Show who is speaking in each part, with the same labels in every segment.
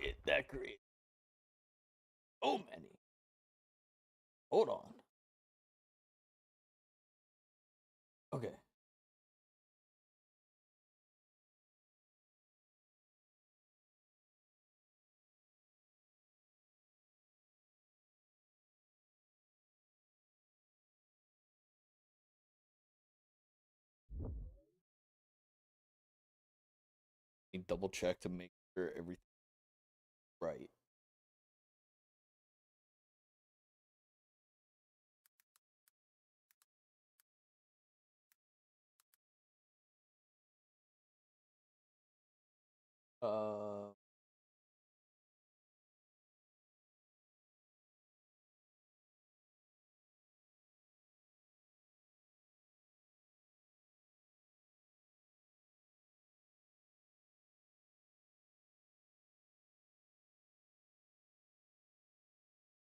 Speaker 1: get that creative. So many. Hold on. Okay. Double check to make sure everything's right. Uh,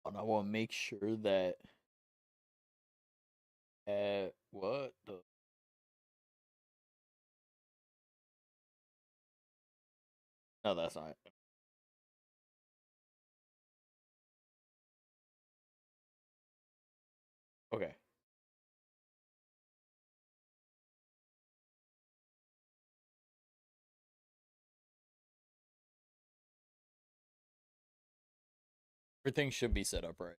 Speaker 1: and I want to make sure that what the no, that's not it. Okay. Everything should be set up right.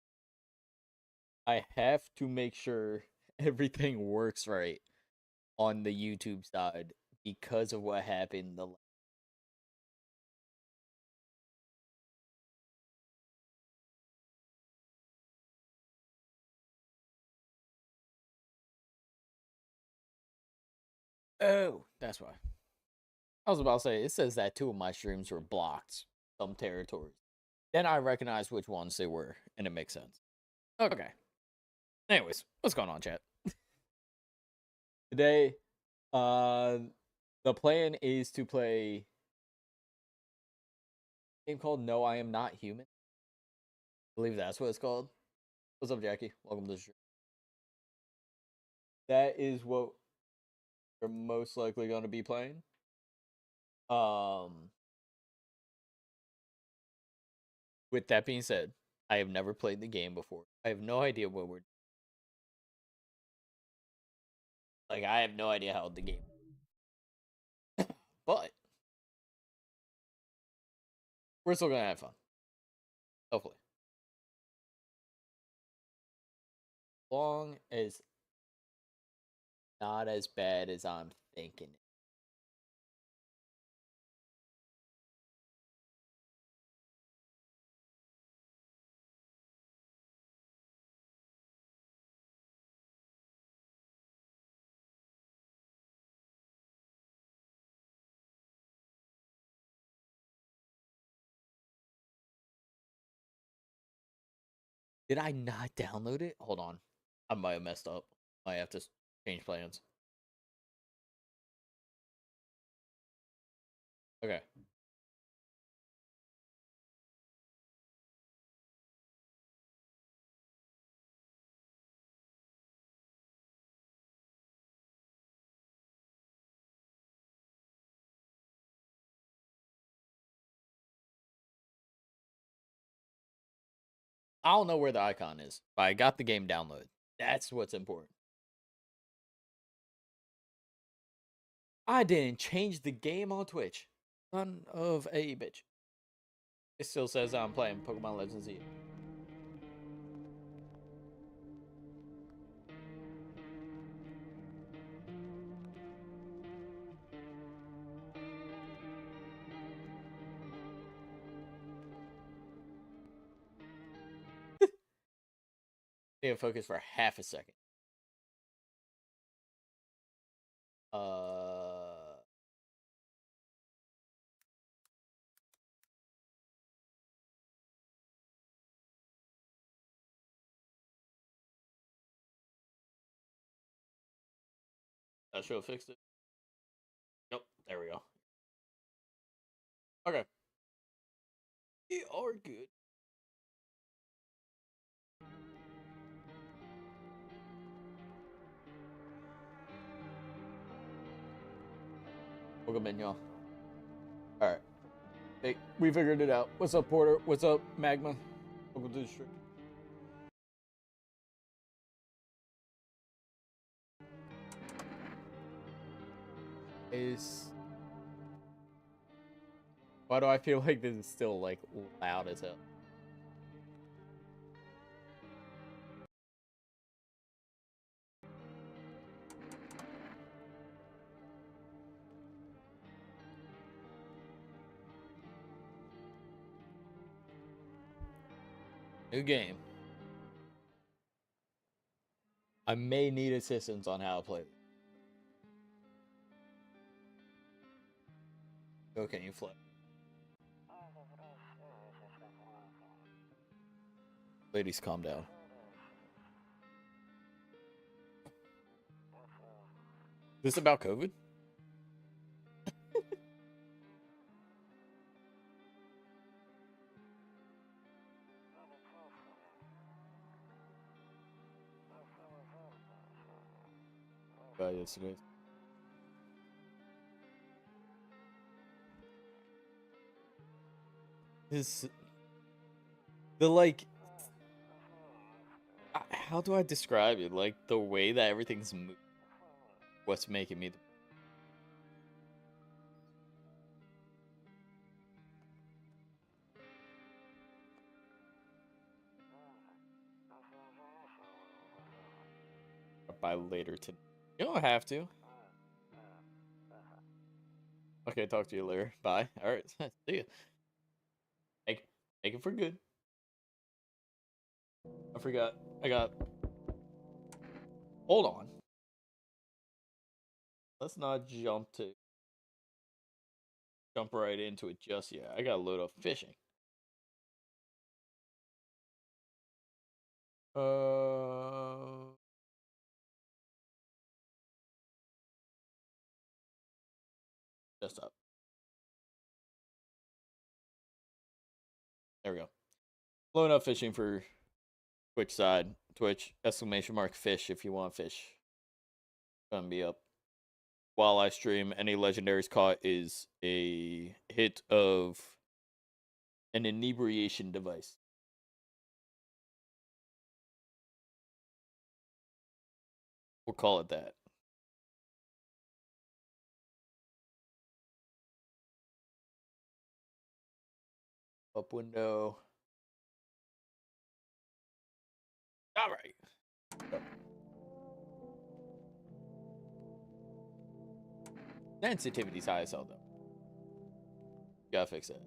Speaker 1: I have to make sure everything works right on the YouTube side because of what happened the Oh, that's why. I was about to say it says that two of my streams were blocked some territories. Then I recognized which ones they were, and it makes sense. Okay. Anyways, what's going on, chat? Today, uh, the plan is to play a game called No, I Am Not Human. I believe that's what it's called. What's up, Jackie? Welcome to the stream. That is what we're most likely going to be playing. Um, with that being said, I have never played the game before. I have no idea what we're like. I have no idea how the game, but we're still gonna have fun. Hopefully, long as not as bad as I'm thinking. Did I not download it? Hold on, I might have messed up. I have to change plans. Okay. I don't know where the icon is, but I got the game downloaded. That's what's important. I didn't change the game on Twitch. Son of a bitch. It still says I'm playing Pokemon Legends Z. Need to focus for half a second. That should have fixed it. Yep, there we go. Okay. We are good. Welcome in, y'all. Alright. Hey, we figured it out. What's up, Porter? What's up, Magma? Welcome to the stream. Why do I feel like this is still like loud as hell? New game. I may need assistance on how to play. Oh, can you flip? Ladies, calm down. This about COVID? Yes, it is. Like, how do I describe it? Like, the way that everything's what's making me by later today. You don't have to. Okay, talk to you later. Bye. All right. See ya. Make it for good. I forgot. Hold on. Let's not jump right into it just yet. I gotta load up fishing. Desktop. There we go. Loading up fishing for Twitch side. Twitch !fish if you want fish. Gonna be up while I stream. Any legendaries caught is a hit of an inebriation device. We'll call it that. Up window. All right. Sensitivity's high as hell, though. Gotta fix that.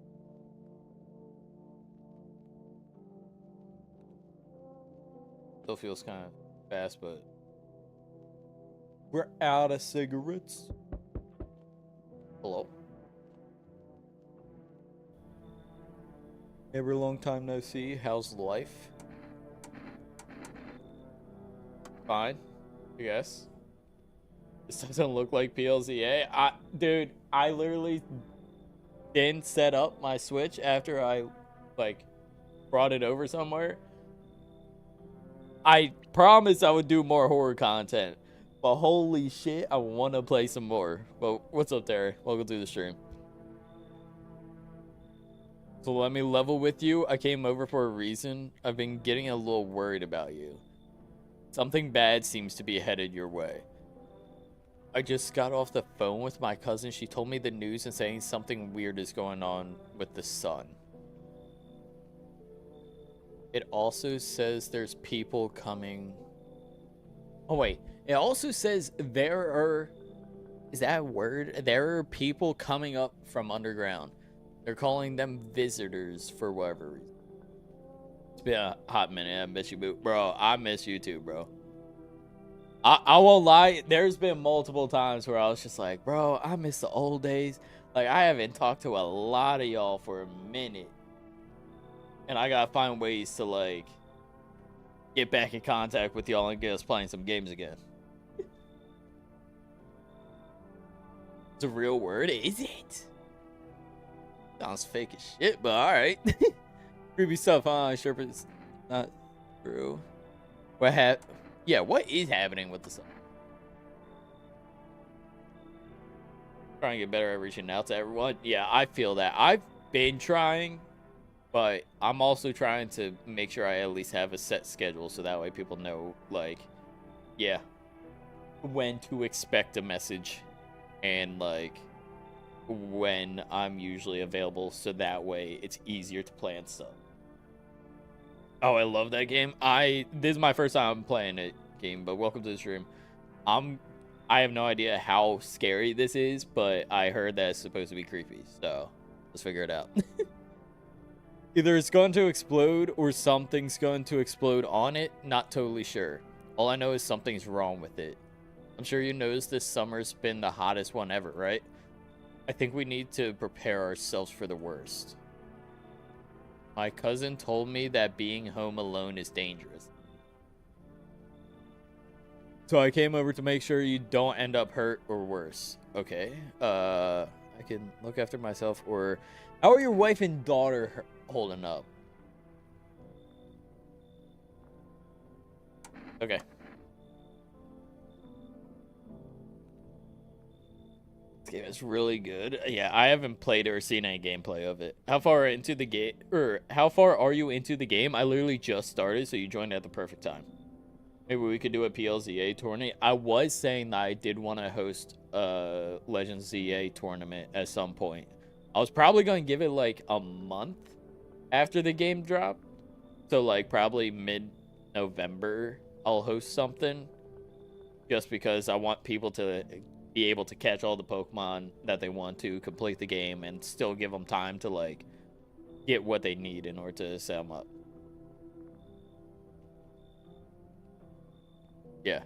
Speaker 1: Still feels kind of fast, but we're out of cigarettes. Hello. Every long time no see. How's life? Fine, I guess. This doesn't look like PLZA. Dude, I literally didn't set up my Switch after I, like, brought it over somewhere. I promised I would do more horror content, but holy shit, I want to play some more. But what's up, Terry? Welcome to the stream. So let me level with you. I came over for a reason. I've been getting a little worried about you. Something bad seems to be headed your way. I just got off the phone with my cousin. She told me the news and saying something weird is going on with the sun. It also says there's people coming. Oh, wait. It also says there are... Is that a word? There are people coming up from underground. They're calling them visitors for whatever reason. It's been a hot minute. I miss you, bro. I miss you too, bro. I won't lie. There's been multiple times where I was just like, bro, I miss the old days. Like, I haven't talked to a lot of y'all for a minute. And I gotta find ways to, like, get back in contact with y'all and get us playing some games again. It's a real word, is it? Sounds fake as shit, but alright. Creepy stuff, huh? Sure, but it's not true. What is happening with the sun? Trying to get better at reaching out to everyone. Yeah, I feel that. been trying, but I'm also trying to make sure I at least have a set schedule so that way people know, like, yeah, when to expect a message and, like, when I'm usually available so that way it's easier to plan stuff. Oh, I love that game. This is my first time playing it game, but welcome to the stream. I have no idea how scary this is, but I heard that it's supposed to be creepy, so let's figure it out. Either it's going to explode or something's going to explode on it. Not totally sure. All I know is something's wrong with it. I'm sure you noticed this summer's been the hottest one ever, right? I think we need to prepare ourselves for the worst. My cousin told me that being home alone is dangerous. So I came over to make sure you don't end up hurt or worse. Okay. I can look after myself. Or how are your wife and daughter holding up? Okay. This game is really good. Yeah, I haven't played or seen any gameplay of it. How far into the game, or how far are you into the game? I literally just started, so you joined at the perfect time. Maybe we could do a PLZA tournament. I was saying that I did want to host a Legends ZA tournament at some point. I was probably going to give it like a month after the game dropped. So like probably mid-November I'll host something. Just because I want people to be able to catch all the Pokemon that they want to, complete the game, and still give them time to like get what they need in order to set them up. Yeah,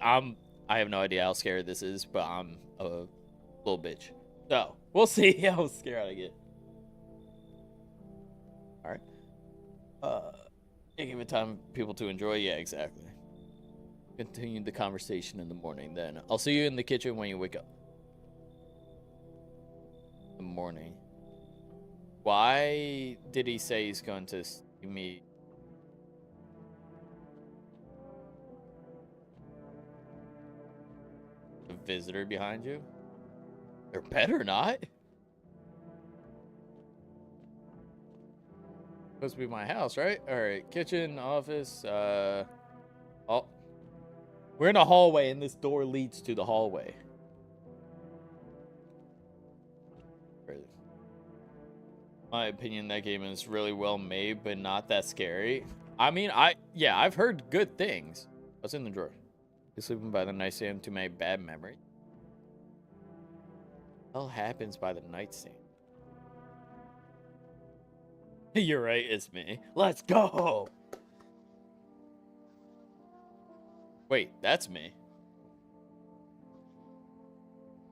Speaker 1: I have no idea how scary this is, but I'm a little bitch. So we'll see how scared I get. All right. Give it time people to enjoy. Yeah, exactly. Continue the conversation in the morning. Then I'll see you in the kitchen when you wake up. The morning. Why did he say he's going to see me? A visitor behind you? There better not. Supposed to be my house, right? All right, kitchen, office. Oh, we're in a hallway, and this door leads to the hallway. My opinion, that game is really well made, but not that scary. I mean, I've heard good things. What's in the drawer? You're sleeping by the nightstand, too many bad memories. What the hell happens by the nightstand? You're right, it's me. Let's go! Wait, that's me.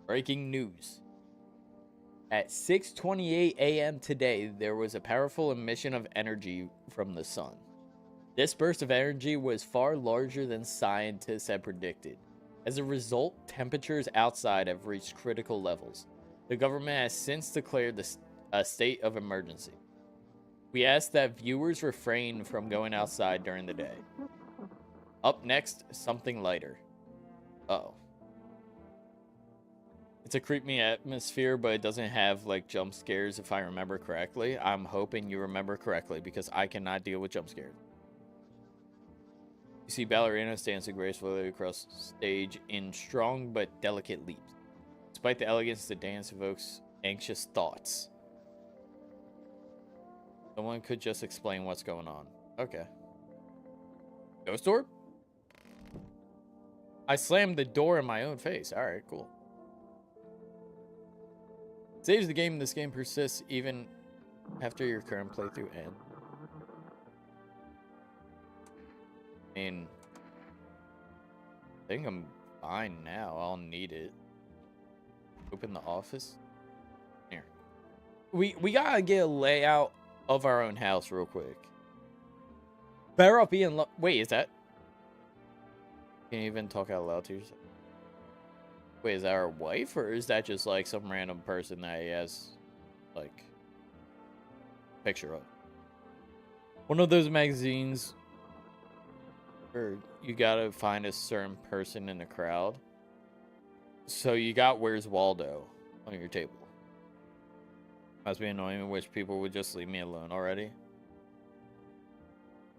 Speaker 1: Breaking news. At 6:28 a.m. today, there was a powerful emission of energy from the sun. This burst of energy was far larger than scientists had predicted. As a result, temperatures outside have reached critical levels. The government has since declared a state of emergency. We ask that viewers refrain from going outside during the day. Up next, something lighter. Uh-oh. It's a creepy atmosphere, but it doesn't have, like, jump scares if I remember correctly. I'm hoping you remember correctly, because I cannot deal with jump scares. You see ballerinas dancing gracefully across the stage in strong but delicate leaps. Despite the elegance, the dance evokes anxious thoughts. Someone could just explain what's going on. Okay. Ghost orb? I slammed the door in my own face. Alright, cool. Saves the game. This game persists even after your current playthrough ends. I mean, I think I'm fine now. I'll need it. Open the office. Here. We gotta get a layout of our own house real quick. Better off being wait, is that? Can't even talk out loud to yourself. Wait, is that our wife, or is that just like some random person that he has like a picture of? One of those magazines where you gotta find a certain person in the crowd. So you got Where's Waldo on your table. Must be annoying. I wish people would just leave me alone already.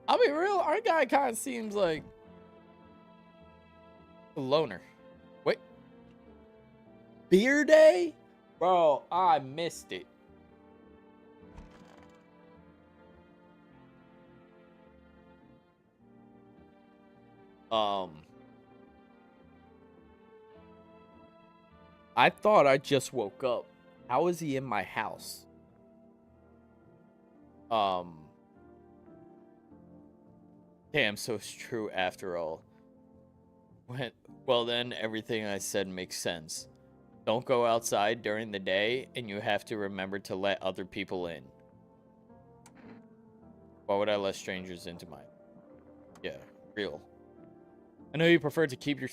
Speaker 1: I'll be real. Our guy kind of seems like a loner. Wait. Beer day? Bro, I missed it. I thought I just woke up. How is he in my house? Damn, so it's true after all. Well then, everything I said makes sense. Don't go outside during the day, and you have to remember to let other people in. Why would I let strangers into mine? Yeah, real. I know you prefer to keep your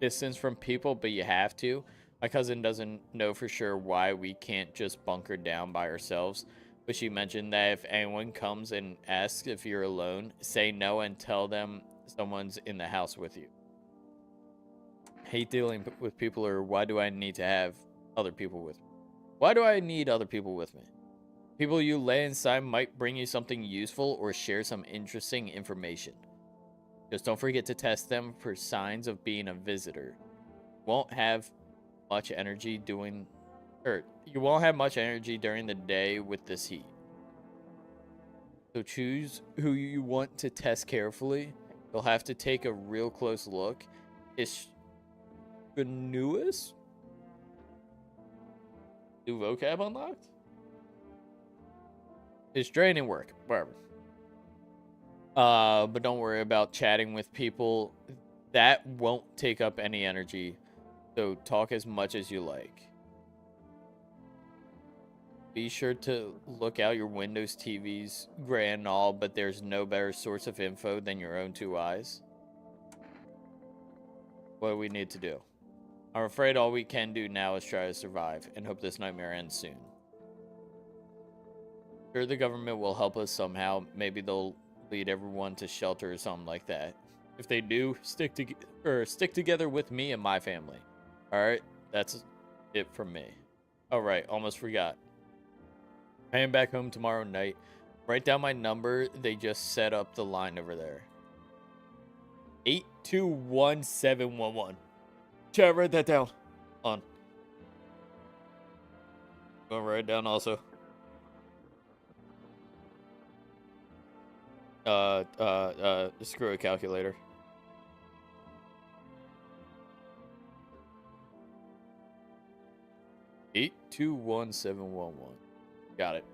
Speaker 1: distance from people, but you have to. My cousin doesn't know for sure why we can't just bunker down by ourselves, but she mentioned that if anyone comes and asks if you're alone, say no and tell them someone's in the house with you. Hate dealing with people, or why do I need to have other people with me? Why do I need other people with me? People you lay inside might bring you something useful or share some interesting information. Just don't forget to test them for signs of being a visitor. Won't have much energy doing, or you won't have much energy during the day with this heat. So choose who you want to test carefully. You'll have to take a real close look. Is newest? New vocab unlocked? It's draining work, whatever. But don't worry about chatting with people. That won't take up any energy. So talk as much as you like. Be sure to look out your Windows TV's gray and all, but there's no better source of info than your own two eyes. What do we need to do? I'm afraid all we can do now is try to survive and hope this nightmare ends soon. Sure, the government will help us somehow. Maybe they'll lead everyone to shelter or something like that. If they do, stick together with me and my family. All right, that's it from me. All right, almost forgot. I am back home tomorrow night. Write down my number. They just set up the line over there. 821711. Chat, write that down. On. Gonna write it down also. Screw a calculator. Eight 21711. Got it.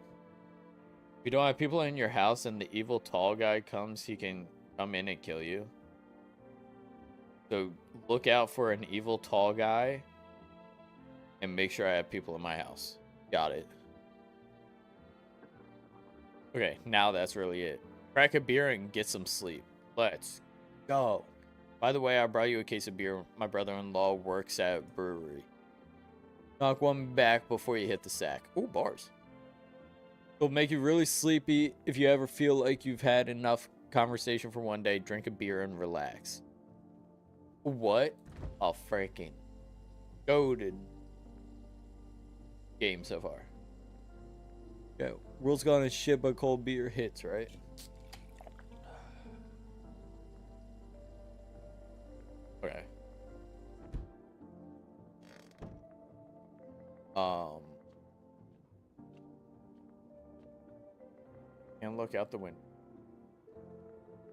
Speaker 1: If you don't have people in your house and the evil tall guy comes, he can come in and kill you. So look out for an evil tall guy and make sure I have people in my house. Got it. Okay, now that's really it. Crack a beer and get some sleep. Let's go. By the way, I brought you a case of beer. My brother-in-law works at a brewery. Knock one back before you hit the sack. Ooh, bars. It'll make you really sleepy. If you ever feel like you've had enough conversation for one day, drink a beer and relax. What a freaking goated game so far. Yeah, world's gone to shit, but cold beer hits, right? Okay. And look out the window.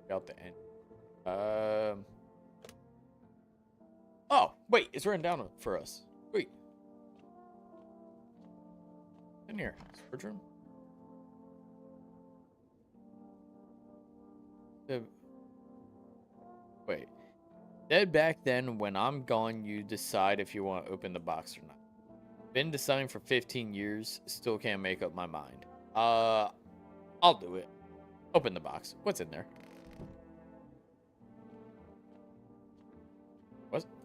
Speaker 1: Look out the end. Oh, wait, it's written down for us. Wait. In here. Storage room. Wait. Dead back then, when I'm gone, you decide if you want to open the box or not. Been deciding for 15 years, still can't make up my mind. I'll do it. Open the box. What's in there?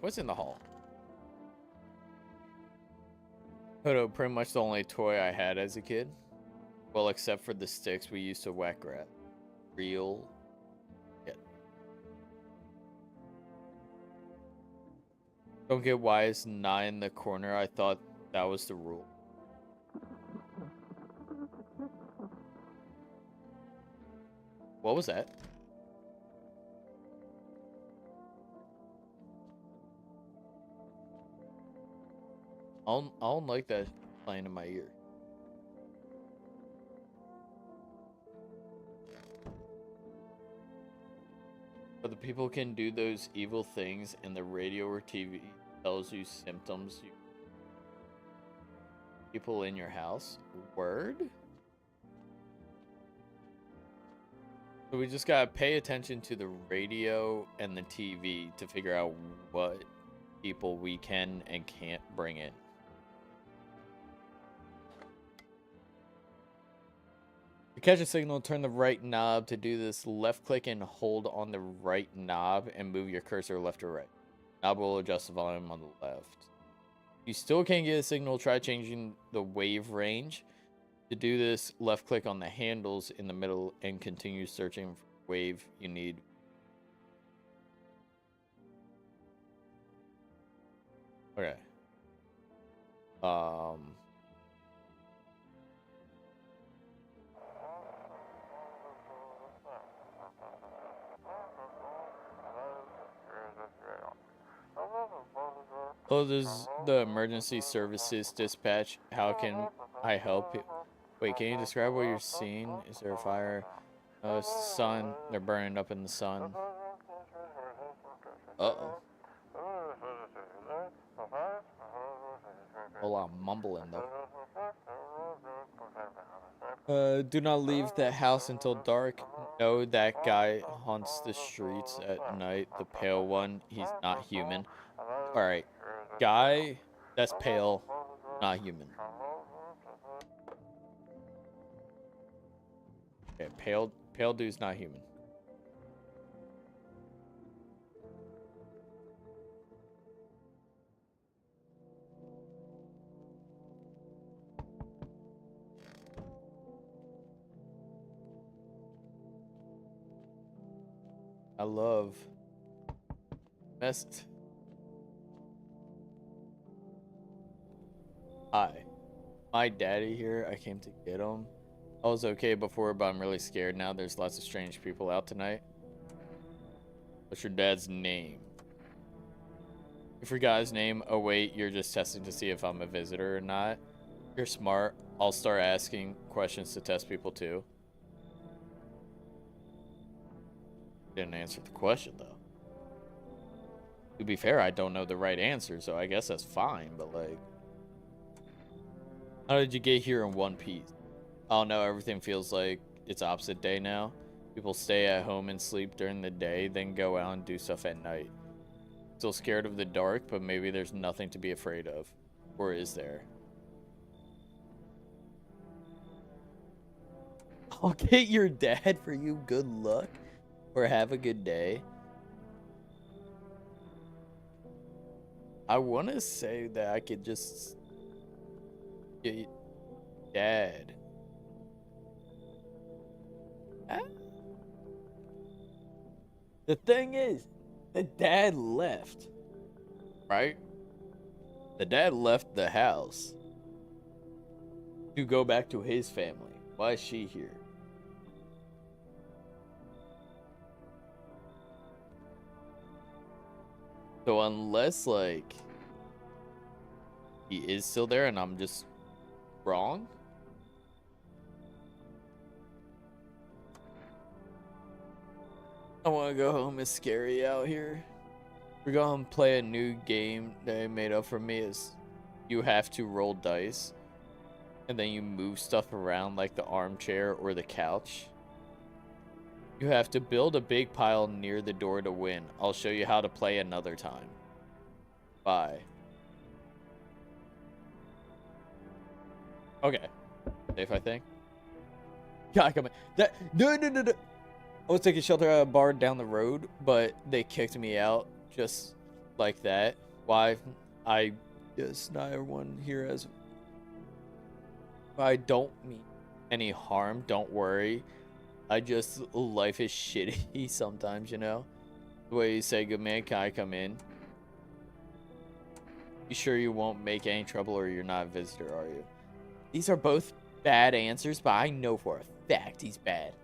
Speaker 1: What's in the hall? Hodo, pretty much the only toy I had as a kid. Well, except for the sticks we used to whack rat. Real. Yeah. Don't get why it's not in the corner. I thought that was the rule. What was that? I don't like that playing in my ear. But the people can do those evil things, and the radio or TV tells you symptoms. People in your house. Word? So we just gotta pay attention to the radio and the TV to figure out what people we can and can't bring in. To catch a signal, turn the right knob. To do this, left click and hold on the right knob and move your cursor left or right. Knob will adjust the volume on the left. If you still can't get a signal, try changing the wave range. To do this, left click on the handles in the middle and continue searching for the wave you need. Okay. Oh, this is the emergency services dispatch. How can I help you? Wait, can you describe what you're seeing? Is there a fire? Oh, it's the sun. They're burning up in the sun. Uh-oh. A lot of mumbling, though. Do not leave the house until dark. No, that guy haunts the streets at night. The pale one, he's not human. Alright. Guy that's pale, not human. Okay, pale dude's not human. I love best. Hi, my daddy here. I came to get him. I was okay before, but I'm really scared now. There's lots of strange people out tonight. What's your dad's name? I forgot his name. Oh wait, you're just testing to see if I'm a visitor or not. You're smart. I'll start asking questions to test people too. Didn't answer the question though. To be fair, I don't know the right answer, so I guess that's fine, but like, how did you get here in one piece? Oh no, everything feels like it's opposite day now. People stay at home and sleep during the day, then go out and do stuff at night. Still scared of the dark, but maybe there's nothing to be afraid of. Or is there? I'll get your dad for you. Good luck. Or have a good day. I want to say that I could just get dad. The thing is, the dad left. Right? The dad left the house to go back to his family. Why is she here? So unless, like, he is still there and I'm just wrong? I want to go home. It's scary out here. We're going to play a new game that I made up for me. Is you have to roll dice. And then you move stuff around like the armchair or the couch. You have to build a big pile near the door to win. I'll show you how to play another time. Bye. Okay. Safe, I think. God, come on. That, no. I was taking shelter at a bar down the road, but they kicked me out just like that. Why? I guess not everyone here has. I don't mean any harm. Don't worry. I just, life is shitty sometimes, you know? The way you say, good man, can I come in? You sure you won't make any trouble or you're not a visitor, are you? These are both bad answers, but I know for a fact he's bad.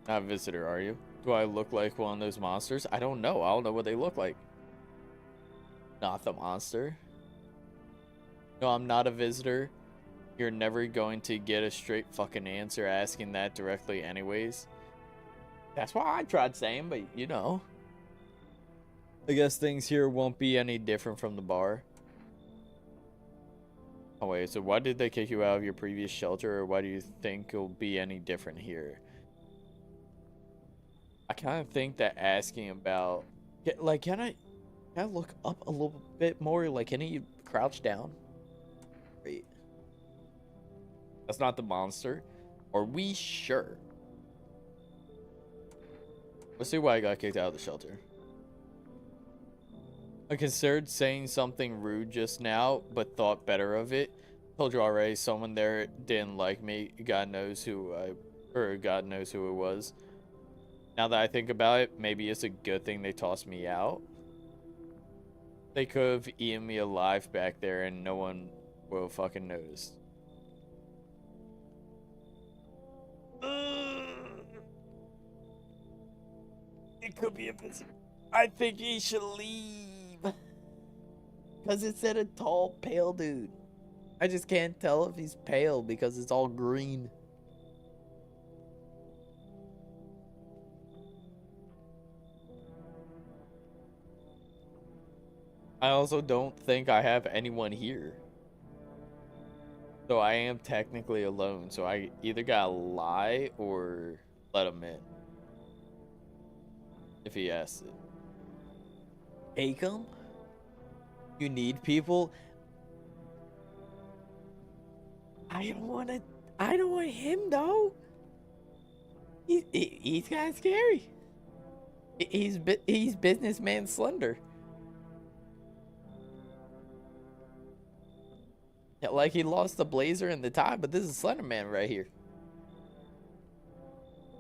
Speaker 1: Not a visitor, are you? Do I look like one of those monsters? I don't know. I don't know what they look like. Not the monster. No, I'm not a visitor. You're never going to get a straight fucking answer asking that directly anyways. That's what I tried saying, but you know. I guess things here won't be any different from the bar. Oh wait, so why did they kick you out of your previous shelter, or why do you think it'll be any different here? I kind of think that asking about, like, can I look up a little bit more? Like, can you crouch down? Wait, that's not the monster. Are we sure? Let's see why I got kicked out of the shelter. I considered saying something rude just now, but thought better of it. Told you already, someone there didn't like me. God knows who God knows who it was. Now that I think about it, maybe it's a good thing they tossed me out. They could have eaten me alive back there and no one would have fucking noticed. It could be a visitor. I think he should leave. Because it said a tall, pale dude. I just can't tell if he's pale because it's all green. I also don't think I have anyone here. So I am technically alone. So I either gotta lie or let him in. If he asks it. Acom? You need people? I don't want him though. He's kind of scary. He's businessman Slender. Yeah, like he lost the blazer and the tie, but this is Slender Man right here.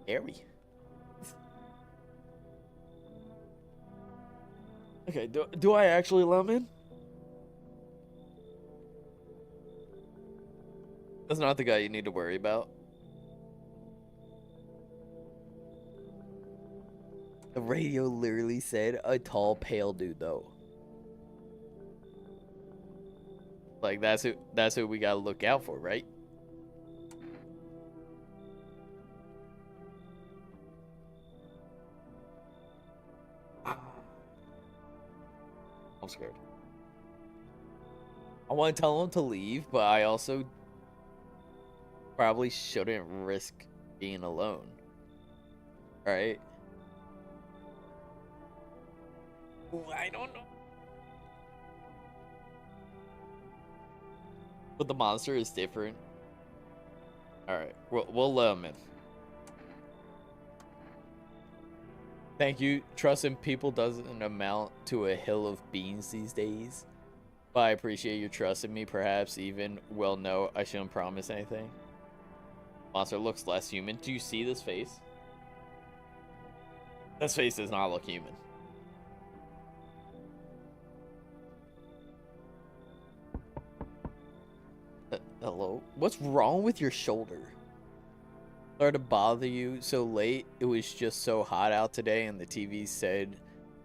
Speaker 1: Scary. Okay, do I actually let him in? That's not the guy you need to worry about. The radio literally said a tall, pale dude, though. Like that's who we gotta look out for, right? I'm scared. I want to tell him to leave, but I also probably shouldn't risk being alone. Right? Ooh, I don't know. But the monster is different. Alright, we'll let him in. Thank you. Trust in people doesn't amount to a hill of beans these days. But I appreciate your trust in me, perhaps even, well, no, I shouldn't promise anything. Monster looks less human. Do you see this face? This face does not look human. Hello? What's wrong with your shoulder? Sorry to bother you so late. It was just so hot out today and the TV said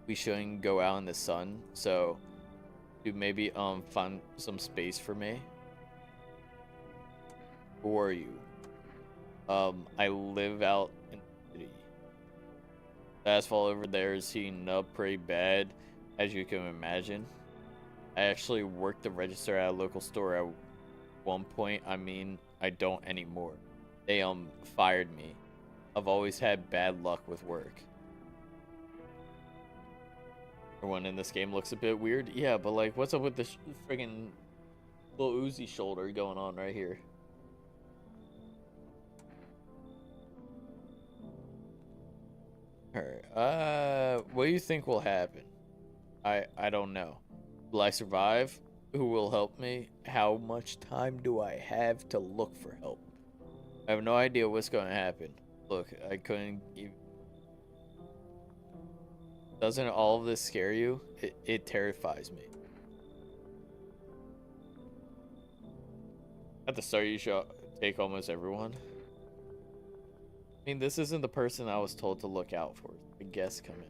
Speaker 1: we shouldn't go out in the sun. So, you maybe find some space for me? Who are you? I live out in the city. The asphalt over there is heating up pretty bad, as you can imagine. I actually worked the register at a local store at one point. I mean, I don't anymore. They fired me. I've always had bad luck with work. Everyone in this game looks a bit weird. Yeah, but like, what's up with this friggin' little Uzi shoulder going on right here? Alright, what do you think will happen? I don't know. Will I survive? Who will help me? How much time do I have to look for help? I have no idea what's going to happen. Look, I couldn't even... Doesn't all of this scare you? It terrifies me. At the start, you should take almost everyone. I mean, this isn't the person I was told to look out for. The guests come in.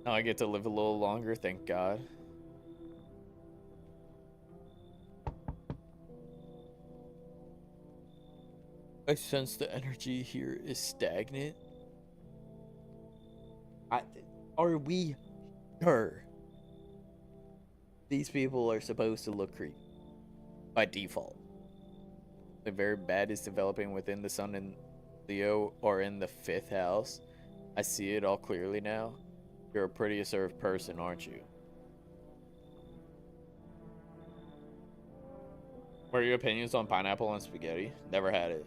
Speaker 1: Now I get to live a little longer, thank God. I sense the energy here is stagnant. Are we sure these people are supposed to look creepy by default? The very bad is developing within the sun and Leo or in the 5th house. I see it all clearly now. You're a pretty assertive person, aren't you? What are your opinions on pineapple and spaghetti? Never had it.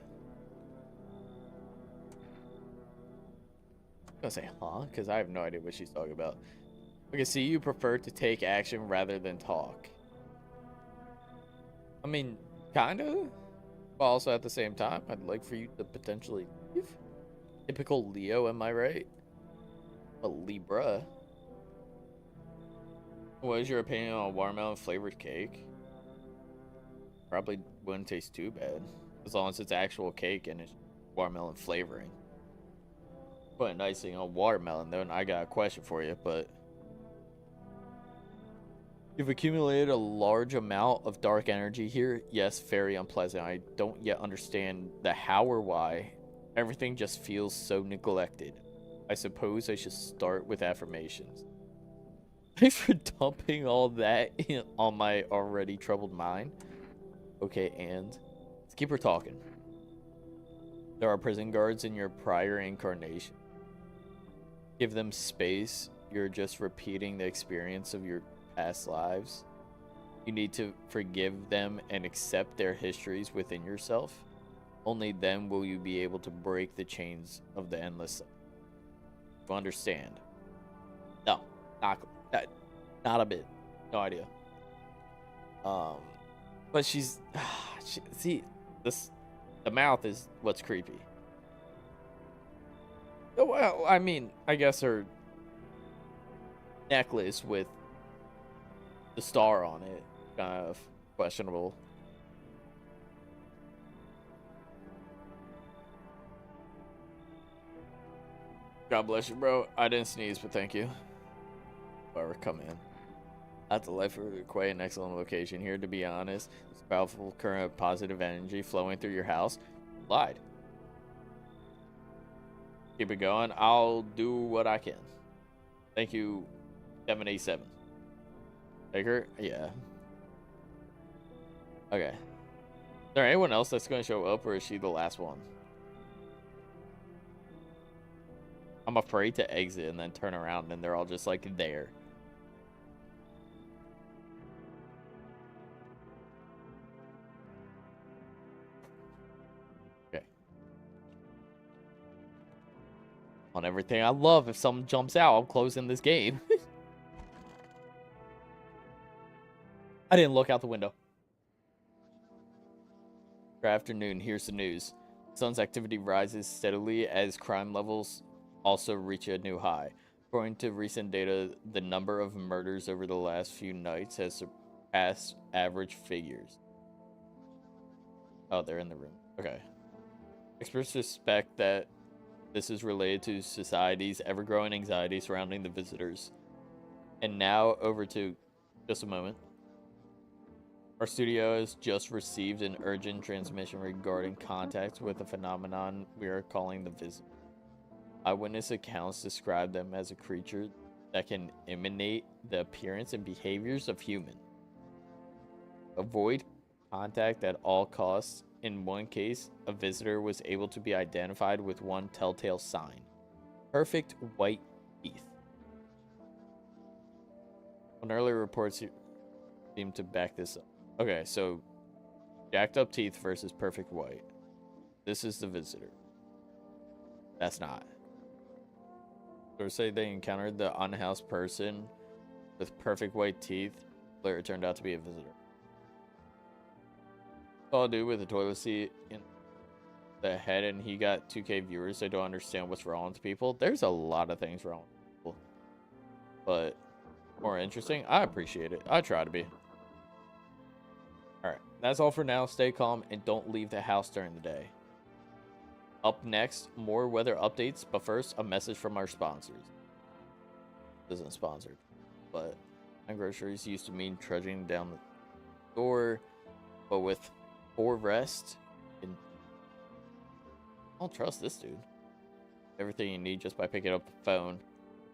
Speaker 1: I'm gonna say, huh? Because I have no idea what she's talking about. I can see you prefer to take action rather than talk. I mean, kinda. But also at the same time, I'd like for you to potentially leave. Typical Leo, am I right? A Libra. What is your opinion on watermelon flavored cake? Probably wouldn't taste too bad. As long as it's actual cake and it's watermelon flavoring. Putting icing on watermelon, though, and I got a question for you, but you've accumulated a large amount of dark energy here. Yes, very unpleasant. I don't yet understand the how or why. Everything just feels so neglected. I suppose I should start with affirmations. Thanks for dumping all that on my already troubled mind. Okay, and let's keep her talking. There are prison guards in your prior incarnation. Give them space. You're just repeating the experience of your past lives. You need to forgive them and accept their histories within yourself. Only then will you be able to break the chains of the endless cycle. You understand? No, not a bit. No idea. But she's see this. The mouth is what's creepy. Well, I mean, I guess her necklace with the star on it, kind of questionable. God bless you, bro. I didn't sneeze, but thank you. Whoever come in. That's a life for quite an excellent location here, to be honest. This powerful current of positive energy flowing through your house. Lied. Keep it going. I'll do what I can. Thank you, 787. Take her? Yeah. Okay. Is there anyone else that's going to show up, or is she the last one? I'm afraid to exit and then turn around, and they're all just, like, there. Okay. On everything I love, if someone jumps out, I'm closing this game. I didn't look out the window. Good afternoon. Here's the news. Sun's activity rises steadily as crime levels also reach a new high. According to recent data, the number of murders over the last few nights has surpassed average figures. Oh, they're in the room. Okay. Experts suspect that this is related to society's ever-growing anxiety surrounding the visitors. And now, over to just a moment. Our studio has just received an urgent transmission regarding contact with a phenomenon we are calling the visitor. Eyewitness accounts describe them as a creature that can emanate the appearance and behaviors of human. Avoid contact at all costs. In one case, a visitor was able to be identified with one telltale sign: perfect white teeth. On earlier reports seem to back this up. Okay, so jacked up teeth versus perfect white. This is the visitor. That's not. Or say they encountered the unhoused person with perfect white teeth. Later it turned out to be a visitor. All dude with a toilet seat in the head, and he got 2K viewers. I don't understand what's wrong with people. There's a lot of things wrong with people, but more interesting. I appreciate it. I try to be. All right, That's all for now. Stay calm and don't leave the house during the day. Up next, more weather updates, but first, a message from our sponsors. This isn't sponsored, but my groceries used to mean trudging down the door, but with 4 rest, and I don't trust this dude. Everything you need just by picking up the phone.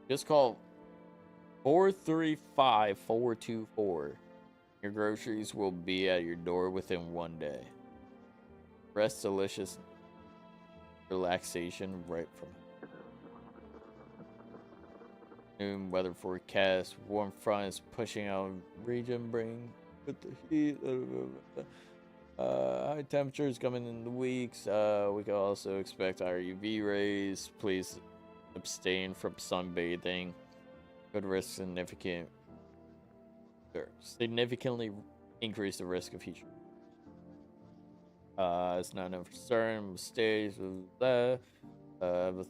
Speaker 1: Just call 435-424. Your groceries will be at your door within 1 day. Rest delicious relaxation right from noon. Weather forecast. Warm front is pushing out region, bringing with the heat. High temperatures coming in the weeks. We can also expect higher UV rays. Please abstain from sunbathing. Could risk significantly increase the risk of heat stroke. It's not known for certain. Mistakes with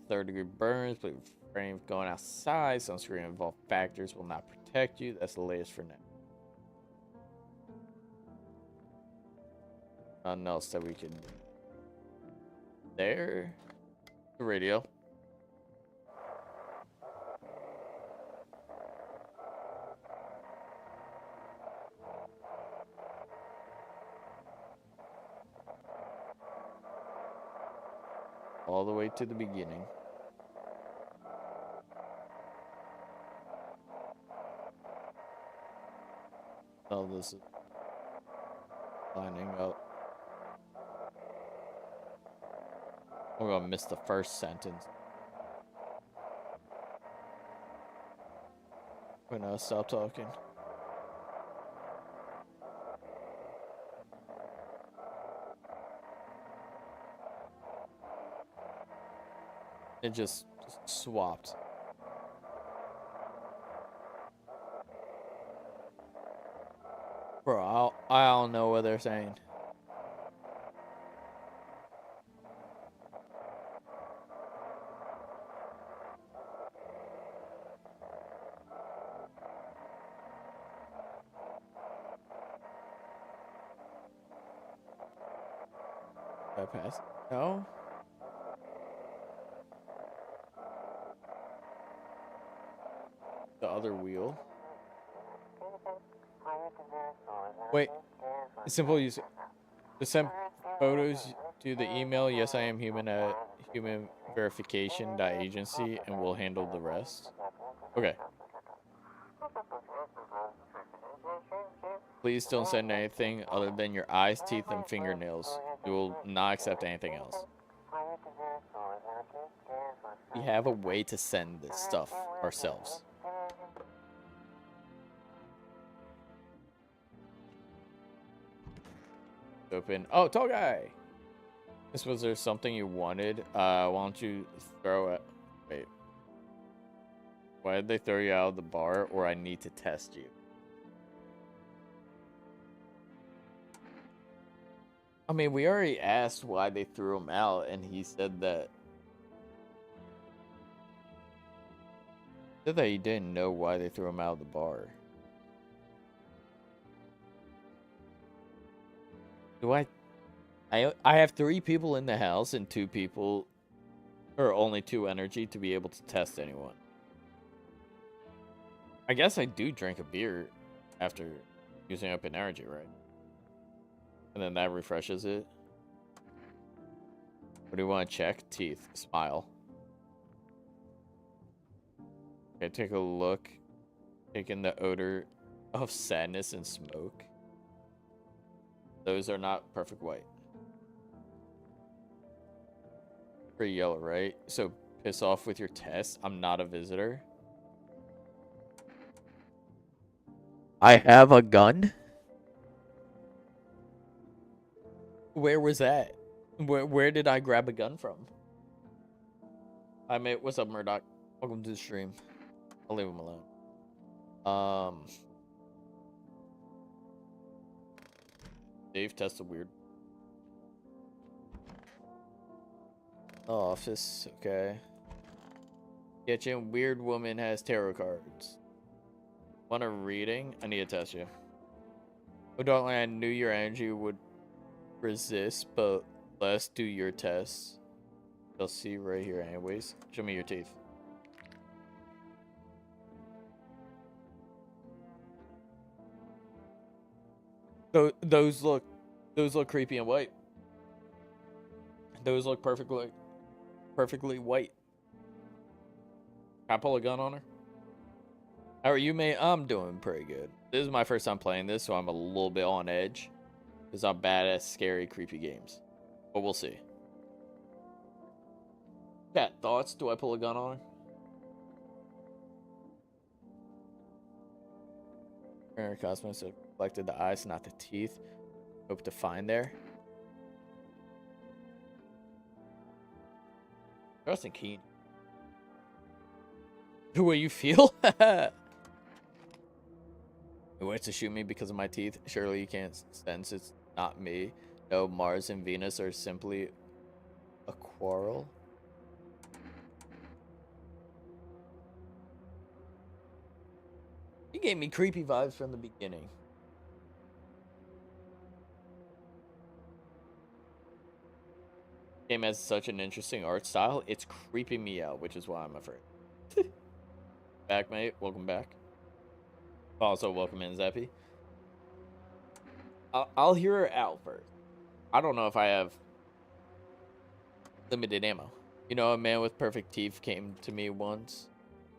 Speaker 1: 3rd-degree burns, but frame going outside. Sunscreen involved factors will not protect you. That's the latest for now. Nothing else that we can. There, the radio. All the way to the beginning. Oh, this is lining up. I'm gonna miss the first sentence. When I stop talking. It just swapped. Bro, I don't know what they're saying. Did I pass? No? The other wheel. Wait. It's simple. Use to send photos to the email. Yes, I am human at humanverification.agency, and we'll handle the rest. Okay. Please don't send anything other than your eyes, teeth, and fingernails. We will not accept anything else. We have a way to send this stuff ourselves. Open. Oh, tall guy. Was there something you wanted? Why don't you throw it? Wait. Why did they throw you out of the bar? Or I need to test you? I mean, we already asked why they threw him out, and he said that he didn't know why they threw him out of the bar. Do I have 3 people in the house and 2 people, or only 2 energy to be able to test anyone. I guess I do drink a beer after using up an energy, right? And then that refreshes it. What do you want to check? Teeth. Smile. Okay, take a look. Take in the odor of sadness and smoke. Those are not perfect white. Pretty yellow, right? So piss off with your test. I'm not a visitor. I have a gun? Where was that? Where did I grab a gun from? Hi, mate. What's up, Murdoch? Welcome to the stream. I'll leave him alone. Dave tested weird. Office, okay. Kitchen, weird woman has tarot cards. Want a reading? I need to test you. Don't I knew your energy would resist, but let's do your tests. You'll see right here anyways. Show me your teeth. Those look creepy and white. Those look perfectly white. Can I pull a gun on her? How are you, mate? I'm doing pretty good. This is my first time playing this, so I'm a little bit on edge. Because I'm bad at scary, creepy games. But we'll see. Cat, thoughts? Do I pull a gun on her? Her cosmos have reflected the eyes, not the teeth. Hope to find there. Trusting Keen. The way you feel? He wants to shoot me because of my teeth. Surely you can't sense it's not me. No, Mars and Venus are simply a quarrel. You gave me creepy vibes from the beginning. Game has such an interesting art style. It's creeping me out, which is why I'm afraid. Back, mate. Welcome back. Also, welcome in, Zeppy. I'll hear her out first. I don't know if I have limited ammo. You know, a man with perfect teeth came to me once.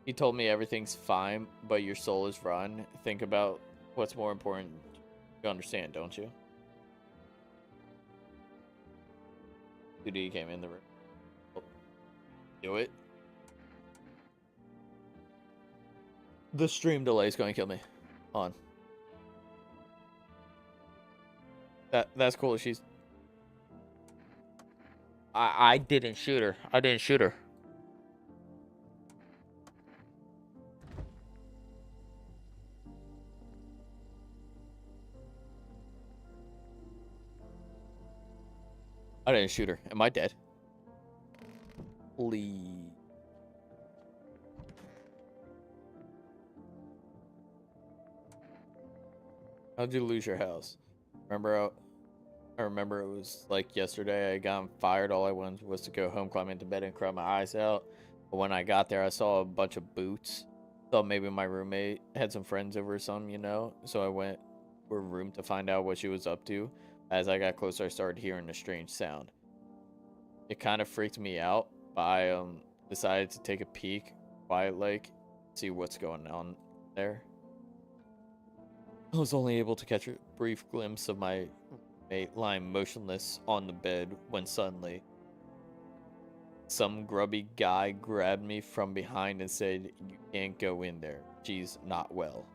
Speaker 1: He told me everything's fine, but your soul is rotten. Think about what's more important. You understand, don't you? Dude came in the room. Oh. Do it. The stream delay is going to kill me. On. That's cool. She's. I didn't shoot her. I didn't shoot her. I didn't shoot her. Am I dead? Please. How'd you lose your house? I remember it was like yesterday. I got fired. All I wanted was to go home, climb into bed, and cry my eyes out. But when I got there, I saw a bunch of boots. Thought maybe my roommate had some friends over or something, you know? So I went to her room to find out what she was up to. As I got closer, I started hearing a strange sound. It kind of freaked me out, but I decided to take a peek, quiet like, see what's going on there. I was only able to catch a brief glimpse of my mate lying motionless on the bed when suddenly some grubby guy grabbed me from behind and said, "You can't go in there. She's not well."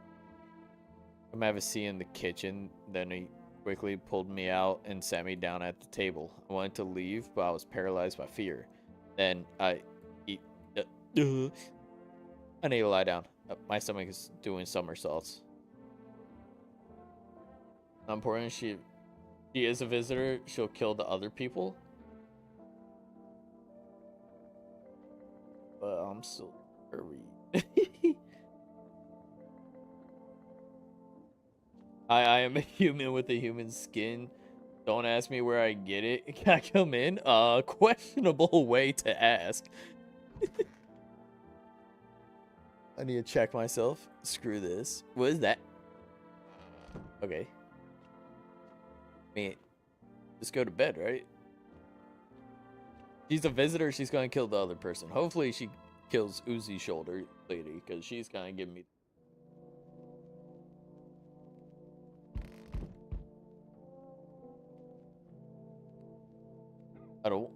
Speaker 1: I'm having a seat in the kitchen. Then he quickly pulled me out and sat me down at the table. I wanted to leave, but I was paralyzed by fear. Then I need to lie down. My stomach is doing somersaults. Not important. She is a visitor. She'll kill the other people. But I'm still worried. I am a human with a human skin. Don't ask me where I get it. Can I come in? Questionable way to ask. I need to check myself. Screw this. What is that? Okay. I mean, just go to bed, right? She's a visitor. She's gonna kill the other person. Hopefully she kills Uzi Shoulder Lady, because she's gonna give me... I don't...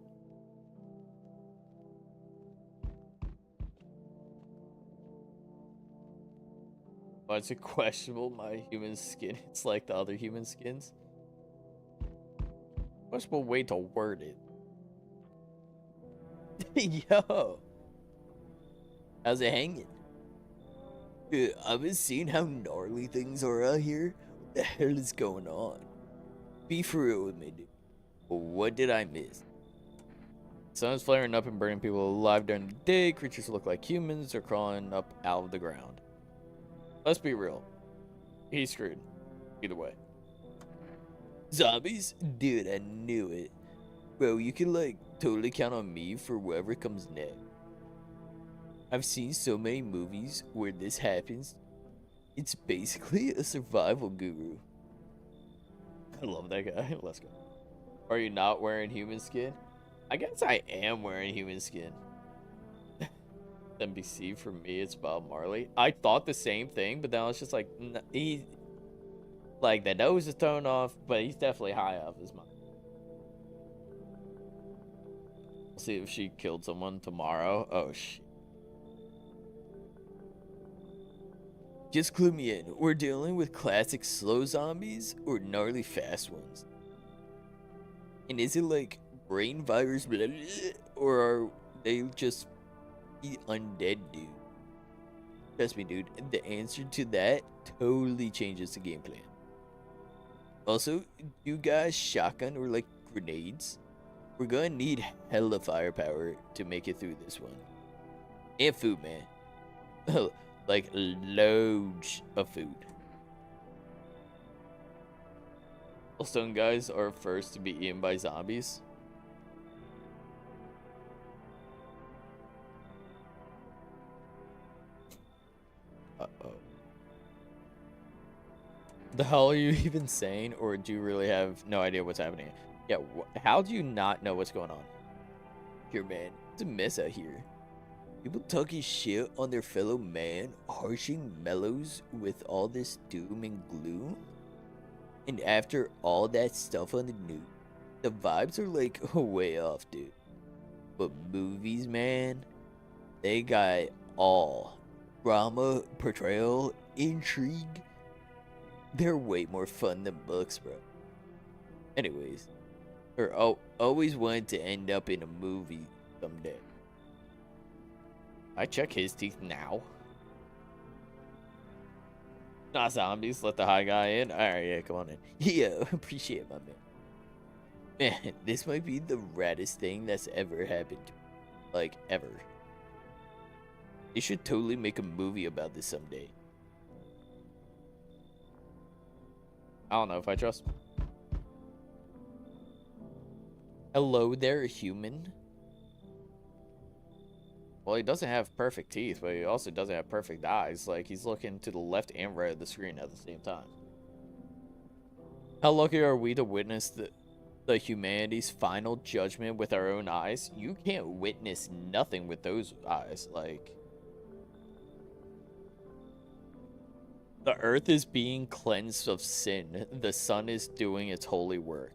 Speaker 1: Why is it questionable, my human skin? It's like the other human skins. Questionable way to word it. Yo. How's it hanging? Dude, I've been seeing how gnarly things are out here. What the hell is going on? Be for real with me, dude. What did I miss? Sun's flaring up and burning people alive during the day. Creatures look like humans. They're crawling up out of the ground. Let's be real. He's screwed. Either way. Zombies? Dude, I knew it. Bro, you can like totally count on me for whatever comes next. I've seen so many movies where this happens. It's basically a survival guru. I love that guy. Let's go. Are you not wearing human skin? I guess I am wearing human skin. NBC for me, it's Bob Marley. I thought the same thing, but then I was just like, he, like the nose is thrown off, but he's definitely high off his mind. We'll see if she killed someone tomorrow. Oh shit. Just clue me in. We're dealing with classic slow zombies or gnarly fast ones? And is it like brain virus, blah, blah, blah, or are they just undead, dude? Trust me, dude. The answer to that totally changes the game plan. Also, do you guys shotgun or like grenades? We're gonna need hella firepower to make it through this one. And food, man. Like loads of food. Stone guys are first to be eaten by zombies. Uh-oh. The hell are you even saying? Or do you really have no idea what's happening? Yeah, how do you not know what's going on? Here, man, it's a mess out here. People talking shit on their fellow man, harshing mellows with all this doom and gloom. And after all that stuff on the news, the vibes are like way off, dude. But movies, man, they got all drama, portrayal, intrigue. They're way more fun than books, bro. Anyways, or always wanted to end up in a movie someday. I check his teeth now. Not zombies. Let the high guy in. Alright, yeah, come on in. Yeah, appreciate it, my man. Man, this might be the raddest thing that's ever happened. Like, ever. They should totally make a movie about this someday. I don't know if I trust him. Hello there, human. Well, he doesn't have perfect teeth, but he also doesn't have perfect eyes. Like, he's looking to the left and right of the screen at the same time. How lucky are we to witness the humanity's final judgment with our own eyes? You can't witness nothing with those eyes. Like, the earth is being cleansed of sin. The sun is doing its holy work.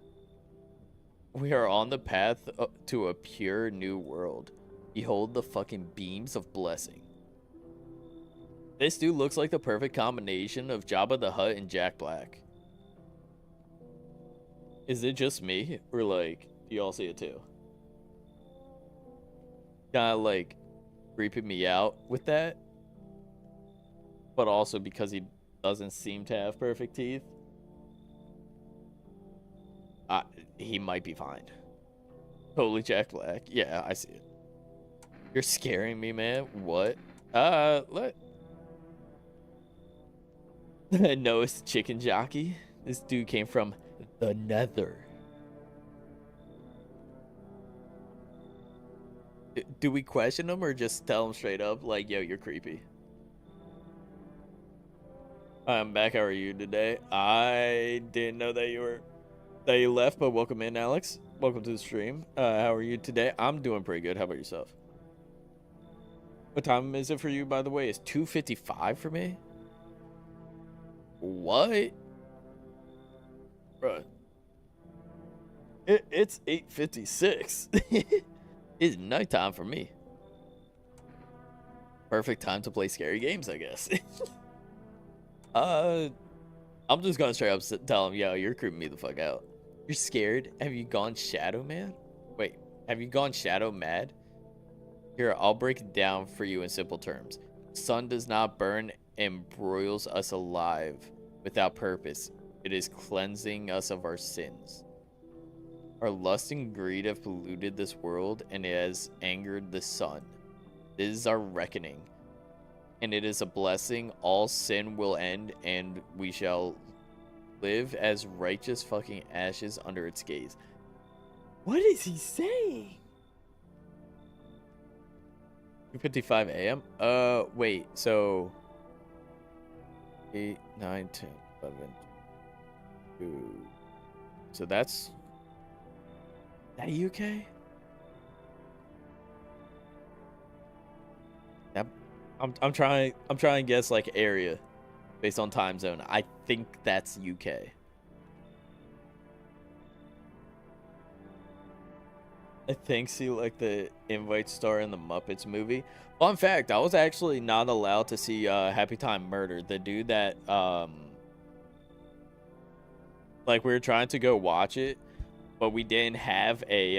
Speaker 1: We are on the path to a pure new world. Behold the fucking beams of blessing. This dude looks like the perfect combination of Jabba the Hutt and Jack Black. Is it just me? Or like, do y'all see it too? Kinda like creeping me out with that. But also because he doesn't seem to have perfect teeth. He might be fine. Totally Jack Black. Yeah, I see it. You're scaring me, man. What? Let. No, it's the chicken jockey. This dude came from the Nether. Do we question him or just tell him straight up, like, yo, you're creepy? I'm back. How are you today? I didn't know that you left, but welcome in, Alex. Welcome to the stream. How are you today? I'm doing pretty good. How about yourself? What time is it for you, by the way? It's 2:55 for me? What? Bruh. It's 8:56. It's nighttime for me. Perfect time to play scary games, I guess. I'm just gonna straight up tell him, yo, you're creeping me the fuck out. You're scared? Have you gone shadow man? Wait, have you gone shadow mad? Here, I'll break it down for you in simple terms. Sun does not burn and broils us alive without purpose. It is cleansing us of our sins. Our lust and greed have polluted this world, and it has angered the sun. This is our reckoning, and it is a blessing. All sin will end, and we shall live as righteous fucking ashes under its gaze. What is he saying? 2:55 a.m. Wait. So 8, 9, 10, 11, 2. So that's that UK? That I'm trying to guess like area based on time zone. I think that's UK. I think see like the invite star in the Muppets movie. Fun fact, I was actually not allowed to see Happy Time Murder. The dude that like we were trying to go watch it, but we didn't have a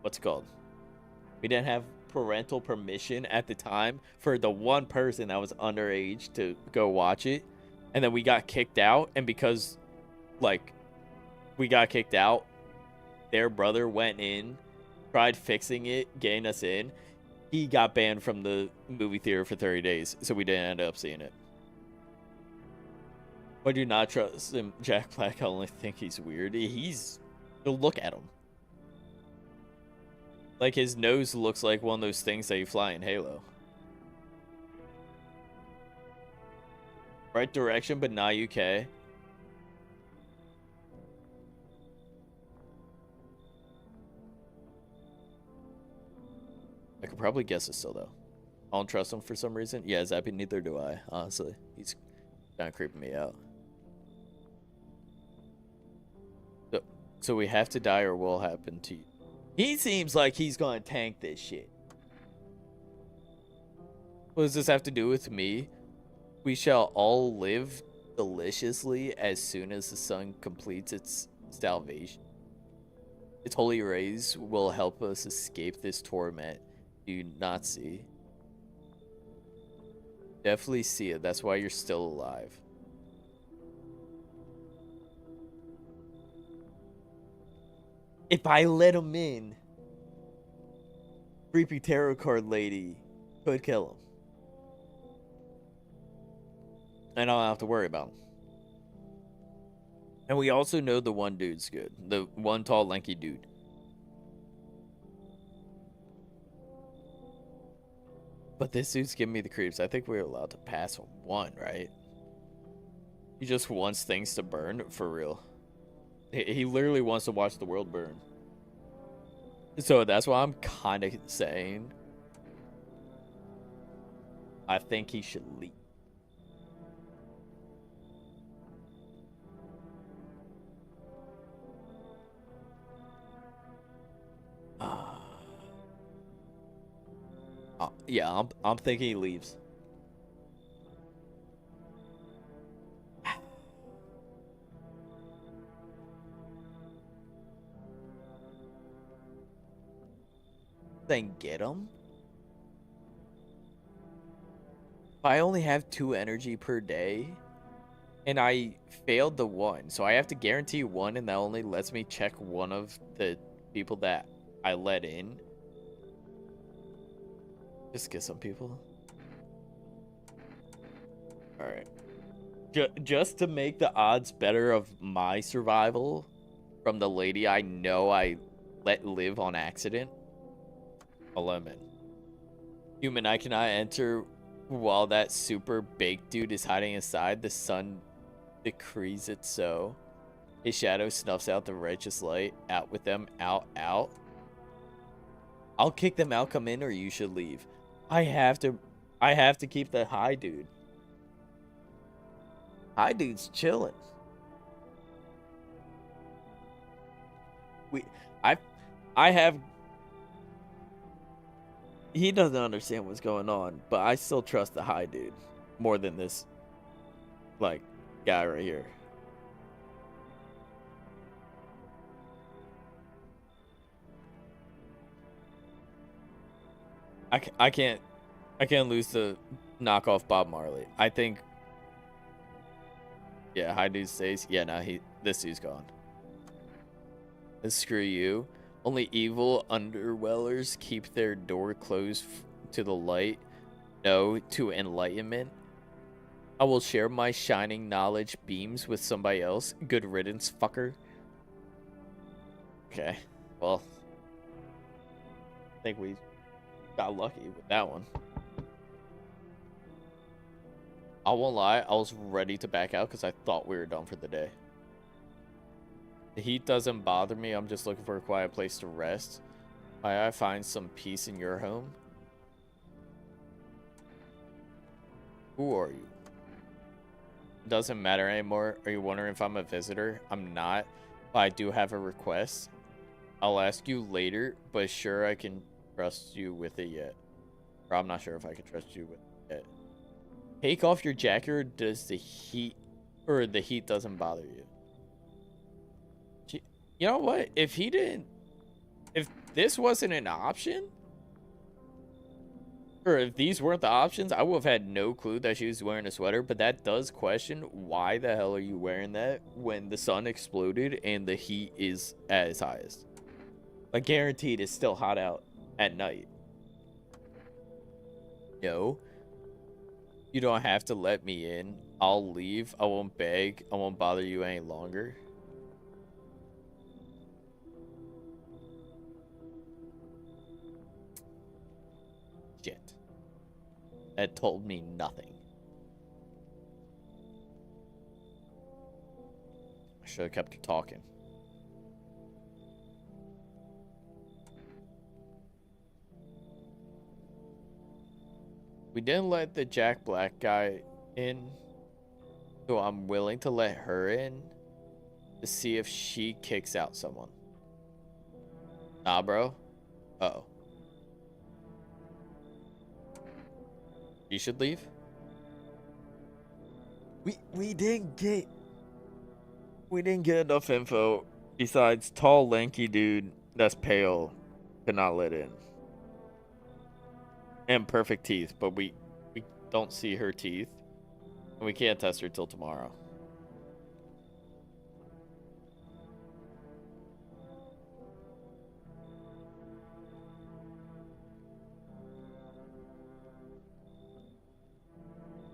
Speaker 1: what's it called? We didn't have parental permission at the time for the one person that was underage to go watch it. And then we got kicked out, and because like we got kicked out, their brother went in, tried fixing it, getting us in. He got banned from the movie theater for 30 days, so we didn't end up seeing it. I do not trust him. Jack Black, I only think he's weird. Look at him. Like, his nose looks like one of those things that you fly in Halo. Right direction, but not UK. I could probably guess it still, though. I don't trust him for some reason. Yeah, Zappy, neither do I, honestly. He's kind of creeping me out. So we have to die or will happen to you. He seems like he's going to tank this shit. What does this have to do with me? We shall all live deliciously as soon as the sun completes its salvation. Its holy rays will help us escape this torment. Do you not see? Definitely see it. That's why you're still alive. If I let him in, creepy tarot card lady could kill him. And I don't have to worry about him. And we also know the one dude's good. The one tall, lanky dude. But this dude's giving me the creeps. I think we're allowed to pass on one, right? He just wants things to burn, for real. He literally wants to watch the world burn. So that's why I'm kind of saying I think he should leave. Yeah, I'm thinking he leaves. Then get him. If I only have 2 energy per day, and I failed the one, so I have to guarantee one, and that only lets me check one of the people that I let in. Just get some people. Alright. Just to make the odds better of my survival from the lady I know I let live on accident, a lemon. Human, I cannot enter while that super baked dude is hiding inside. The sun decrees it so. His shadow snuffs out the righteous light. Out with them. Out, out. I'll kick them out, come in, or you should leave. I have to keep the high dude. High dude's chilling. I have. He doesn't understand what's going on, but I still trust the high dude more than this, like, guy right here. I can't lose to knock off Bob Marley. I think. Yeah, high dude stays. Yeah, no, this dude's gone. Screw you. Only evil underwellers keep their door closed to the light. No, to enlightenment. I will share my shining knowledge beams with somebody else. Good riddance, fucker. Okay, well, I think we got lucky with that one. I won't lie, I was ready to back out because I thought we were done for the day. The heat doesn't bother me. I'm just looking for a quiet place to rest. Might I find some peace in your home? Who are you? Doesn't matter anymore. Are you wondering if I'm a visitor? I'm not, but I do have a request. I'll ask you later, but sure I can trust you with it yet. Or I'm not sure if I can trust you with it yet. Take off your jacket, or does the heat doesn't bother you? You know what? If this wasn't an option, or if these weren't the options, I would have had no clue that she was wearing a sweater. But that does question, why the hell are you wearing that when the sun exploded and the heat is at its highest? Like, guaranteed it's still hot out at night. No. You don't have to let me in. I'll leave. I won't beg. I won't bother you any longer. Shit. That told me nothing. I should have kept her talking. We didn't let the Jack Black guy in, so I'm willing to let her in to see if she kicks out someone. Nah, bro. Uh-oh. You should leave? We didn't get enough info besides tall, lanky dude that's pale to not let in. And perfect teeth, but we don't see her teeth. And we can't test her till tomorrow.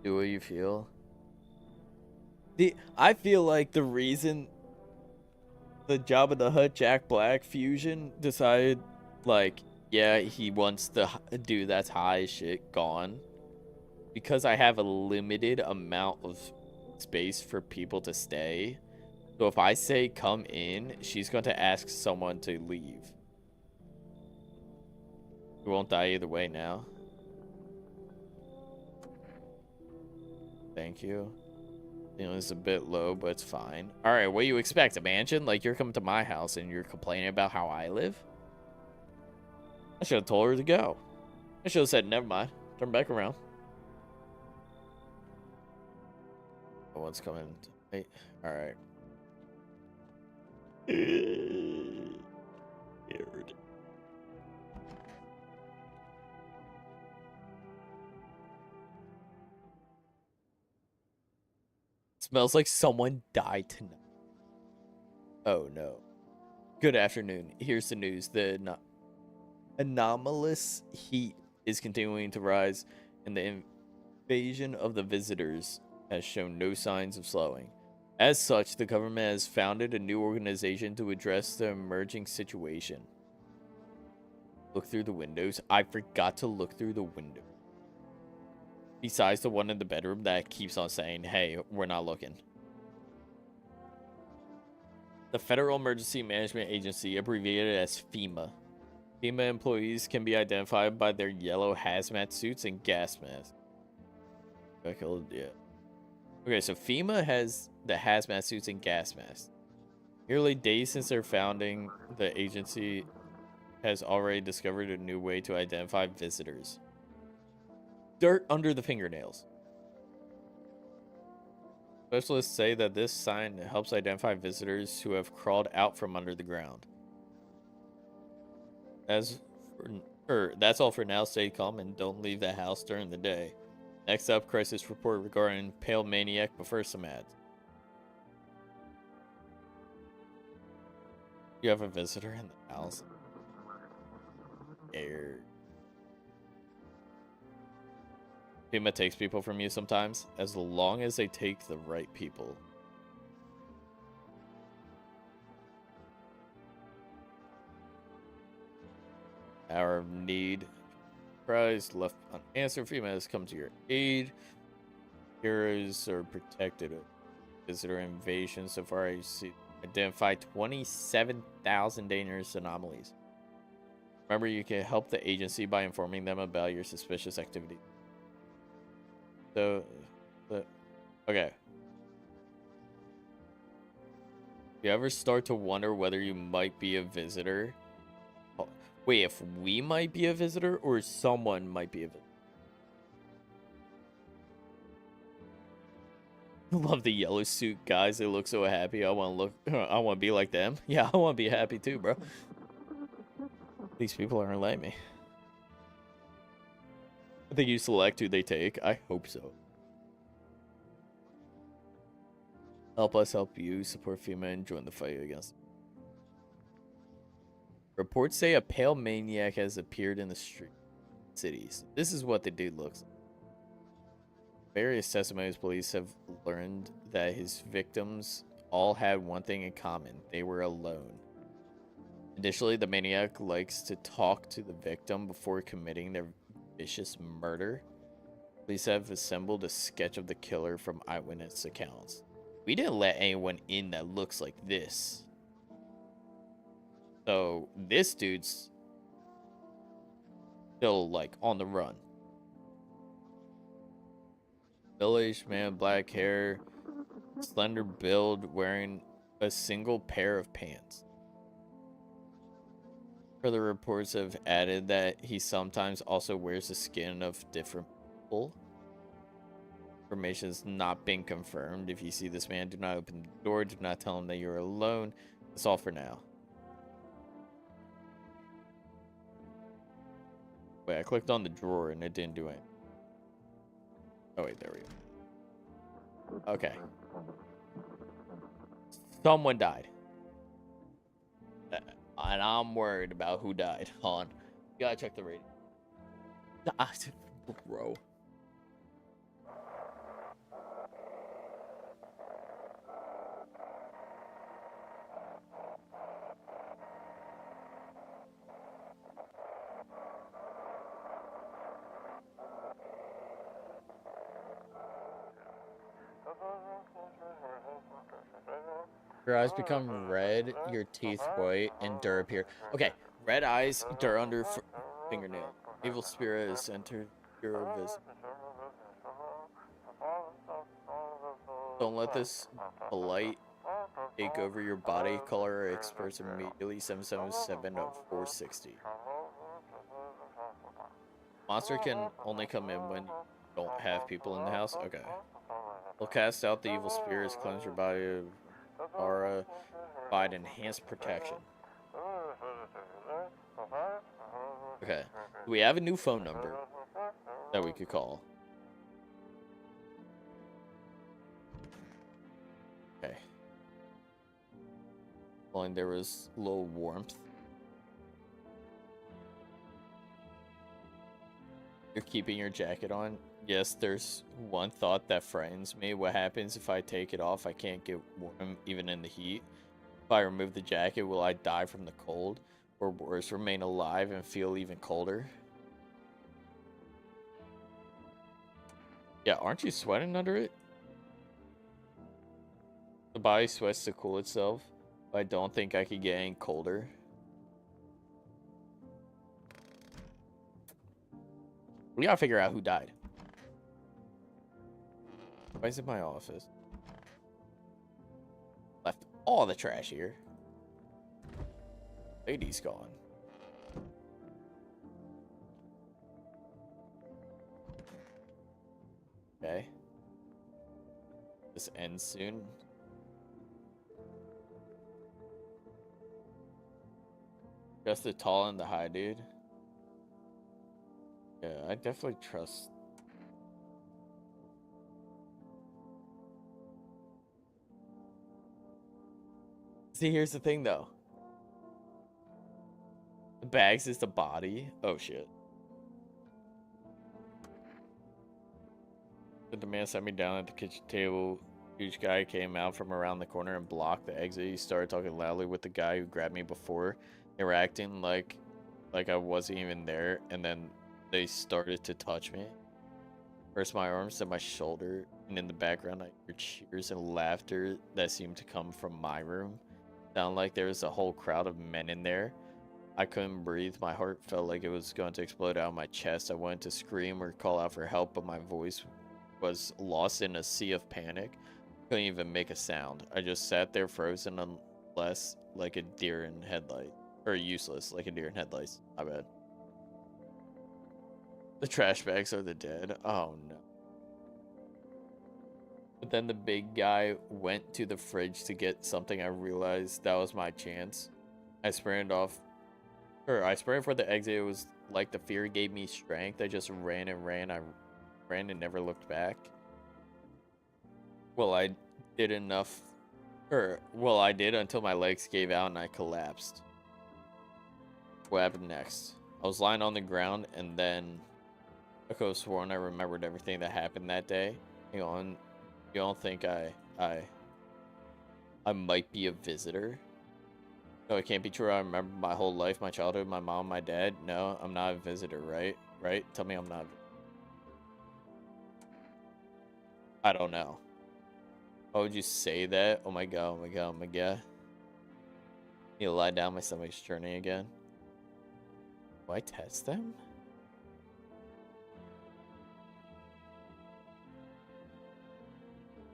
Speaker 1: Do what you feel. I feel like the reason the Jabba the Hutt Jack Black fusion decided, like, yeah, he wants the dude that's high as shit gone, because I have a limited amount of space for people to stay. So if I say come in, she's going to ask someone to leave. We won't die either way now. Thank you. You know, it's a bit low, but it's fine. All right, what do you expect? A mansion? Like, you're coming to my house and you're complaining about how I live? I should have told her to go. I should have said, never mind. Turn back around. No one's coming. Hey, all right. Weird. Smells like someone died tonight. Oh no. Good afternoon. Here's the news. The anomalous heat is continuing to rise, and the invasion of the visitors has shown no signs of slowing. As such, the government has founded a new organization to address the emerging situation. Look through the windows. I forgot to look through the window. Besides the one in the bedroom that keeps on saying, hey, we're not looking. The Federal Emergency Management Agency, abbreviated as FEMA. FEMA employees can be identified by their yellow hazmat suits and gas masks. Yeah. Okay, so FEMA has the hazmat suits and gas masks. Nearly days since their founding, the agency has already discovered a new way to identify visitors. Dirt under the fingernails. Specialists say that this sign helps identify visitors who have crawled out from under the ground. That's all for now. Stay calm and don't leave the house during the day. Next up, crisis report regarding Pale Maniac, but first some ads. You have a visitor in the house. Scared. FEMA takes people from you sometimes, as long as they take the right people. Hour of need. Prize left unanswered. FEMA has come to your aid. Heroes are protected of visitor invasion. So far, I see identified 27,000 dangerous anomalies. Remember, you can help the agency by informing them about your suspicious activity. So, okay. If you ever start to wonder whether you might be a visitor... Oh, wait, if we might be a visitor or someone might be a visitor? Love the yellow suit guys. They look so happy. I want to be like them. Yeah, I want to be happy too, bro. These people aren't like me. I think you select who they take. I hope so. Help us help you. Support FEMA and join the fight against them. Reports say a pale maniac has appeared in the cities. This is what the dude looks like. Various testimonies, police have learned that his victims all had one thing in common. They were alone. Additionally, the maniac likes to talk to the victim before committing their vicious murder. Police have assembled a sketch of the killer from eyewitness accounts. We didn't let anyone in that looks like this. So this dude's still like on the run. Middle-aged man, black hair, slender build, wearing a single pair of pants. Further reports have added that he sometimes also wears the skin of different people. Information has not been confirmed. If you see this man, do not open the door. Do not tell him that you're alone. That's all for now. Wait, I clicked on the drawer and it didn't do it. Oh, wait, there we go. Okay. Someone died. And I'm worried about who died. Hold on. You gotta check the rating. Bro. Your eyes become red, your teeth white, and dirt appear. Okay, red eyes, dirt under fingernail. Evil spirit has entered your vision. Don't let this blight take over your body. Call our experts immediately. 777-460. Monster can only come in when you don't have people in the house. Okay. We'll cast out the evil spirits, cleanse your body of aura, provide enhanced protection. Okay. We have a new phone number that we could call. Okay. Well, and there was a little warmth. You're keeping your jacket on. Yes, there's one thought that frightens me. What happens if I take it off? I can't get warm even in the heat. If I remove the jacket, will I die from the cold? Or worse, remain alive and feel even colder? Yeah, aren't you sweating under it? The body sweats to cool itself, but I don't think I could get any colder. We gotta figure out who died. Everybody's in my office. Left all the trash here. Lady's gone. Okay. This ends soon. Just the tall and the high dude. Yeah, I definitely trust. See, here's the thing though. The bags is the body. Oh shit. The man sat me down at the kitchen table. Huge guy came out from around the corner and blocked the exit. He started talking loudly with the guy who grabbed me before. They were acting like I wasn't even there, and then they started to touch me. First my arms, then my shoulder, and in the background I heard cheers and laughter that seemed to come from my room. Sounded like there was a whole crowd of men in there. I couldn't breathe. My heart felt like it was going to explode out of my chest. I wanted to scream or call out for help, but my voice was lost in a sea of panic. Couldn't even make a sound. I just sat there frozen, unless like a deer in headlight. Or useless, like a deer in headlights. My bad. The trash bags are the dead. Oh no. But then the big guy went to the fridge to get something. I realized that was my chance. I sprinted for the exit. It was like the fear gave me strength. I just ran and ran. I ran and never looked back. Well, I did until my legs gave out and I collapsed. What happened next? I was lying on the ground, and then I could have sworn I remembered everything that happened that day. You don't think I might be a visitor? No, it can't be true. I remember my whole life, my childhood, my mom, my dad. No, I'm not a visitor, right? Right? Tell me I'm not. I don't know. Why would you say that? Oh my god, oh my god, oh my god. You lie down, my stomach's churning again. Do I test them?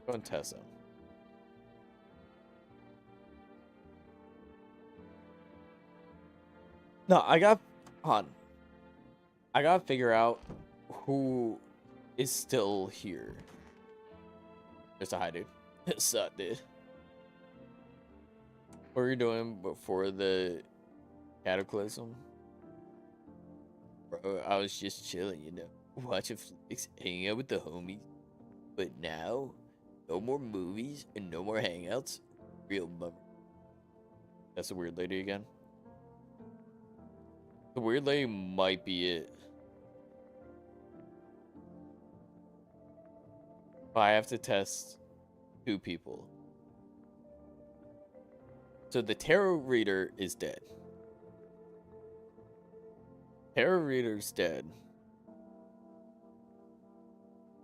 Speaker 1: Go and test them. No, I gotta figure out who is still here. There's a hi, dude. What's up, dude? What were you doing before the cataclysm? Bro, I was just chilling, you know, watching flicks, hanging out with the homies. But now, no more movies and no more hangouts. Real bummer. That's the weird lady again. The weird lady might be it. I have to test 2 people. So the tarot reader is dead. Tarot reader's dead.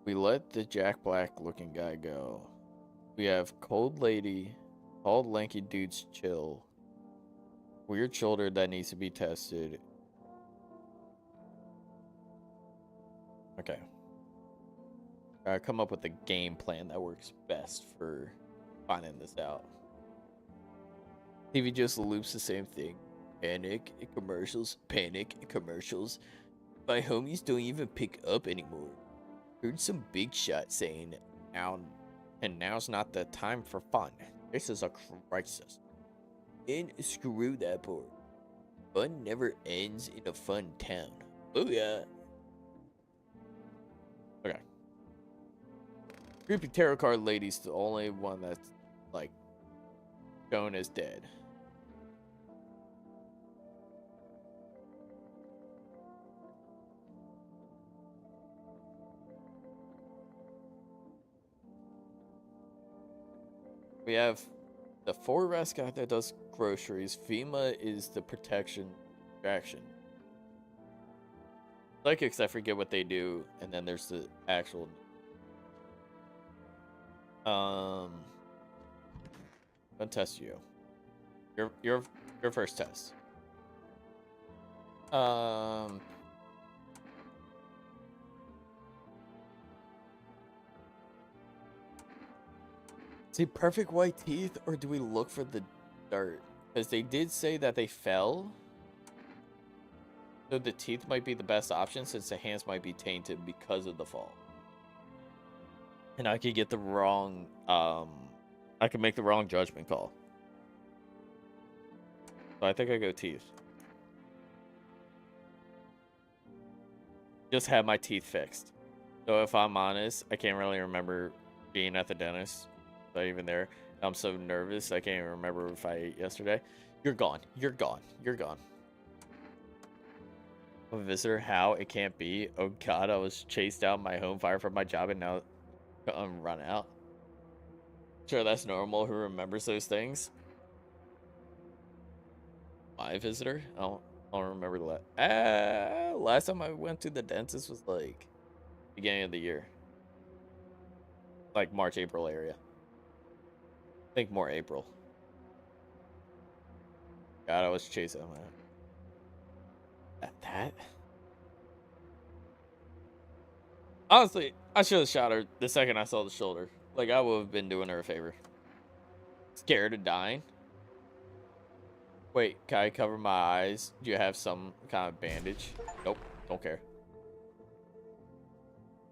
Speaker 1: We let the Jack Black looking guy go. We have cold lady, tall lanky dudes chill. Weird shoulder that needs to be tested. Okay. Come up with a game plan that works best for finding this out. TV just loops the same thing. Panic and commercials. Panic and commercials. My homies don't even pick up anymore. Heard some big shot saying, now's not the time for fun. This is a crisis. And screw that part. Fun never ends in a fun town. Oh yeah. Okay. Creepy tarot card lady's the only one that's like shown as dead. We have the Forest guy that does groceries. FEMA is the protection action. Psychics, I forget what they do, and then there's the actual. I'm gonna test you. Your first test. See, perfect white teeth, or do we look for the dirt? Because they did say that they fell. So the teeth might be the best option since the hands might be tainted because of the fall. And I could get the wrong, I could make the wrong judgment call. So I think I go teeth. Just have my teeth fixed. So if I'm honest, I can't really remember being at the dentist. Not even there. I'm so nervous I can't even remember if I ate yesterday. You're gone. You're gone. You're gone. A visitor? How? It can't be. Oh god, I was chased out my home, fired from my job, and now Run out. Sure, that's normal. Who remembers those things? My visitor? I don't remember the last time I went to the dentist was like beginning of the year. Like March, April area. I think more April. God, I was chasing him at that. Honestly, I should have shot her the second I saw the shoulder. Like, I would have been doing her a favor. Scared of dying? Wait, can I cover my eyes? Do you have some kind of bandage? Nope, don't care.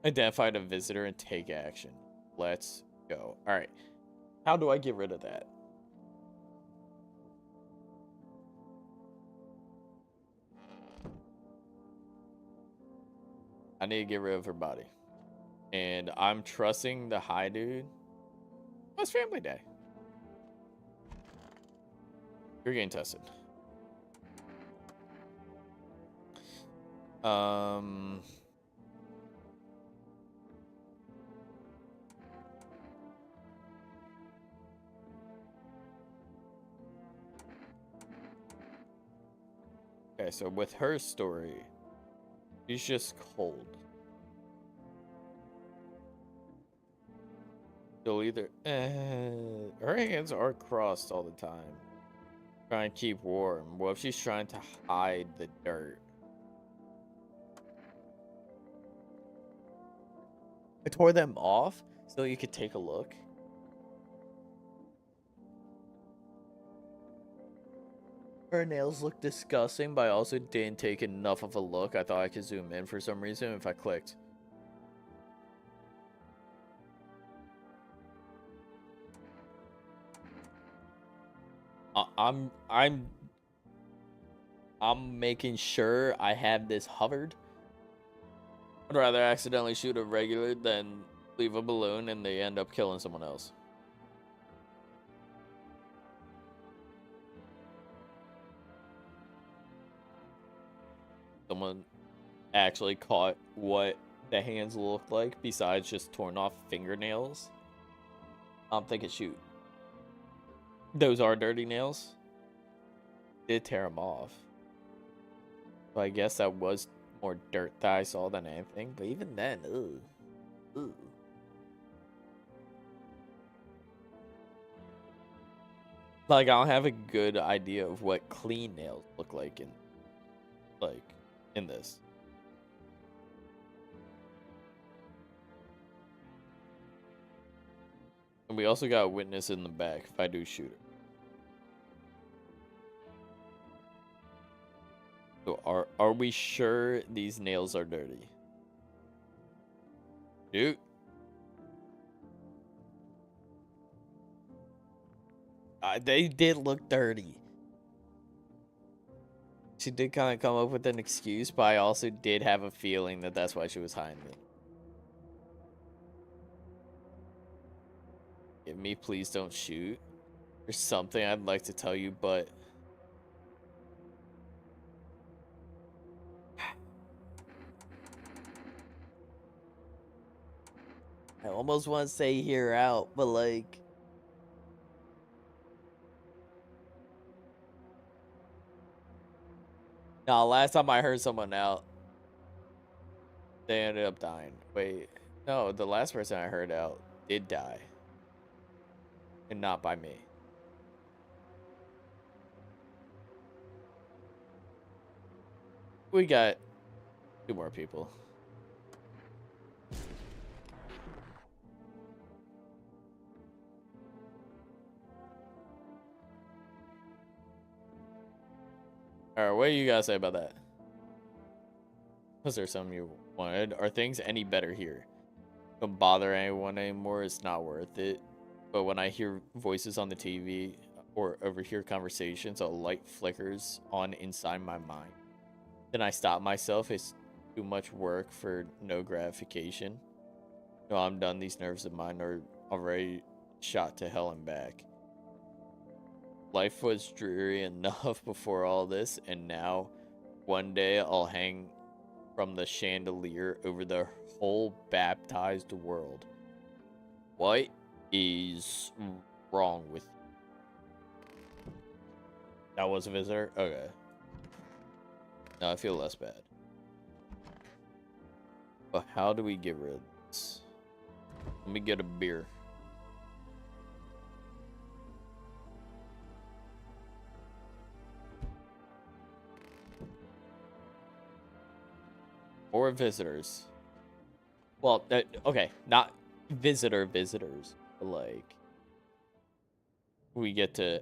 Speaker 1: Identify the visitor and take action. Let's go. Alright. How do I get rid of that? I need to get rid of her body. And I'm trusting the high dude. Oh, it's family day. You're getting tested. Okay, so with her story, she's just cold. She'll either her hands are crossed all the time. Trying to keep warm. What if she's trying to hide the dirt? I tore them off so you could take a look. Her nails look disgusting, but I also didn't take enough of a look. I thought I could zoom in for some reason if I clicked. I'm making sure I have this hovered. I'd rather accidentally shoot a regular than leave a balloon and they end up killing someone else. Someone actually caught what the hands looked like besides just torn off fingernails. I'm thinking shoot. Those are dirty nails. Did tear them off. So I guess that was more dirt that I saw than anything. But even then, ooh. Like, I don't have a good idea of what clean nails look like in this. And we also got a witness in the back if I do shoot her. So are we sure these nails are dirty? Dude. They did look dirty. She did kind of come up with an excuse, but I also did have a feeling that that's why she was hiding it. Give me, please don't shoot. There's something I'd like to tell you, but I almost want to say hear out, but like, no, last time I heard someone out, they ended up dying. Wait, no, the last person I heard out did die. And not by me. We got 2 more people. Alright, what do you guys say about that? Was there something you wanted? Are things any better here? Don't bother anyone anymore, it's not worth it. But when I hear voices on the TV or overhear conversations, a light flickers on inside my mind. Then I stop myself. It's too much work for no gratification. No, I'm done. These nerves of mine are already shot to hell and back. Life was dreary enough before all this, and now one day I'll hang from the chandelier over the whole baptized world. What is wrong with you? That was a visitor? Okay. Now I feel less bad. But how do we get rid of this? Let me get a beer. Or visitors. Well, okay, not visitors, but like we get to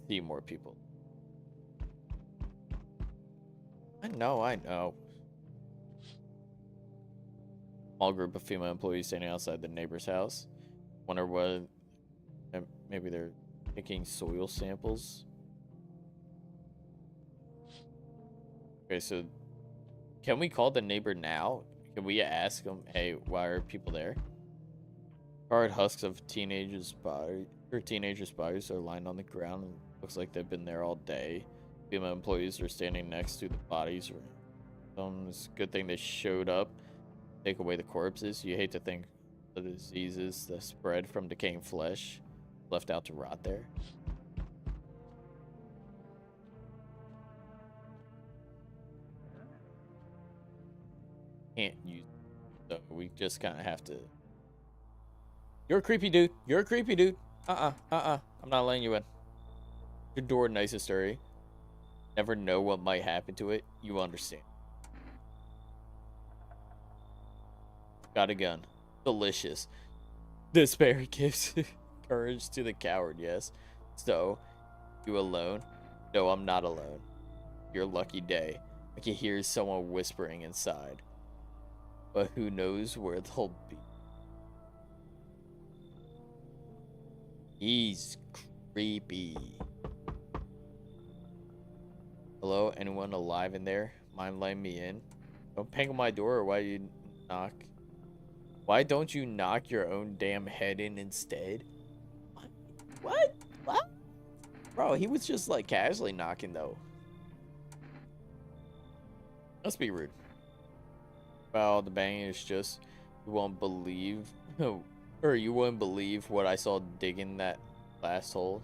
Speaker 1: see more people. I know. Small group of female employees standing outside the neighbor's house. Wonder what, maybe they're taking soil samples. Okay, so can we call the neighbor now? Can we ask them, hey, why are people there? Hard husks of teenagers' bodies are lying on the ground and looks like they've been there all day. Female employees are standing next to the bodies. It's a good thing they showed up. Take away the corpses. You hate to think of the diseases that spread from decaying flesh left out to rot there. Can't use it, so we just kind of have to. You're a creepy dude. You're a creepy dude. I'm not letting you in. Your door nice and sturdy. Never know what might happen to it. You understand. Got a gun. Delicious. Despair gives courage to the coward, yes. So, you alone? No, I'm not alone. Your lucky day. I can hear someone whispering inside. But who knows where they'll be. He's creepy. Hello? Anyone alive in there? Mind letting me in? Don't bang on my door, or why do you knock? Why don't you knock your own damn head in instead? What? What? Bro, he was just like casually knocking though. Must be rude. Well, the banging is just, you won't believe, or you wouldn't believe what I saw digging that last hole.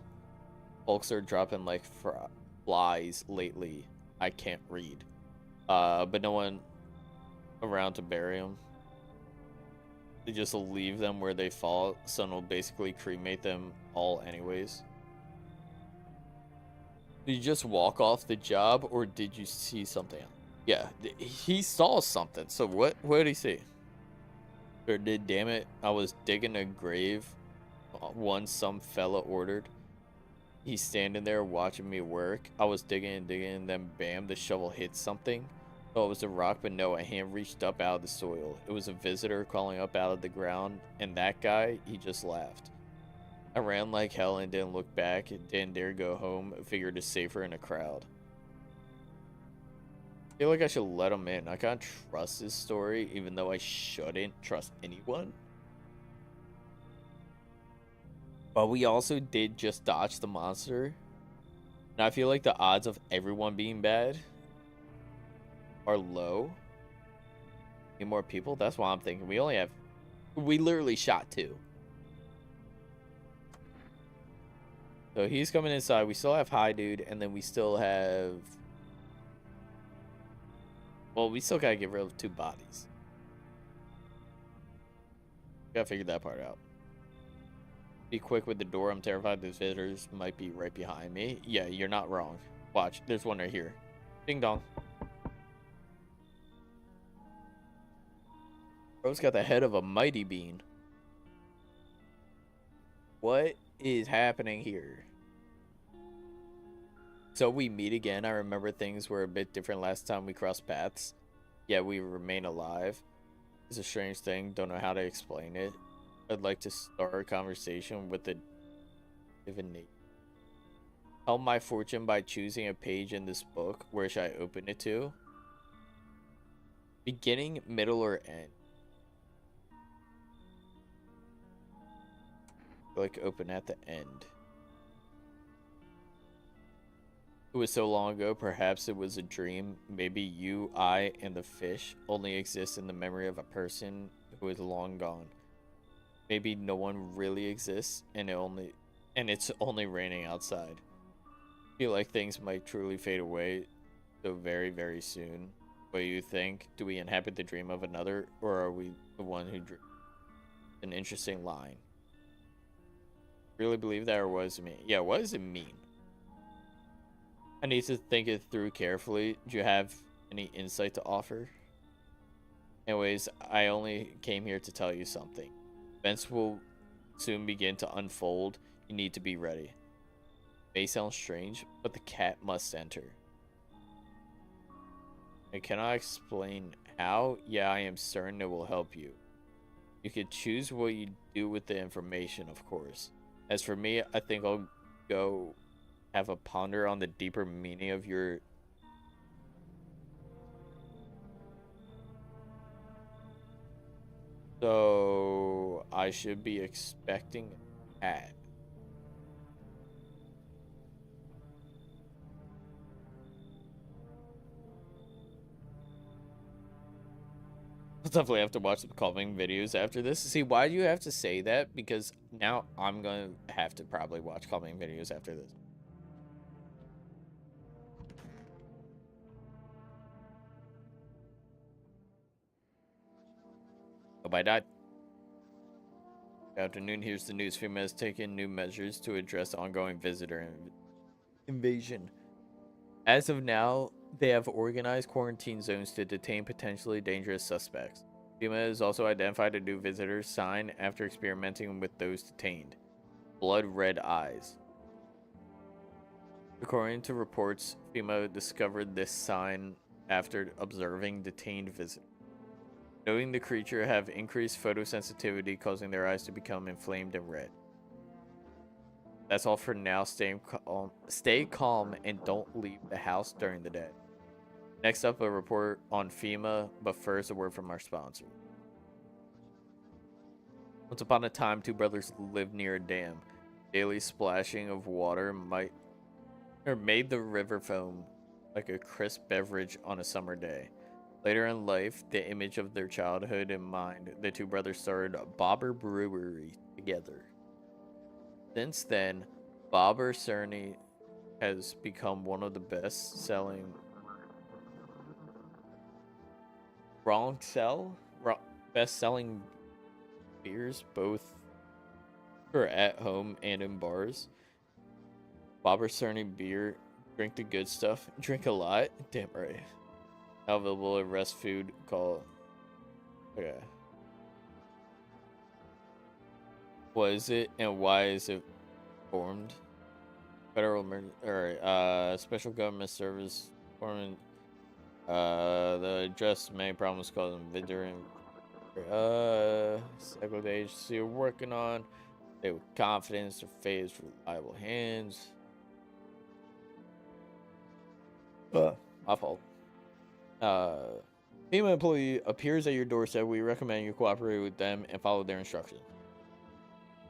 Speaker 1: Folks are dropping like flies lately. I can't read. But no one around to bury them. They just leave them where they fall. Someone will basically cremate them all anyways. Did you just walk off the job, or did you see something else? Yeah, he saw something. So what did he see? Or did, damn it, I was digging a grave. One some fella ordered. He's standing there watching me work. I was digging and digging, and then bam, the shovel hit something. Oh, it was a rock, but no, a hand reached up out of the soil. It was a visitor crawling up out of the ground, and that guy, he just laughed. I ran like hell and didn't look back. Didn't dare go home. Figured it's safer in a crowd. I feel like I should let him in. I can't trust his story, even though I shouldn't trust anyone. But we also did just dodge the monster. And I feel like the odds of everyone being bad are low. Need more people? That's why I'm thinking. We literally shot 2. So he's coming inside. We still have High Dude, and then we still have... Well, we still gotta get rid of 2 bodies. Gotta figure that part out. Be quick with the door. I'm terrified those visitors might be right behind me. Yeah, you're not wrong. Watch, there's one right here. Ding dong. Bro's got the head of a mighty bean. What is happening here? So we meet again. I remember things were a bit different last time we crossed paths. Yeah, we remain alive. It's a strange thing. Don't know how to explain it. I'd like to start a conversation with the divinity. Tell my fortune by choosing a page in this book. Where should I open it to? Beginning, middle, or end? Like open at the end. It was so long ago, perhaps it was a dream. Maybe you, I, and the fish only exist in the memory of a person who is long gone. Maybe no one really exists and it's only raining outside. I feel like things might truly fade away so very, very soon. What do you think? Do we inhabit the dream of another, or are we the one who drew? An interesting line. Really believe that, or what does it mean? Yeah, what does it mean? I need to think it through carefully. Do you have any insight to offer? Anyways, I only came here to tell you something. Events will soon begin to unfold. You need to be ready. May sound strange, but the cat must enter. And can I explain how? Yeah, I am certain it will help you. You can choose what you do with the information, of course. As for me, I think I'll go have a ponder on the deeper meaning of your... So, I should be expecting a cat. I'll definitely have to watch the calming videos after this. See, why do you have to say that? Because now I'm going to have to probably watch calming videos after this. Hope I died. Good afternoon. Here's the news. FEMA has taken new measures to address ongoing visitor invasion. As of now, they have organized quarantine zones to detain potentially dangerous suspects. FEMA has also identified a new visitor sign after experimenting with those detained. Blood red eyes. According to reports, FEMA discovered this sign after observing detained visitors. Knowing the creature have increased photosensitivity, causing their eyes to become inflamed and red. That's all for now. Stay calm and don't leave the house during the day. Next up, a report on FEMA, but first a word from our sponsor. Once upon a time, two brothers lived near a dam. Daily splashing of water made the river foam like a crisp beverage on a summer day. Later in life, the image of their childhood in mind, the two brothers started Bobber Brewery together. Since then, Bobber Cerny has become one of the best-selling best-selling beers, both for at home and in bars. Bobber Cerny beer, drink the good stuff, drink a lot. Damn right. Now available at Rest Food called... Okay. What is it and why is it formed? Federal special government service forming. The address many problems causing visitor cycle the agency are working on. They with confidence or phase reliable hands. My fault. FEMA employee appears at your doorstep. We recommend you cooperate with them and follow their instructions.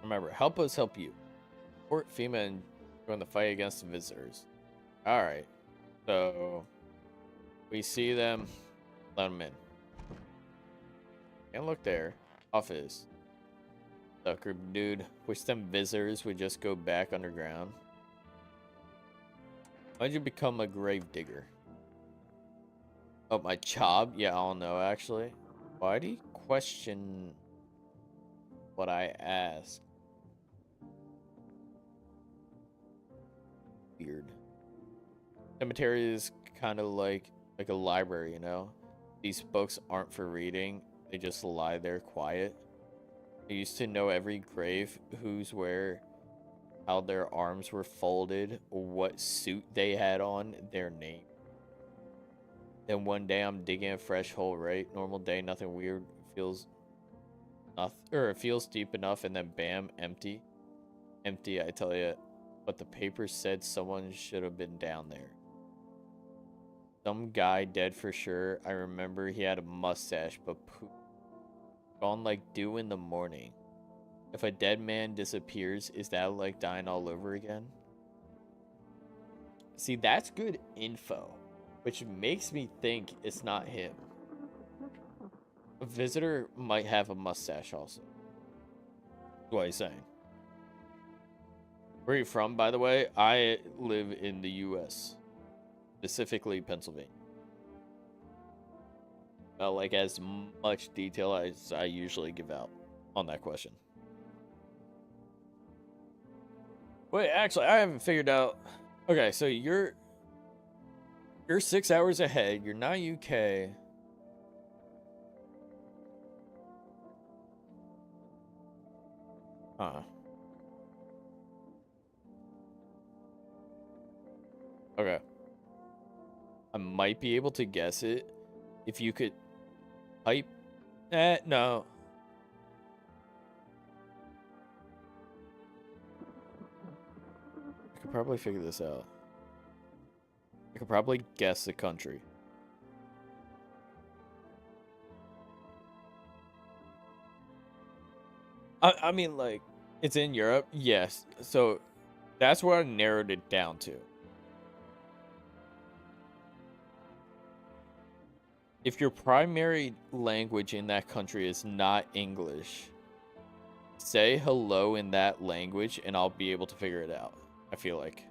Speaker 1: Remember, help us help you. Support FEMA and join the fight against the visitors. Alright. So, we see them. Let them in. And look there. Office. Sucker dude. Wish them visitors would just go back underground. Why'd you become a grave digger? Oh, my job? Yeah, I don't know, actually. Why do you question what I ask? Weird. Cemetery is kind of like a library, you know? These books aren't for reading. They just lie there quiet. I used to know every grave, who's where, how their arms were folded, what suit they had on, their name. Then one day I'm digging a fresh hole, right? Normal day, nothing weird. It feels deep enough, and then bam, empty. Empty, I tell you. But the paper said someone should have been down there. Some guy dead for sure. I remember he had a mustache, but poof. Gone like dew in the morning. If a dead man disappears, is that like dying all over again? See, that's good info, which makes me think it's not him. A visitor might have a mustache also. what he's saying. Where are you from, by the way? I live in the U.S., specifically Pennsylvania. Like as much detail as I usually give out on that question. Wait, actually, I haven't figured out. Okay, so you're 6 hours ahead. You're not UK. Okay. I might be able to guess it if you could type. No. I could probably figure this out. I could probably guess the country. I mean, like, it's in Europe? Yes. So that's what I narrowed it down to. If your primary language in that country is not English, say hello in that language and I'll be able to figure it out. I feel like.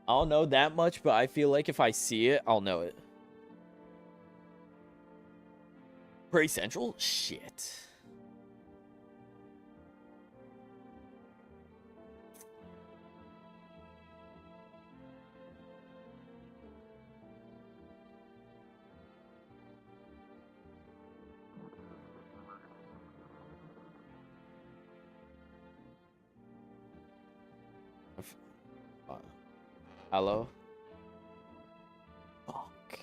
Speaker 1: I don't know that much, but I feel like if I see it, I'll know it. Prairie Central? Shit. Hello? Fuck.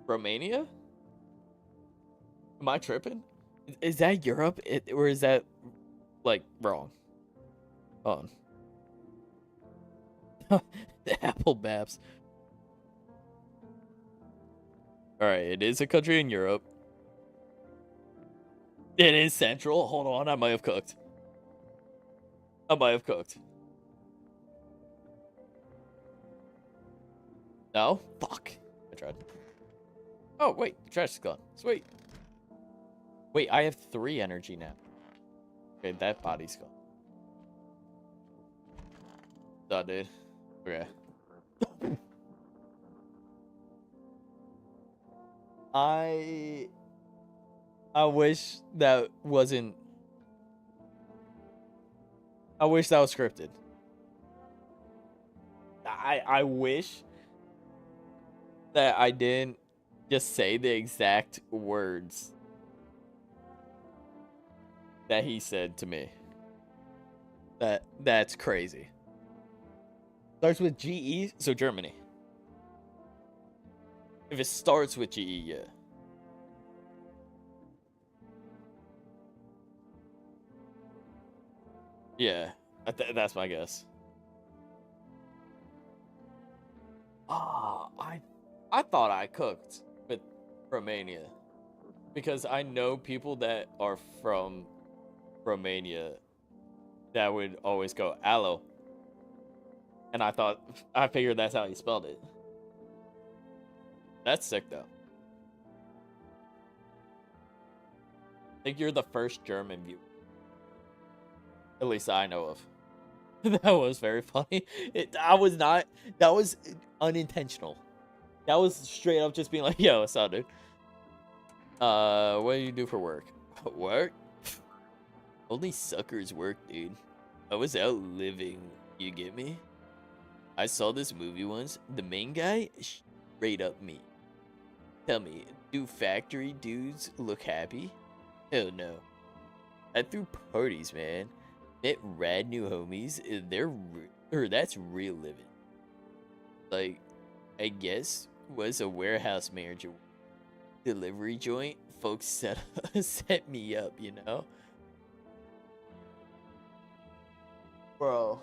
Speaker 1: Romania? Am I tripping? Is that Europe? Or is that, like, wrong? Hold on. The Apple Maps. Alright, it is a country in Europe. It is central. Hold on, I might have cooked. No? Fuck. I tried. Oh, wait. The trash is gone. Sweet. Wait, I have 3 energy now. Okay, that body's gone. Done, dude. Okay. I wish that wasn't... I wish that was scripted. I wish that I didn't just say the exact words that he said to me. That's crazy. Starts with GE, so Germany. If it starts with GE, yeah. Yeah, that's my guess. I thought I cooked with Romania because I know people that are from Romania that would always go aloe, and I figured that's how you spelled it. That's sick though. I think you're the first German viewer, at least I know of. That was very funny. That was unintentional. That was straight up just being like, yo, what's up, dude? What do you do for work? Work? Only suckers work, dude. I was out living, you get me? I saw this movie once. The main guy, straight up me. Tell me, do factory dudes look happy? Hell no. I threw parties, man. Met rad new homies. That's real living. Like, I guess was a warehouse manager, delivery joint. Folks set me up, you know. Bro.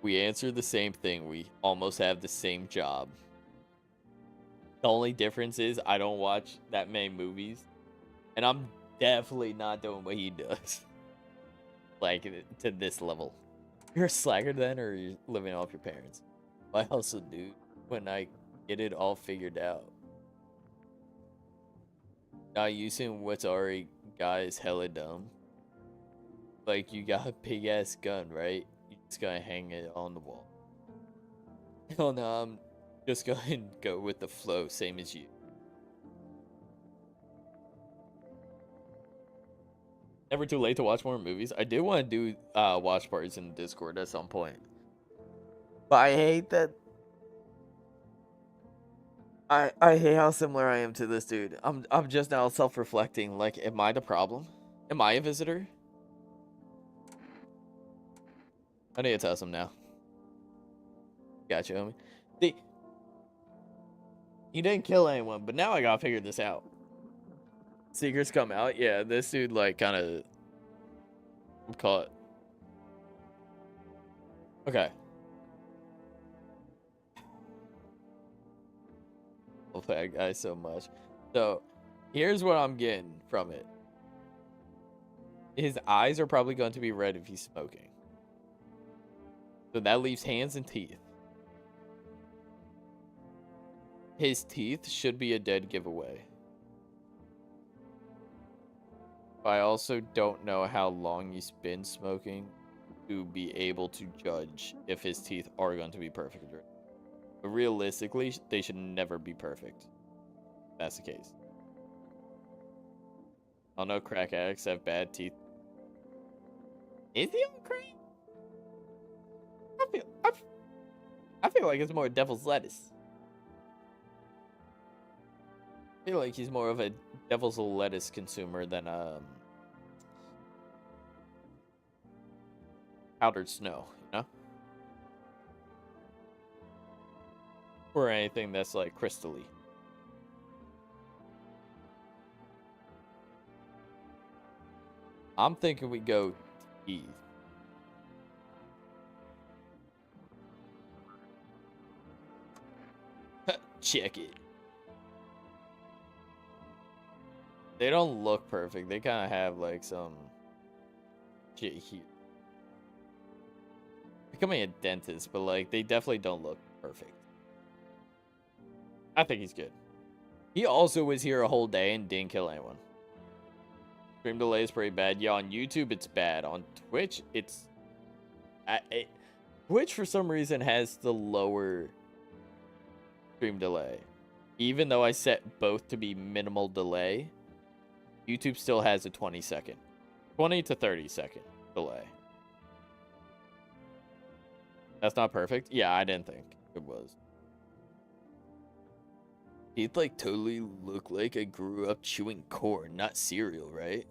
Speaker 1: We answer the same thing. We almost have the same job. The only difference is I don't watch that many movies. And I'm definitely not doing what he does. Like, to this level. You're a slacker then, or you're living off your parents? I also do when I get it all figured out. Not using what's already got is hella dumb. Like, you got a big ass gun, right? You just gotta hang it on the wall. Hell no, I'm just gonna go with the flow, same as you. Never too late to watch more movies. I did want to do watch parties in Discord at some point. But I hate that. I hate how similar I am to this dude. I'm just now self-reflecting. Like, am I the problem? Am I a visitor? I need to test him now. Gotcha, homie. See, he didn't kill anyone, but now I gotta figure this out. Secrets come out. Yeah, this dude like kind of caught. Okay. Love that guy so much. So, here's what I'm getting from it. His eyes are probably going to be red if he's smoking. So that leaves hands and teeth. His teeth should be a dead giveaway. I also don't know how long he's been smoking to be able to judge if his teeth are going to be perfect or not. But realistically, they should never be perfect. That's the case. I don't know, crack addicts have bad teeth. Is he on crack? I feel like it's more devil's lettuce. I feel like he's more of a devil's lettuce consumer than powdered snow, you know? Or anything that's like crystally. I'm thinking we go teeth. Check it. They don't look perfect. They kind of have like some shit here. Becoming a dentist, but like they definitely don't look perfect. I think he's good. He also was here a whole day and didn't kill anyone. Stream delay is pretty bad. Yeah, on YouTube it's bad. On Twitch it's Twitch for some reason has the lower stream delay. Even though I set both to be minimal delay, YouTube still has a 20 to 30 second delay. That's not perfect? Yeah, I didn't think it was. He'd like totally look like I grew up chewing corn, not cereal, right?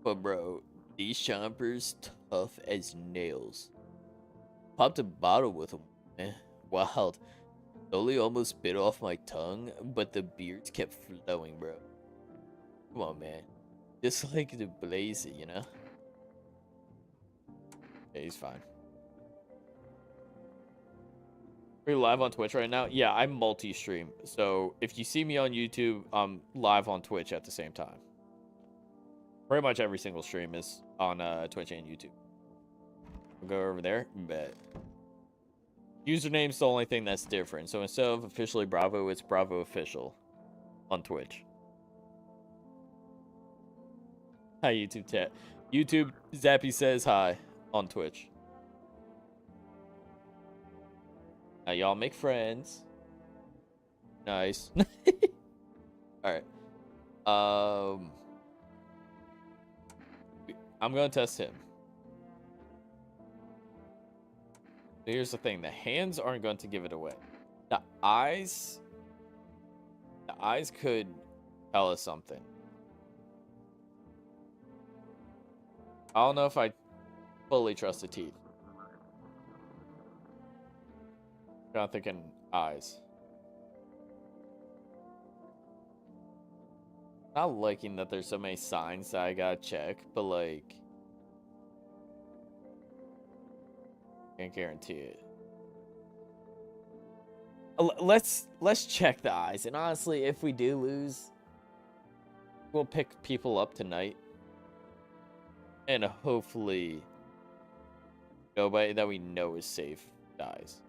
Speaker 1: But bro, these chompers tough as nails. Popped a bottle with them. Wild. Slowly almost bit off my tongue, but the beards kept flowing, bro. Come on, man. Just like to blaze it, you know? Yeah, he's fine. Are you live on Twitch right now? Yeah, I multi-stream. So if you see me on YouTube, I'm live on Twitch at the same time. Pretty much every single stream is on Twitch and YouTube. We'll go over there. Bet. Username's the only thing that's different. So instead of officially Bravo, it's Bravo Official on Twitch. Hi, YouTube chat. YouTube, Zappy says hi on Twitch. Now y'all make friends. Nice. Alright. I'm gonna test him. Here's the thing. The hands aren't going to give it away. The eyes could tell us something. I don't know if I fully trust the teeth. I'm thinking eyes. Not liking that there's so many signs that I gotta check, but like, can't guarantee it. Let's check the eyes, and honestly, if we do lose, we'll pick people up tonight, and hopefully Nobody that we know is safe dies.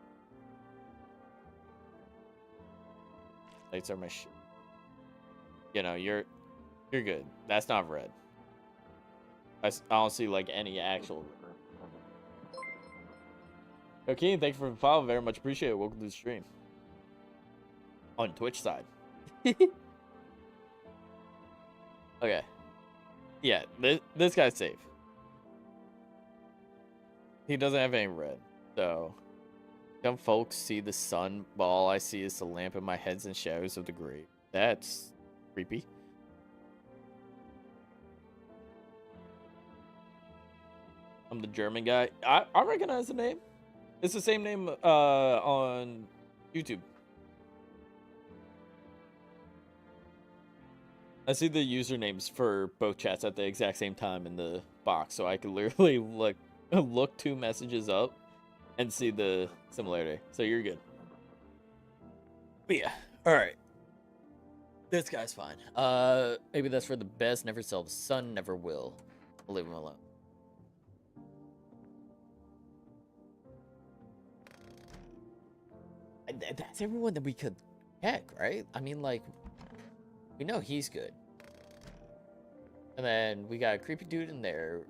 Speaker 1: Lights are my shit. You know, you're good. That's not red. I don't see like any actual. Okay, thank you for the follow. Very much appreciate it. Welcome to the stream. On Twitch side. Okay. Yeah, this guy's safe. He doesn't have any red, so some folks see the sun, but all I see is the lamp in my heads and shadows of the grave. That's creepy. I'm the German guy. I recognize the name. It's the same name on YouTube. I see the usernames for both chats at the exact same time in the box, so I can literally look 2 messages up and see the similarity. So you're good. But yeah, all right. This guy's fine. Maybe that's for the best. Never sell the sun. Never will. I'll leave him alone. That's everyone that we could check, right? I mean, like, we know he's good. And then we got a creepy dude in there.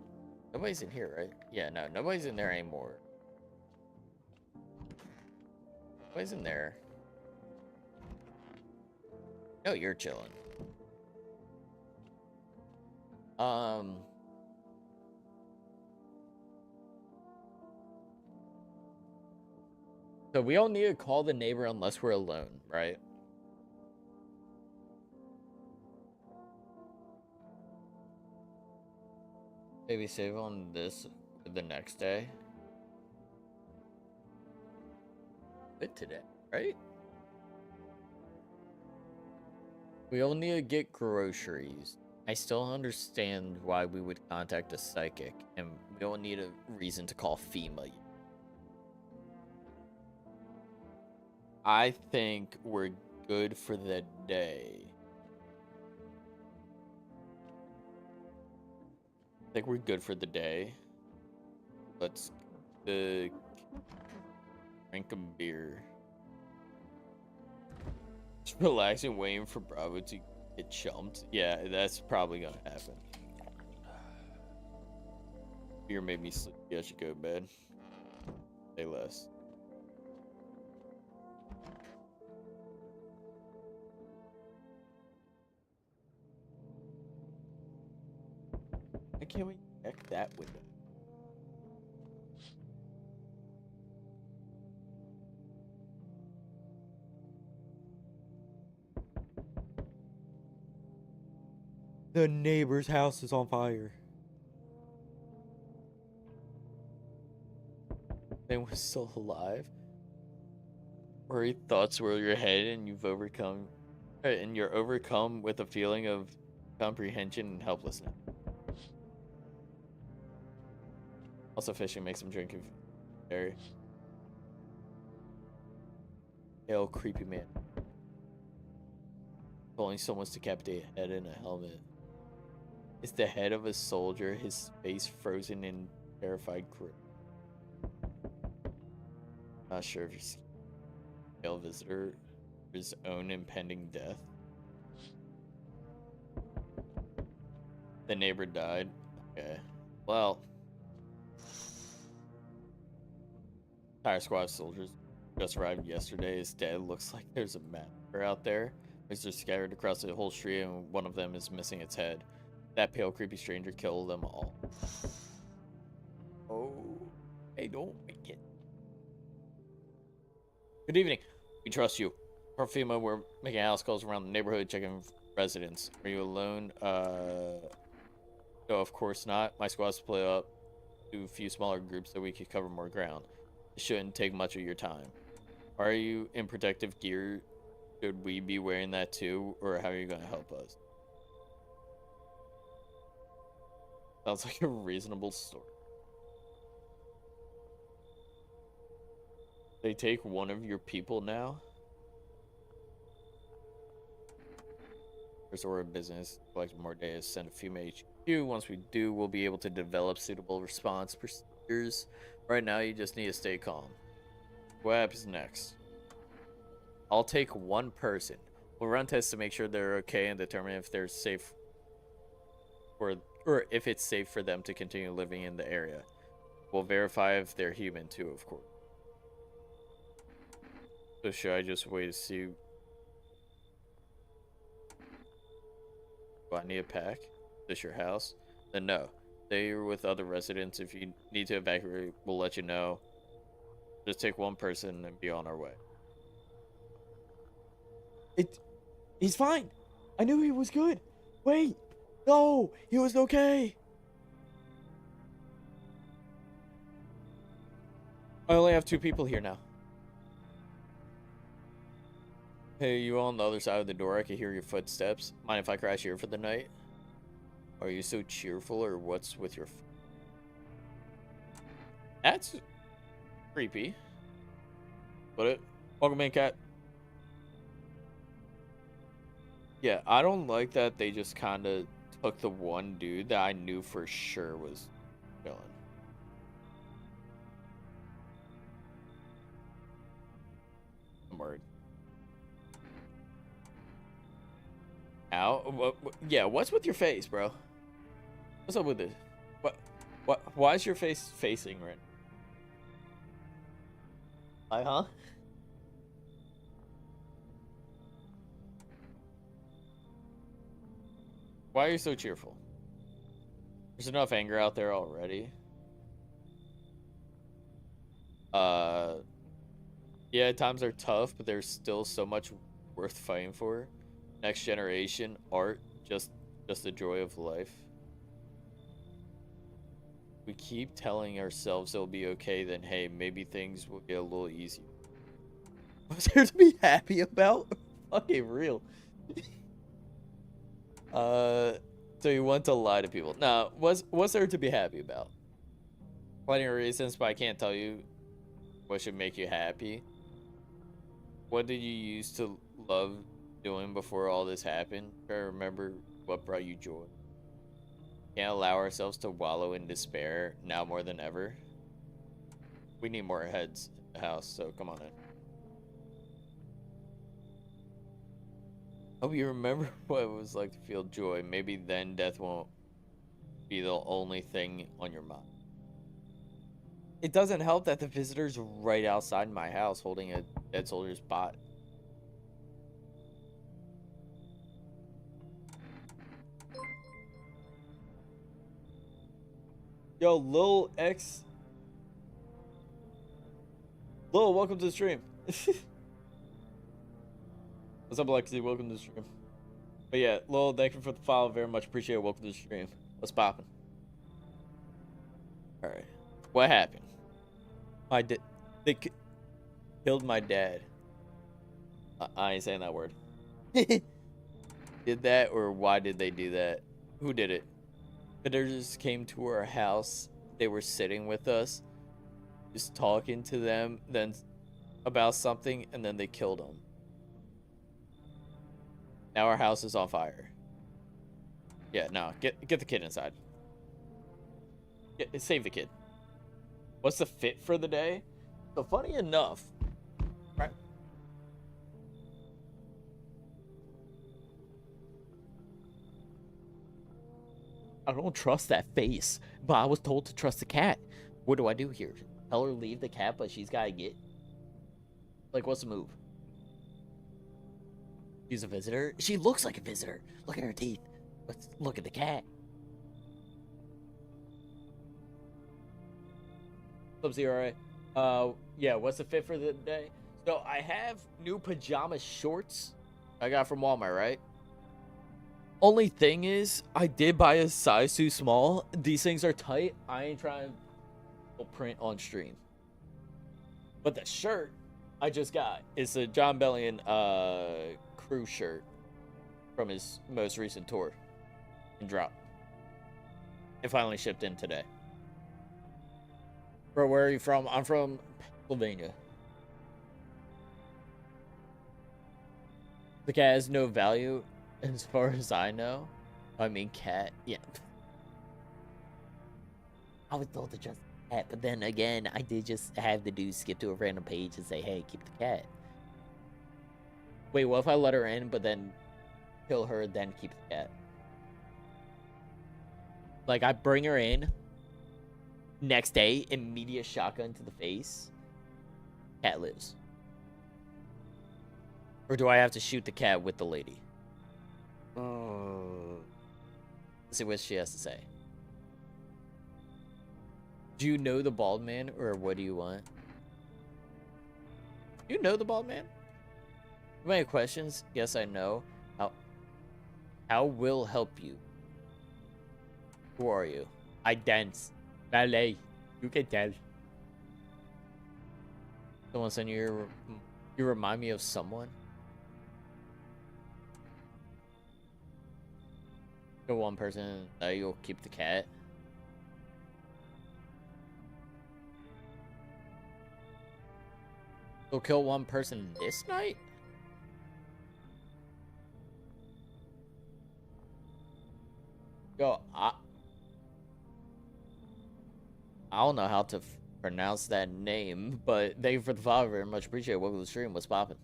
Speaker 1: Nobody's in here, right? Yeah, no, nobody's in there anymore. Nobody's in there. No, you're chilling. So we don't need to call the neighbor unless we're alone, right? Maybe save on this for the next day. Good today, right? We all need to get groceries. I still understand why we would contact a psychic, and we don't need a reason to call FEMA. I think we're good for the day. I think we're good for the day. Let's drink a beer. Just relaxing, waiting for Bravo to get chumped. Yeah, that's probably gonna happen. Beer made me sleep. I should go to bed. Say less. Why can't we check that window? The neighbor's house is on fire. Anyone's still alive? Worried thoughts whirl your head and you're overcome with a feeling of comprehension and helplessness. Also, fishing makes him drink very pale, creepy man. Only someone's decapitated head and a helmet. It's the head of a soldier, his face frozen in terrified grip. Not sure if he's a visitor, his own impending death. The neighbor died. Okay. Well, entire squad of soldiers just arrived yesterday. His dead. Looks like there's a massacre out there. They're scattered across the whole street, and one of them is missing its head. That pale, creepy stranger killed them all. Oh, they don't make it. Good evening. We trust you. From FEMA, we're making house calls around the neighborhood, checking residents. Are you alone? No, of course not. My squad's split up to a few smaller groups so we could cover more ground. It shouldn't take much of your time. Are you in protective gear? Should we be wearing that too, or how are you going to help us? Sounds like a reasonable story. They take one of your people now? First order of business, collect more data, send a FEMA HQ. Once we do, we'll be able to develop suitable response procedures Right now, you just need to stay calm. What happens next? I'll take one person. We'll run tests to make sure they're okay and determine if they're safe or if it's safe for them to continue living in the area. We'll verify if they're human too, of course. So should I just wait to see? Do I need a pack? Is this your house? Then no. Stay with other residents. If you need to evacuate, we'll let you know. Just take one person and be on our way. He's fine. I knew he was good. Wait. No, he was okay. I only have 2 people here now. Hey, you on the other side of the door? I can hear your footsteps. Mind if I crash here for the night? Are you so cheerful, or what's with your... That's creepy. But welcome in, cat. Yeah, I don't like that they just kind of took the one dude that I knew for sure was chilling. I'm worried. Ow. Yeah, what's with your face, bro? What's up with this? Why is your face facing right now? Huh? Why are you so cheerful? There's enough anger out there already. Yeah, times are tough, but there's still so much worth fighting for. Next generation, art, just the joy of life. We keep telling ourselves it'll be okay, then hey, maybe things will get a little easier. What's there to be happy about? Fucking real. So you want to lie to people. Now, what's there to be happy about? Plenty of reasons, but I can't tell you what should make you happy. What did you used to love doing before all this happened? Try to remember what brought you joy. Can't allow ourselves to wallow in despair now more than ever. We need more heads in the house, so come on in. Hope you remember what it was like to feel joy. Maybe then death won't be the only thing on your mind. It doesn't help that the visitor's right outside my house holding a dead soldier's bot. Yo, Lil, welcome to the stream. What's up, Alexi? Welcome to the stream. But yeah, Lil, thank you for the follow. Very much appreciate it. Welcome to the stream. What's poppin'? Alright. What happened? They killed my dad. I ain't saying that word. Did that, or why did they do that? Who did it? Visitors came to our house. They were sitting with us, just talking to them, then about something, and then they killed them. Now our house is on fire. Yeah, no, get the kid inside. Save the kid. What's the fit for the day? So funny enough, right? I don't trust that face, but I was told to trust the cat. What do I do here? Tell her leave the cat, but she's gotta get... Like, what's the move? She's a visitor? She looks like a visitor. Look at her teeth. Let's look at the cat. Sub-Zero, yeah, what's the fit for the day? So I have new pajama shorts I got from Walmart, right? Only thing is, I did buy a size too small. These things are tight. I ain't trying to print on stream. But the shirt I just got is a John Bellion crew shirt from his most recent tour and drop. It finally shipped in today. Bro, where are you from? I'm from Pennsylvania. The cat has no value as far as I know. I mean, cat. Yeah. I was told to just But then again, I did just have the dude skip to a random page and say, hey, keep the cat. Wait, what if I let her in, but then kill her, then keep the cat? Like, I bring her in, next day, immediate shotgun to the face, cat lives. Or do I have to shoot the cat with the lady? Let's see what she has to say. Do you know the bald man, or what do you want? You know the bald man? You have any questions? Yes, I know. How will help you? Who are you? I dance. Ballet. You can tell. Someone send you. You remind me of someone. Kill one person. You'll keep the cat. You'll kill one person this night? Yo, I don't know how to pronounce that name, but thank you for the follow. Very much appreciate it. Welcome to the stream. What's poppin'?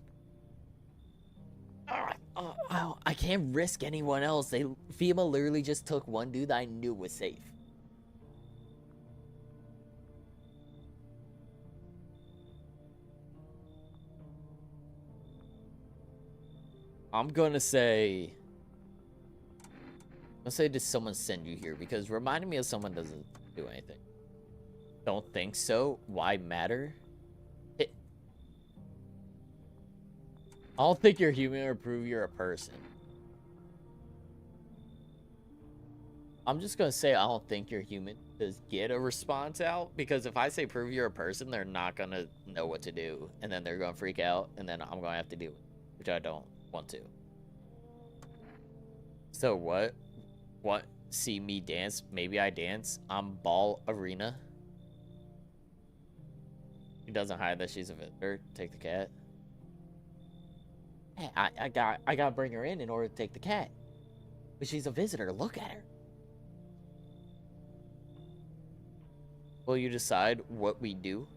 Speaker 1: I can't risk anyone else. FEMA literally just took one dude that I knew was safe. I'm gonna say, did someone send you here? Because reminding me of someone doesn't do anything. Don't think so. Why matter? I don't think you're human or prove you're a person. I'm just gonna say I don't think you're human to get a response out, because if I say prove you're a person, they're not gonna know what to do, and then they're gonna freak out, and then I'm gonna have to deal with it, which I don't want to. So what? What? See me dance? Maybe I dance. I'm Ball Arena. She doesn't hide that she's a visitor. Take the cat. Hey, I gotta bring her in order to take the cat. But she's a visitor. Look at her. Will you decide what we do?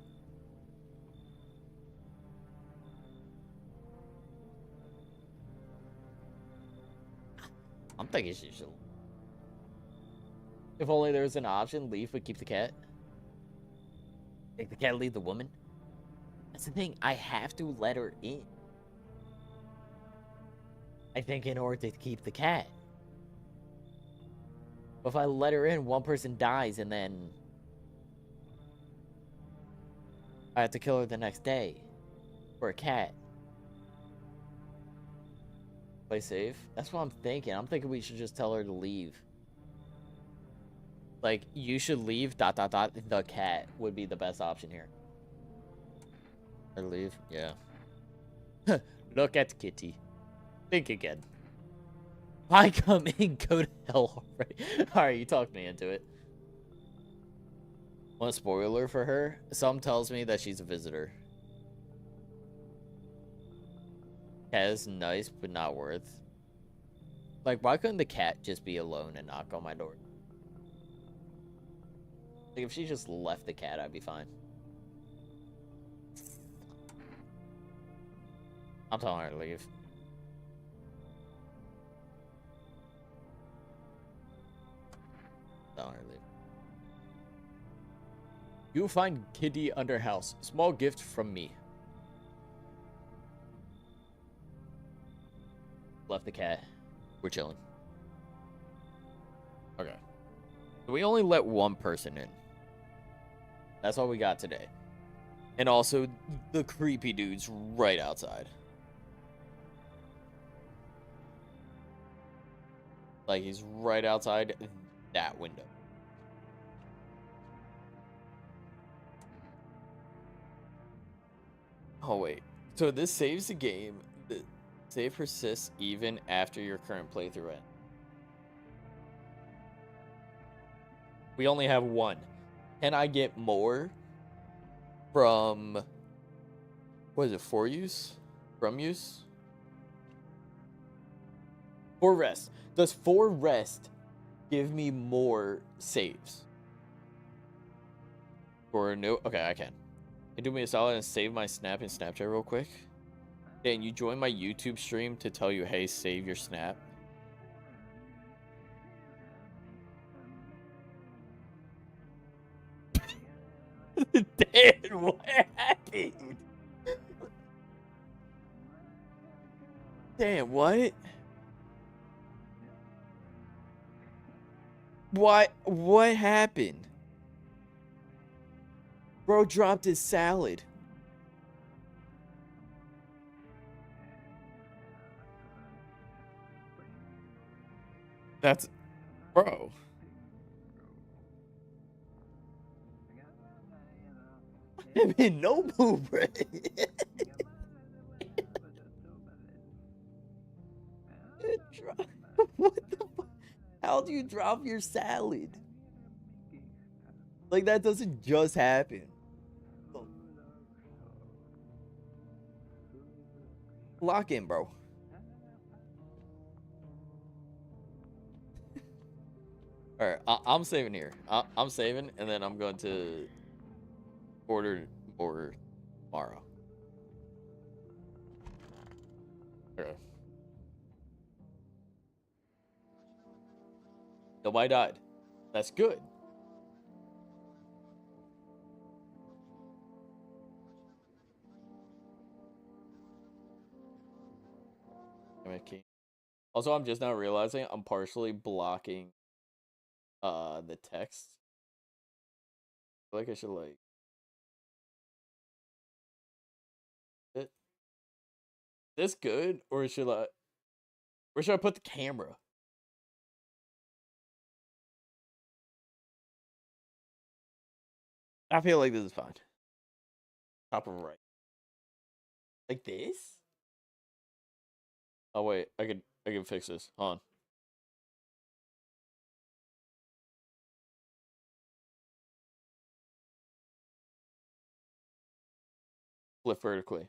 Speaker 1: I'm thinking she should. If only there was an option, leave but keep the cat. Take the cat, leave the woman. That's the thing. I have to let her in. I think in order to keep the cat. But if I let her in, one person dies and then I have to kill her the next day for a cat. Play safe? That's what I'm thinking. I'm thinking we should just tell her to leave. Like, you should leave, ... the cat would be the best option here. Or leave? Yeah. Look at Kitty. Think again. I come in, go to hell already. Alright, you talked me into it. One spoiler for her? Some tells me that she's a visitor. Cat is nice, but not worth. Like, why couldn't the cat just be alone and knock on my door? Like, if she just left the cat, I'd be fine. I'm telling her to leave. Telling her to leave. You'll find Kitty under house. Small gift from me. Left the cat. We're chilling. Okay. So we only let one person in. That's all we got today. And also, the creepy dude's right outside. Like, he's right outside that window. Oh, wait. So this saves the game. The save persists even after your current playthrough ends. We only have one. Can I get more from... What is it? For use? From use? For rest. Does for rest give me more saves? Or no? Okay, I can. Hey, do me a solid and save my snap in Snapchat real quick. Dan, you join my YouTube stream to tell you, hey, save your snap. Dan, what happened? Dan, what? What happened? Bro dropped his salad. That's... Bro. I mean, no boo, bro. What the fuck? How do you drop your salad? Like, that doesn't just happen. Lock in, bro. Alright, I'm saving here. I'm saving, and then I'm going to order more tomorrow. Okay. Nobody died. That's good. Okay. Also, I'm just now realizing I'm partially blocking the text. I feel like I should like it. This good, or should I? Where should I put the camera? I feel like this is fine. Top of right. Like this? Oh wait, I can fix this. Hold on. Flip vertically.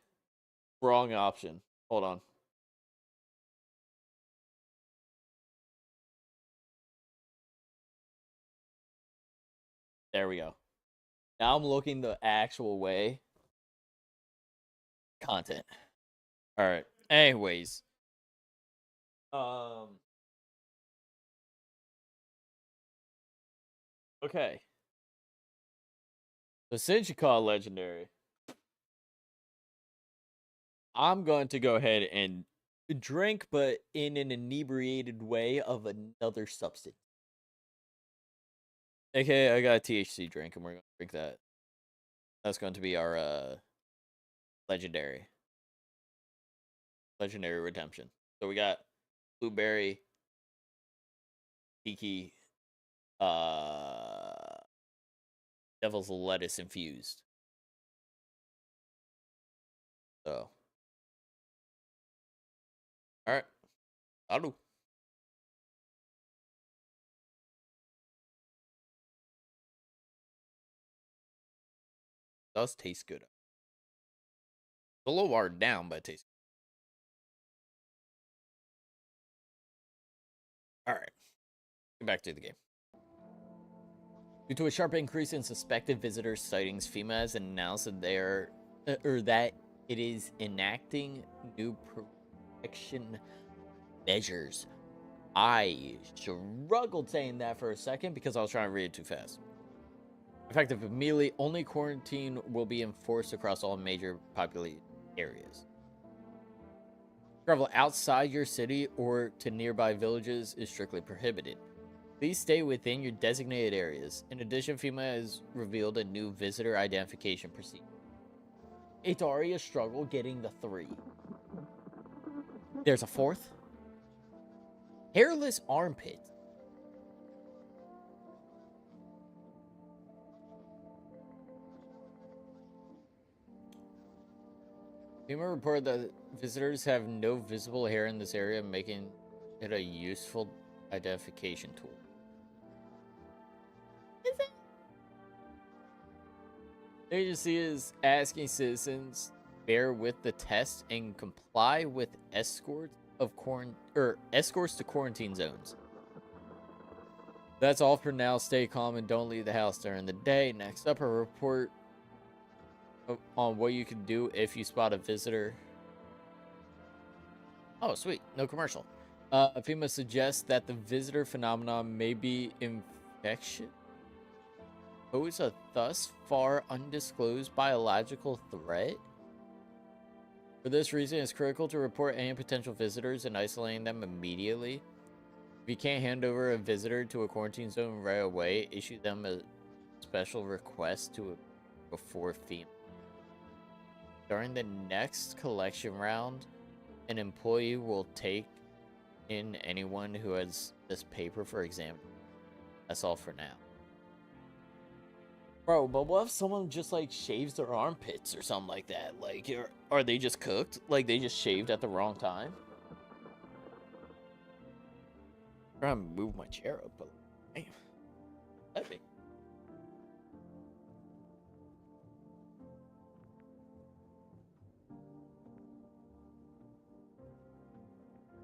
Speaker 1: Wrong option. Hold on. There we go. Now I'm looking the actual way. Content. All right. Anyways. Okay. So since you call it legendary, I'm going to go ahead and drink, but in an inebriated way of another substance. Okay, I got a THC drink, and we're going to drink that. That's going to be our legendary redemption. So we got blueberry, tiki, devil's lettuce infused. So, all right, I'll do. Does taste good. It's a little watered down, but it tastes good. All right, get back to the game. Due to a sharp increase in suspected visitor sightings, FEMA has announced that that it is enacting new protection measures. I struggled saying that for a second because I was trying to read it too fast. Effective immediately, only quarantine will be enforced across all major populated areas. Travel outside your city or to nearby villages is strictly prohibited. Please stay within your designated areas. In addition, FEMA has revealed a new visitor identification procedure. It's already a struggle getting the 3. There's a 4th. Hairless armpit. FEMA reported that visitors have no visible hair in this area, making it a useful identification tool. Is it? The agency is asking citizens bear with the test and comply with escorts to quarantine zones. That's all for now. Stay calm and don't leave the house during the day. Next up, a report on what you can do if you spot a visitor. Oh, sweet. No commercial. FEMA suggests that the visitor phenomenon may be infection. Pose a thus far undisclosed biological threat. For this reason, it's critical to report any potential visitors and isolating them immediately. If you can't hand over a visitor to a quarantine zone right away, issue them a special request before FEMA. During the next collection round, an employee will take in anyone who has this paper for exam. That's all for now. Bro, but what if someone just like shaves their armpits or something like that? Like, are they just cooked? Like they just shaved at the wrong time? I'm trying to move my chair up, but damn, that big.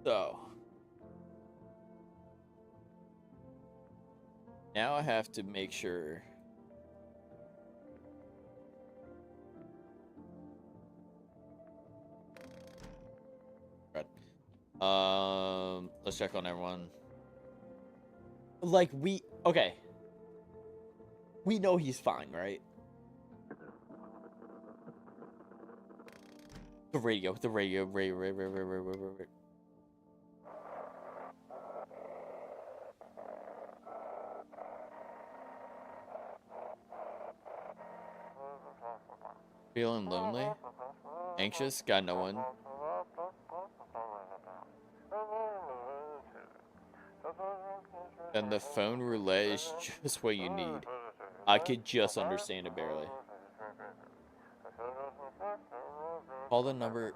Speaker 1: So now I have to make sure. Let's check on everyone. Like okay. We know he's fine, right? The radio. Feeling lonely? Anxious? Got no one? Then the phone roulette is just what you need. I could just understand it barely. Call the number.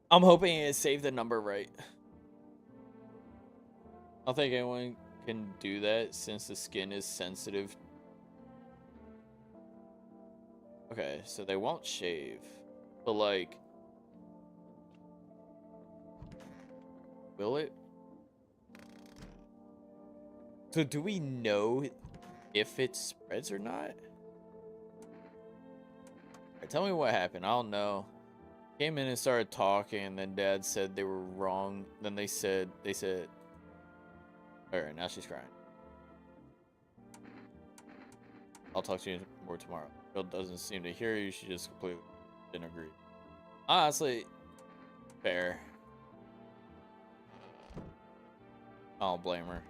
Speaker 1: I'm hoping it saved the number right. I don't think anyone can do that since the skin is sensitive. Okay, so they won't shave. But like, will it? So do we know if it spreads or not? Right, tell me what happened. I don't know. Came in and started talking, and then Dad said they were wrong. Then they said, all right, now she's crying. I'll talk to you more tomorrow. Bill doesn't seem to hear you. She just completely didn't agree. Honestly, fair. I don't blame her.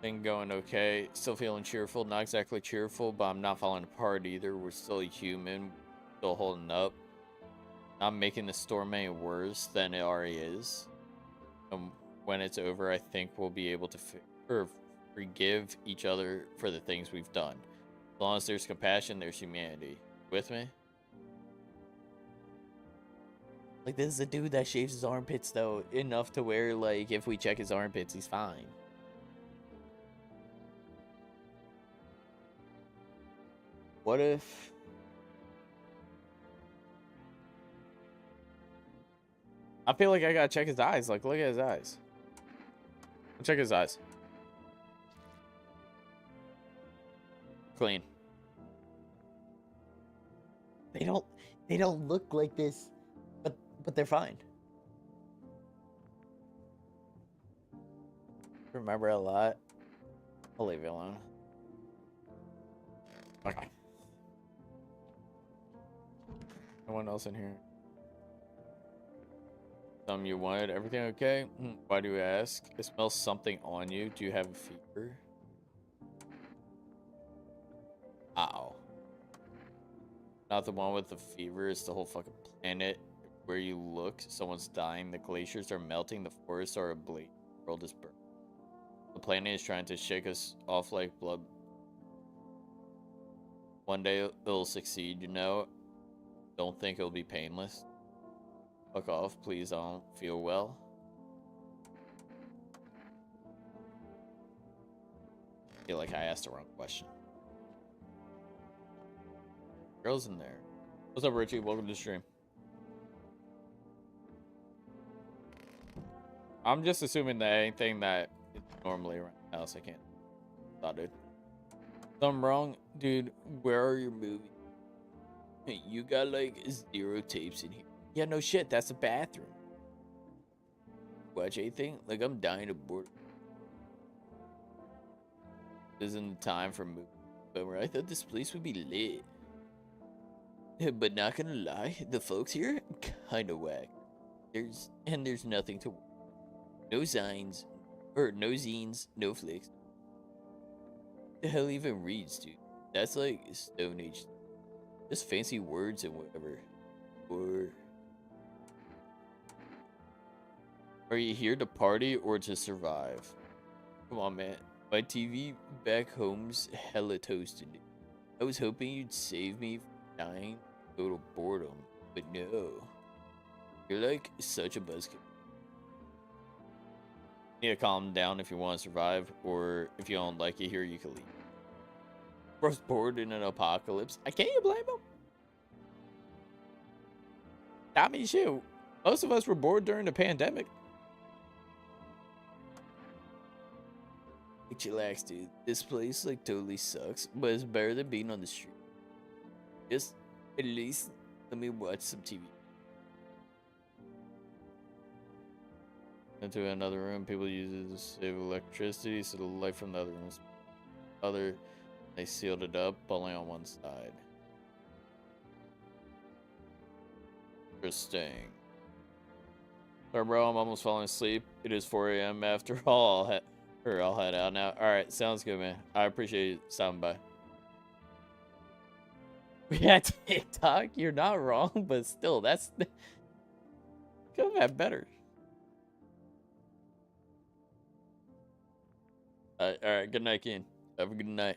Speaker 1: Thing going okay. Still feeling cheerful. Not exactly cheerful, but I'm not falling apart either. We're still human. Still holding up. Not making the storm any worse than it already is. When it's over, I think we'll be able to forgive each other for the things we've done. As long as there's compassion, there's humanity. With me? Like, this is a dude that shaves his armpits, though, enough to where, like, if we check his armpits, he's fine. What if... I feel like I gotta check his eyes. Like, look at his eyes. I'll check his eyes. Clean. They don't look like this, but they're fine. Remember a lot. I'll leave you alone. Okay. No one else in here. Something you wanted? Everything okay? Why do you ask? I smell something on you. Do you have a fever? Uh-oh. Not the one with the fever. It's the whole fucking planet. Where you look, someone's dying. The glaciers are melting. The forests are ablaze. The world is burning. The planet is trying to shake us off like blood. One day it'll succeed, you know. Don't think it'll be painless. Fuck off, please. I don't feel well. I feel like I asked the wrong question. Girls in there. What's up, Richie? Welcome to the stream. I'm just assuming that anything that is normally around the house, I can't. Thought, dude. Something wrong? Dude, where are your movies? You got like 0 tapes in here. Yeah, no shit. That's a bathroom. Watch anything? Like, I'm dying of boredom. Isn't the time for movie. But I thought this place would be lit. But not gonna lie, the folks here kinda whack. There's nothing to. No zines, no zines, no flicks. The hell even reads, dude? That's like Stone Age. Just fancy words and whatever. Or are you here to party or to survive? Come on, man. My TV back home's hella toasted. I was hoping you'd save me from dying of total boredom, but no. You're like such a buzzkill. You need to calm down if you want to survive, or if you don't like it here, you can leave. Bro's bored in an apocalypse. I can't you blame him? I mean, shoot. Most of us were bored during the pandemic. Like, chillax, dude. This place, like, totally sucks, but it's better than being on the street. Just, at least, let me watch some TV. Into another room, people use it to save electricity, so the light from the other room is they sealed it up, only on one side. Interesting. Sorry, bro, I'm almost falling asleep. It is 4 a.m. After all, I'll head out now. Alright, sounds good, man. I appreciate you stopping by. We had TikTok. You're not wrong, but still, that's could have had better. Alright, good night, Keen. Have a good night.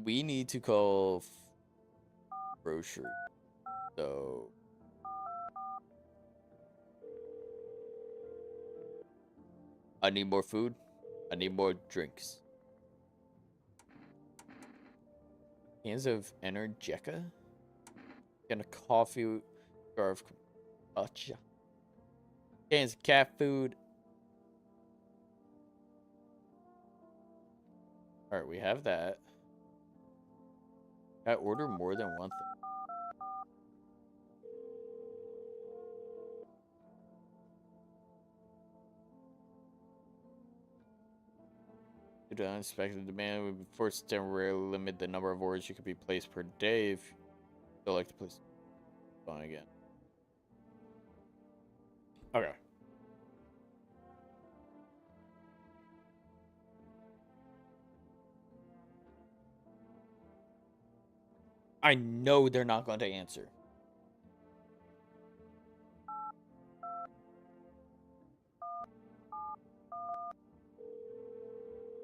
Speaker 1: We need to call grocery. So I need more food. I need more drinks. Cans of Energeca. And a coffee jar of kombucha. Cans of cat food. Alright, we have that. I order more than one thing. Due to unexpected demand, we've been forced to temporarily limit the number of orders you can be placed per day if you feel like to place on again. Okay. I know they're not going to answer.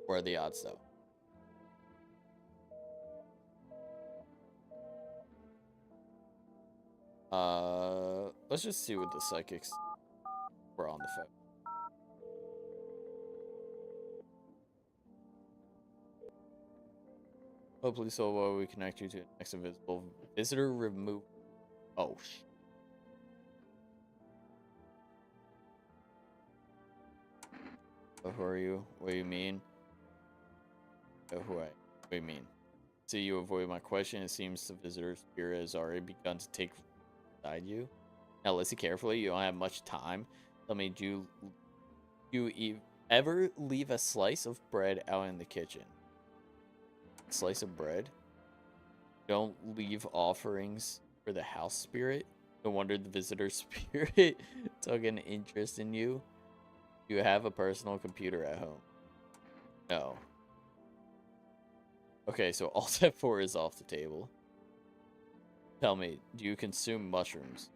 Speaker 1: What are the odds, though? Let's just see what the psychics were on the phone. Hopefully, so while we connect you to the next invisible visitor, remove. Oh, who are you? What do you mean? What do you mean? See, you avoid my question. It seems the visitor's spirit has already begun to take inside you. Now, listen carefully. You don't have much time. Tell me, do you ever leave a slice of bread out in the kitchen? Slice of bread? Don't leave offerings for the house spirit? No wonder the visitor spirit took an interest in you. You have a personal computer at home? No. Okay, so Alt F4 is off the table. Tell me, do you consume mushrooms?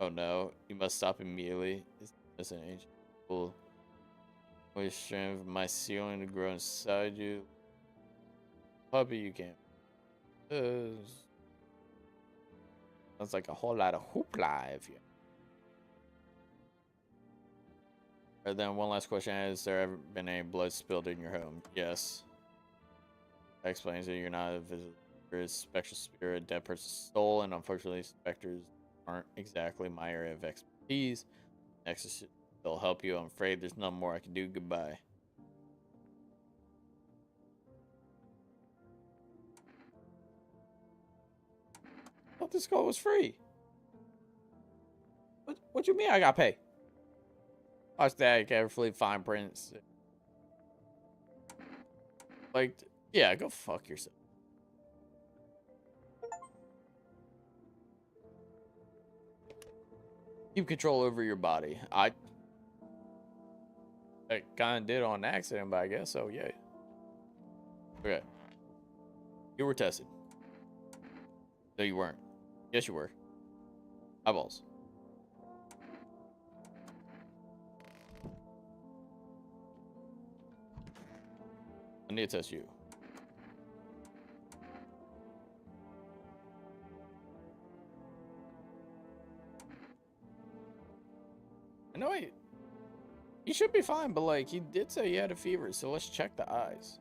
Speaker 1: Oh no, you must stop immediately. It's an ancient tool. Wait, strength of my ceiling to grow inside you. Puppy, you can't. Sounds like a whole lot of hoopla if you. Then one last question: has there ever been any blood spilled in your home? Yes. That explains that you're not a visitor. Spectral spirit, dead person's soul, and unfortunately, specters aren't exactly my area of expertise. Nexus, they'll help you. I'm afraid there's nothing more I can do. Goodbye. I thought this call was free. What you mean I got pay? Watch that carefully, fine prints. Like, yeah, go fuck yourself. Keep control over your body. I kind of did on accident, but I guess so, yeah. Okay. You were tested. No, you weren't. Yes, you were. Eyeballs. I need to test you. I know he should be fine, but like he did say he had a fever, so let's check the eyes.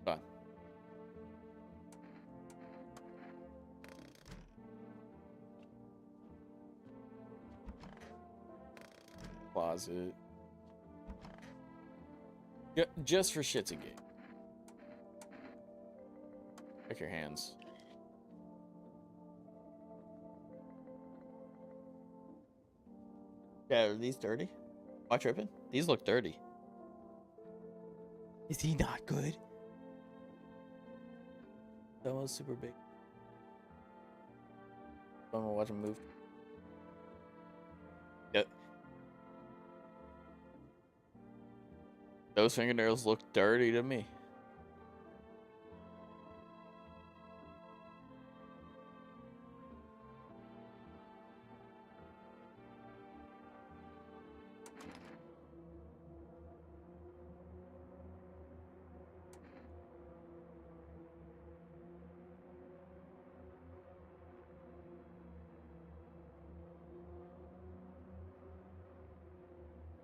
Speaker 1: Fine. Closet. Just for shits and gigs. Check your hands. Yeah, are these dirty? Am I tripping? These look dirty. Is he not good? That was super big. I'm gonna watch him move. Yep. Those fingernails look dirty to me.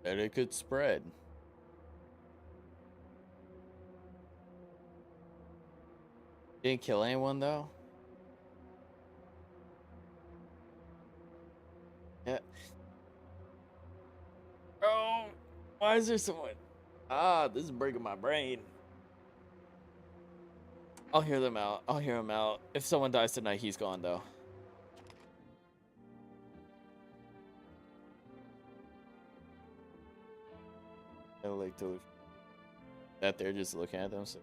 Speaker 1: Bet it could spread. Didn't kill anyone though. Yeah. Oh, why is there someone? Ah, this is breaking my brain. I'll hear them out. I'll hear him out. If someone dies tonight, he's gone though. Like to that they're just looking at them, so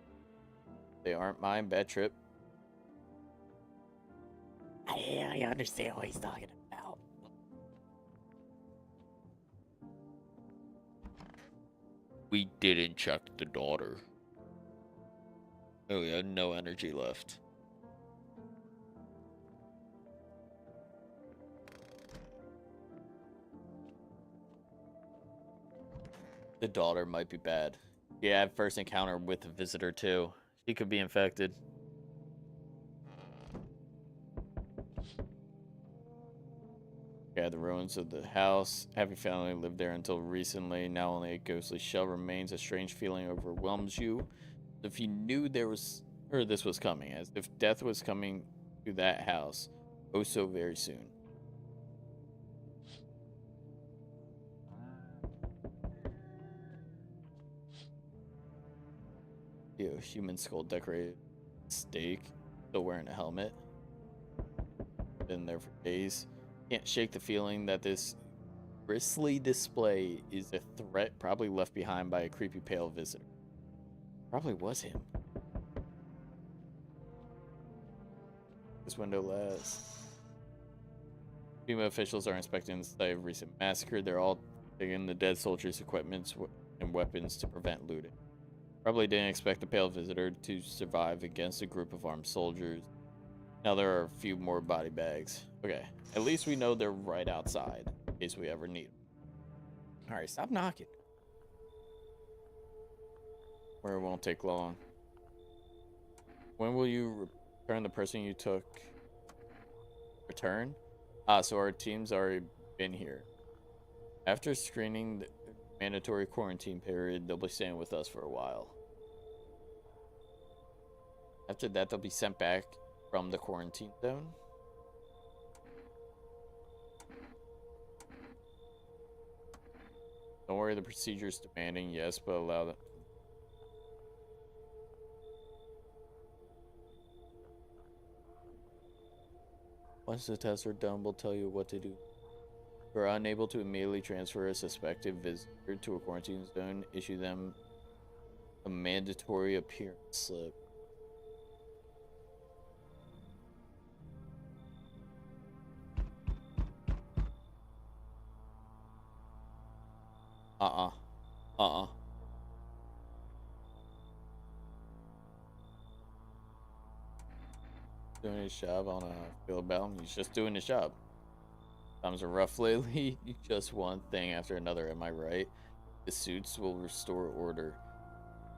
Speaker 1: they aren't mine. Bad trip. I understand what he's talking about. We didn't check the daughter. Oh, we had no energy left. The daughter might be bad. Yeah, I had first encounter with the visitor too. She could be infected. Yeah, the ruins of the house. Happy family lived there until recently. Now only a ghostly shell remains. A strange feeling overwhelms you. If you knew there was, or this was coming, as if death was coming to that house, oh so very soon. Yo, human skull decorated stake, still wearing a helmet. Been there for days. Can't shake the feeling that this grisly display is a threat probably left behind by a creepy pale visitor. Probably was him. This window lasts. FEMA officials are inspecting the site of recent massacre. They're all taking the dead soldiers' equipment and weapons to prevent looting. Probably didn't expect the pale visitor to survive against a group of armed soldiers. Now there are a few more body bags. Okay, at least we know they're right outside in case we ever need them. All right, stop knocking. Where it won't take long. When will you return the person you took? return. So our team's already been here. After screening the mandatory quarantine period, they'll be staying with us for a while. After that, they'll be sent back from the quarantine zone. Don't worry, the procedure's demanding, yes, but allow them. Once the tests are done, we'll tell you what to do. If we're unable to immediately transfer a suspected visitor to a quarantine zone, issue them a mandatory appearance slip. Doing his job on a field battle. He's just doing his job. Times are rough lately. Just one thing after another, am I right? The suits will restore order.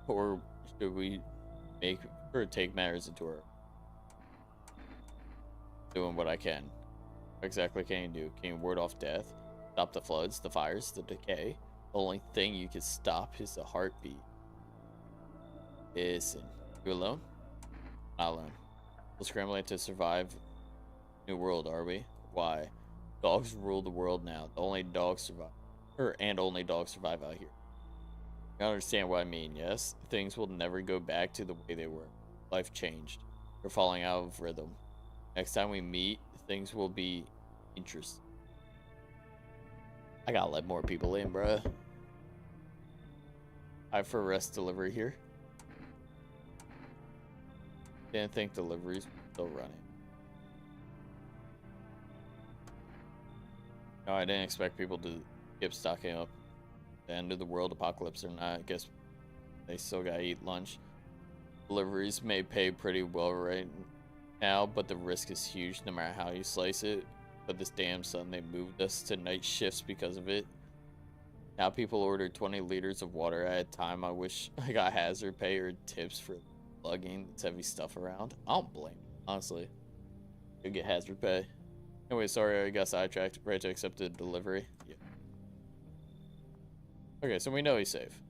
Speaker 1: Or should we make or take matters into our doing what I can? What exactly can you do? Can you ward off death? Stop the floods, the fires, the decay? The only thing you can stop is a heartbeat. Listen, you alone? Not alone. We're scrambling to survive new world, are we? Why? Dogs rule the world now. The only dogs survive. Only dogs survive out here. You understand what I mean, yes? Things will never go back to the way they were. Life changed. We're falling out of rhythm. Next time we meet, things will be interesting. I gotta let more people in, bruh. Time for rest delivery here. Didn't think deliveries were still running. No, I didn't expect people to keep stocking up. The end of the world apocalypse or not, I guess they still gotta eat lunch. Deliveries may pay pretty well right now, but the risk is huge no matter how you slice it. But this damn sun, they moved us to night shifts because of it. Now people order 20 liters of water at a time. I wish I got hazard pay or tips for lugging this heavy stuff around. I don't blame you, honestly. You get hazard pay. Anyway, sorry I got sidetracked. Right to accept the delivery. Yeah. Okay, so we know he's safe.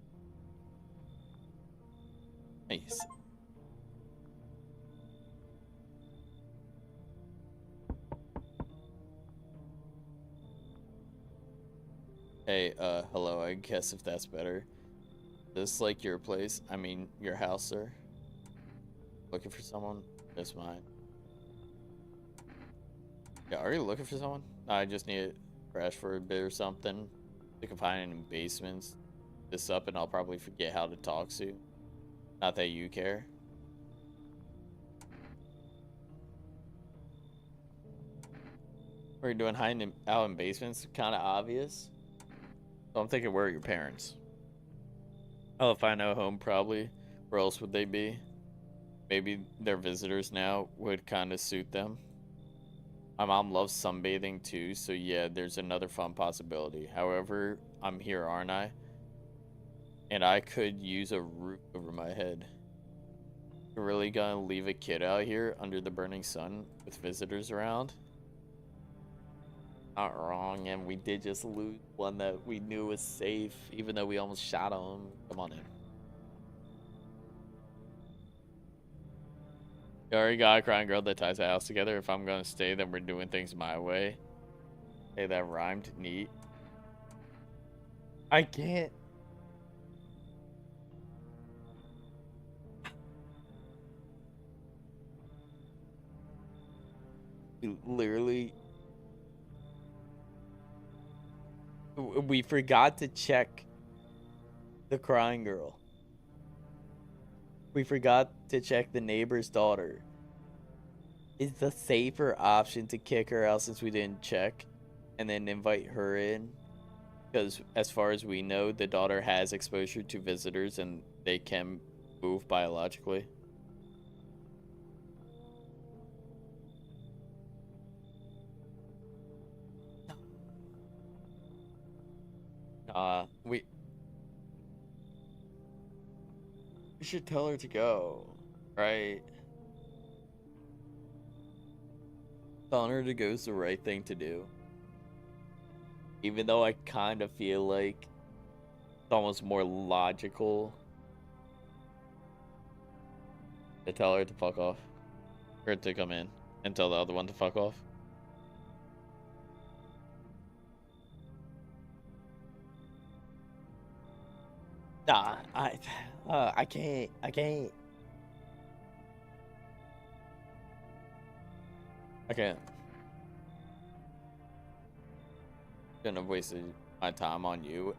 Speaker 1: Nice. Hey, hello, I guess if that's better. This like your place? I mean, your house, sir? Looking for someone? That's mine. Yeah, are you looking for someone? I just need to crash for a bit or something. I can find it in basements. This up and I'll probably forget how to talk to. Not that you care. What are you doing hiding out in basements? Kind of obvious. So I'm thinking, where are your parents? Oh, if I know home, probably. Where else would they be? Maybe they're visitors now would kind of suit them. My mom loves sunbathing too, so yeah, there's another fun possibility. However, I'm here, aren't I? And I could use a roof over my head. You're really gonna leave a kid out here under the burning sun with visitors around? Not wrong, and we did just lose one that we knew was safe, even though we almost shot him. Come on in. You already got a crying girl that ties the house together. If I'm gonna stay, then we're doing things my way. Hey, that rhymed. Neat. I can't. Literally. We forgot to check the crying girl. We forgot to check the neighbor's daughter. Is the safer option to kick her out since we didn't check and then invite her in? Because as far as we know, the daughter has exposure to visitors and they can move biologically. We should tell her to go, right? telling her to go is the right thing to do. Even though I kind of feel like it's almost more logical to tell her to fuck off. Or to come in and tell the other one to fuck off. Nah, I can't. I can't. Shouldn't have wasted my time on you.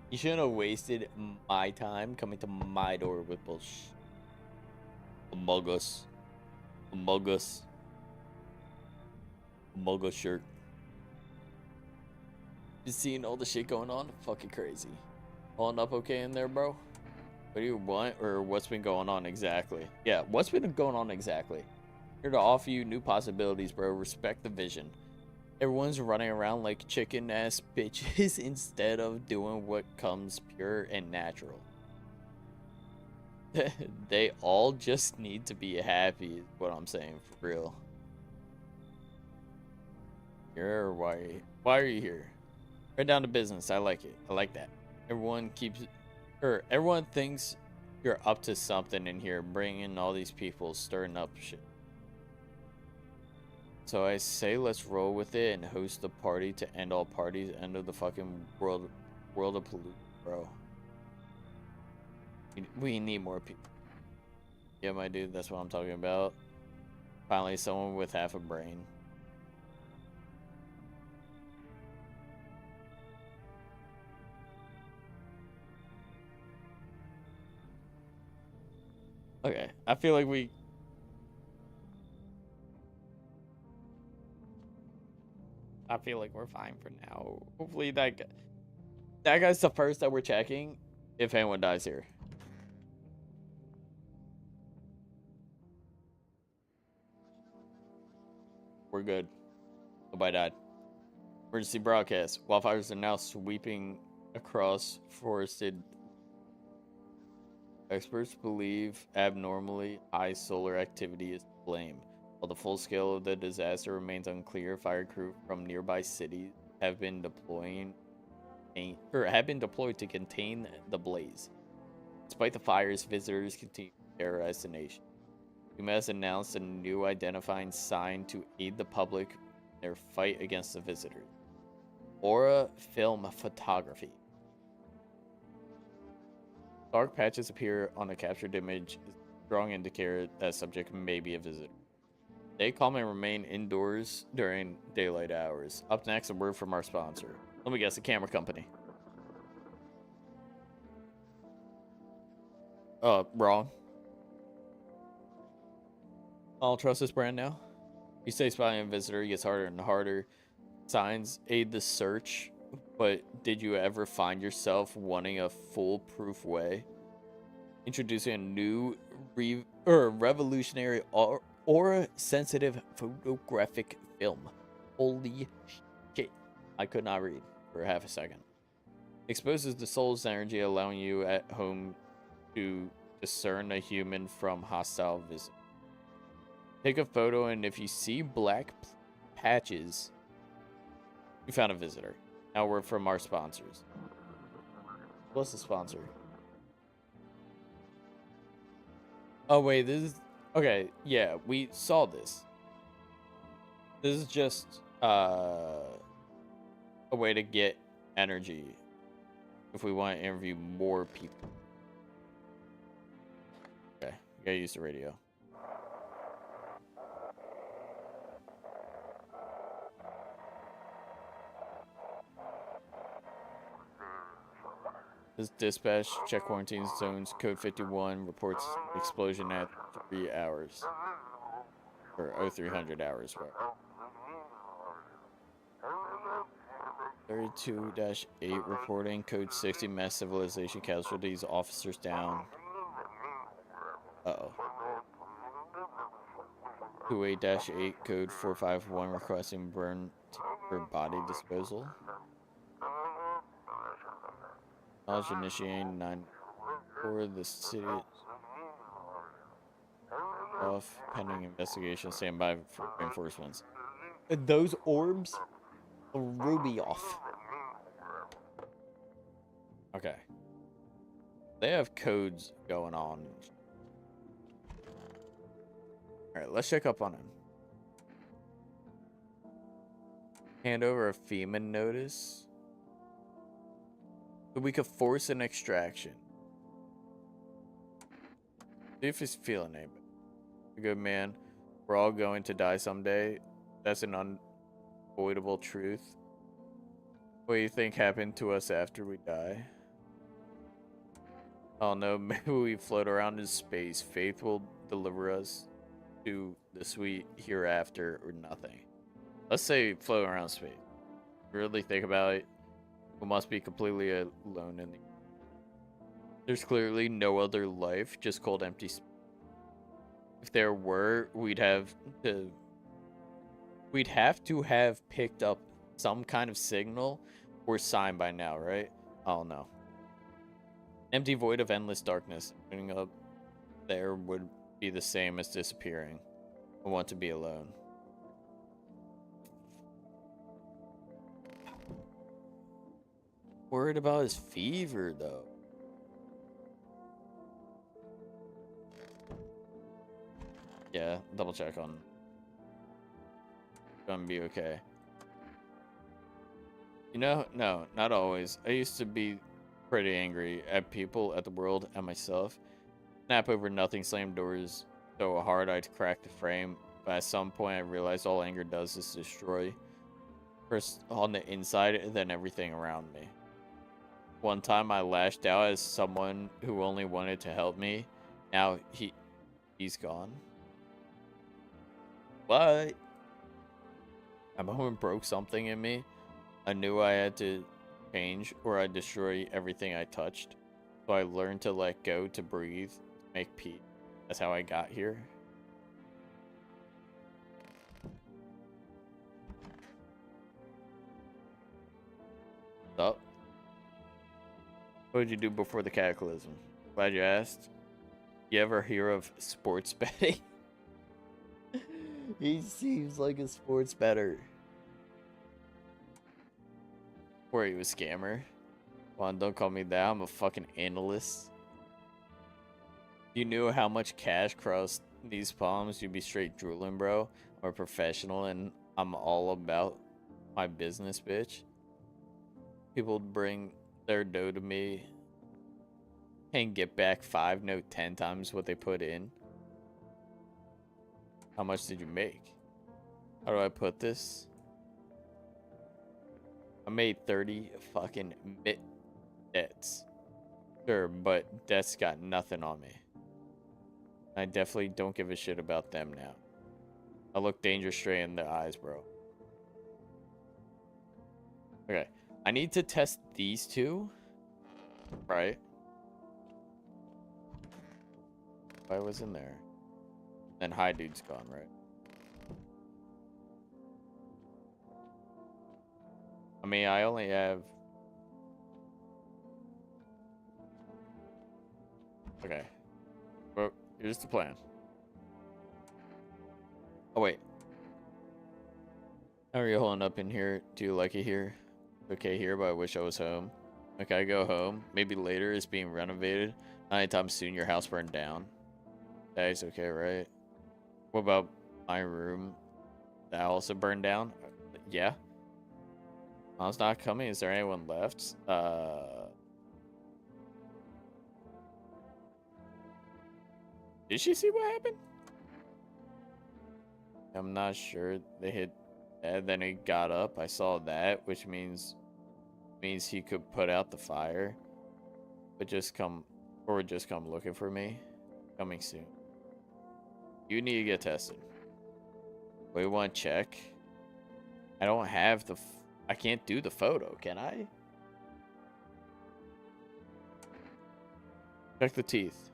Speaker 1: You shouldn't have wasted my time coming to my door with bullshit. Among Us. Among Us. Among Us shirt. You seeing all the shit going on? Fucking crazy. Holding up okay in there, bro? What do you want, or what's been going on exactly? Yeah, what's been going on exactly? Here to offer you new possibilities, bro. Respect the vision. Everyone's running around like chicken ass bitches instead of doing what comes pure and natural. They all just need to be happy, is what I'm saying, for real. Here, why are you here? Right down to business. I like it. I like that. Everyone thinks you're up to something in here, bringing all these people, stirring up shit. So I say let's roll with it and host the party to end all parties, end of the fucking world of pollution, bro. We need more people. Yeah, my dude, that's what I'm talking about. Finally, someone with half a brain. Okay, I feel like we're fine for now. Hopefully that guy's the first that we're checking if anyone dies here. We're good. Nobody died. Emergency broadcast. Wildfires are now sweeping across forested. Experts believe abnormally high solar activity is to blame. While the full scale of the disaster remains unclear, fire crew from nearby cities have been deployed to contain the blaze. Despite the fires, visitors continue to terrorize the nation. Yuma has announced a new identifying sign to aid the public in their fight against the visitors. Aura Film Photography. Dark patches appear on a captured image, a strong indicator that subject may be a visitor. Stay calm and remain indoors during daylight hours. Up next, a word from our sponsor. Let me guess, a camera company. Wrong. I don't trust this brand now. You say spying on a visitor, it gets harder and harder. Signs aid the search, but did you ever find yourself wanting a foolproof way? Introducing a new revolutionary aura-sensitive photographic film. Holy shit. I could not read for half a second. Exposes the soul's energy, allowing you at home to discern a human from hostile visitors. Take a photo, and if you see black patches, you found a visitor. Now we're from our sponsors. What's the sponsor? Oh, wait, this is... Okay, yeah, we saw this. This is just a way to get energy if we want to interview more people. Okay, we gotta use the radio. This dispatch, check quarantine zones, code 51, reports explosion at 3 hours. Or 0300 hours. 32-8 reporting, code 60, mass civilization casualties, officers down. Uh-oh. 28-8, code 451, requesting burn for body disposal. Knowledge initiating 9 for the city off pending investigation. Stand by for reinforcements. those orbs, ruby off. Okay. They have codes going on. Alright, let's check up on him. Hand over a FEMA notice. So we could force an extraction. See if he's feeling it. Good man. We're all going to die someday. That's an unavoidable truth. What do you think happened to us after we die? Oh no, maybe we float around in space. Faith will deliver us to the sweet hereafter or nothing. Let's say float around space. Really think about it. We must be completely alone in the... There's clearly no other life, just cold empty space. If there were, we'd have to have picked up some kind of signal or sign by now, right? Oh no. Empty void of endless darkness. Putting up there would be the same as disappearing. I want to be alone. Worried about his fever though. Yeah, double check on. Gonna be okay. You know, no, not always. I used to be pretty angry at people, at the world, at myself. Snap over nothing, slam doors so hard I'd crack the frame. But at some point I realized all anger does is destroy. First on the inside, then everything around me. One time I lashed out at someone who only wanted to help me. Now he's gone. But a moment broke something in me. I knew I had to change or I'd destroy everything I touched. So I learned to let go, to breathe, to make peace. That's how I got here. What's up? What did you do before the cataclysm? Glad you asked. You ever hear of sports betting? He seems like a sports bettor. Or he was a scammer. Come on, don't call me that. I'm a fucking analyst. If you knew how much cash crossed these palms, you'd be straight drooling, bro. I'm a professional and I'm all about my business, bitch. People bring their dough to me and get back 5, no 10 times what they put in. How much did you make? How do I put this? I made 30 fucking debts. Sure, but debts got nothing on me. I definitely don't give a shit about them now. I look danger straight in the eyes, bro. Okay, I need to test these two. Right? I was in there. Then hi dude's gone, right? I mean, I only have... Okay. Well, here's the plan. Oh, wait. How are you holding up in here? Do you like it here? Okay here, but I wish I was home. Okay, I go home. Maybe later it's being renovated. Not anytime soon your house burned down. That is okay, right? What about my room? That also burned down? Yeah. Mom's not coming. Is there anyone left? Did she see what happened? I'm not sure. They hit that, then he got up. I saw that, which means he could put out the fire. But just come looking for me. Coming soon. You need to get tested. We want to check. I don't have the... I can't do the photo, can I? Check the teeth.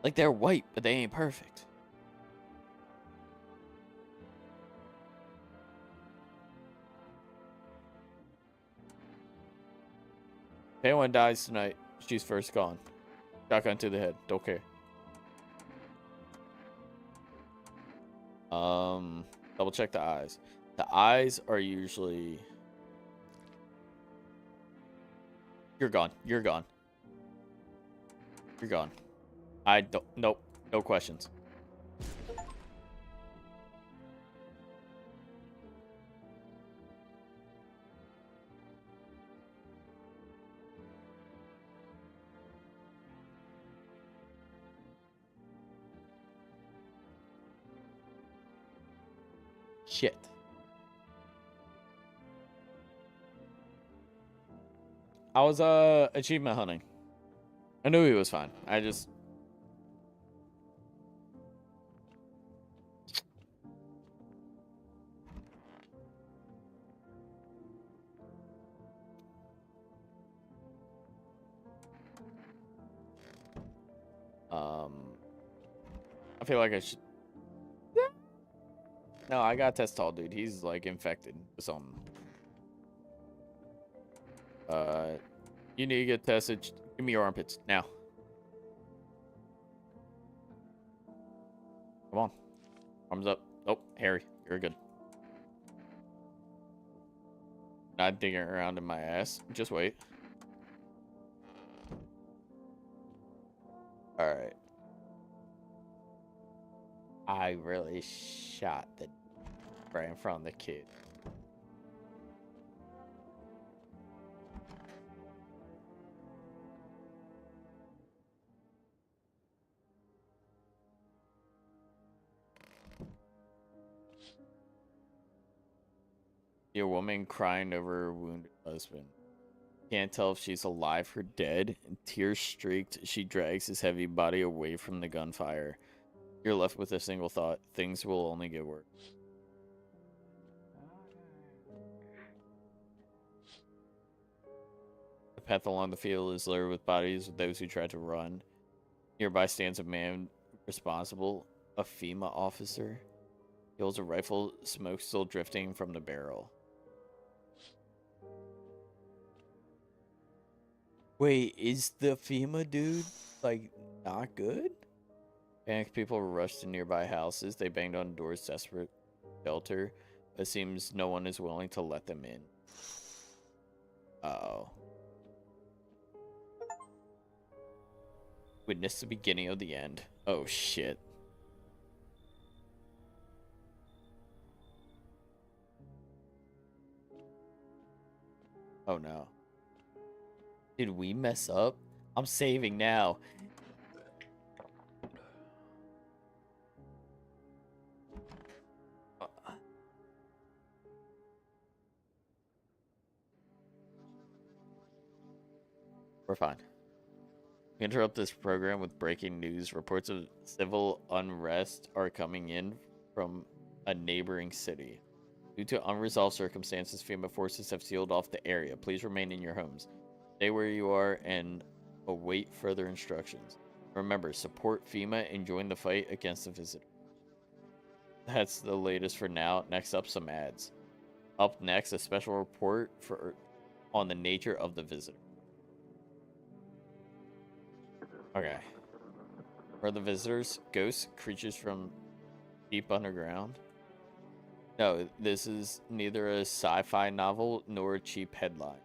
Speaker 1: Like, they're white, but they ain't perfect. anyone dies tonight, she's first gone. Shotgun to the head. Don't care. Double check the eyes. The eyes are usually... You're gone. You're gone. You're gone. I don't... Nope. No questions. Shit. I was achievement hunting. I knew he was fine. I just I feel like I should. No, I got Testol, dude. He's like infected with something. You need to get tested. Give me your armpits now. Come on. Arms up. Oh, Harry, you're good. Not digging around in my ass. Just wait. Alright. I really shot the right in front of the kid. A woman crying over her wounded husband. Can't tell if she's alive or dead. Tears streaked, she drags his heavy body away from the gunfire. You're left with a single thought. Things will only get worse. The path along the field is littered with bodies of those who tried to run. Nearby stands a man responsible, a FEMA officer. He holds a rifle, smoke still drifting from the barrel. Wait, is the FEMA dude, like, not good? Panicked people rushed to nearby houses. They banged on doors, desperate for shelter. It seems no one is willing to let them in. Uh-oh. Witness the beginning of the end. Oh, shit. Oh, no. Did we mess up? I'm saving now. We're fine. We interrupt this program with breaking news. Reports of civil unrest are coming in from a neighboring city. Due to unresolved circumstances, FEMA forces have sealed off the area. Please remain in your homes. Stay where you are and await further instructions. Remember, support FEMA and join the fight against the visitor. That's the latest for now. Next up, some ads. Up next, a special report on the nature of the visitor. Okay. For the visitors, ghosts, creatures from deep underground. No, this is neither a sci-fi novel nor a cheap headline.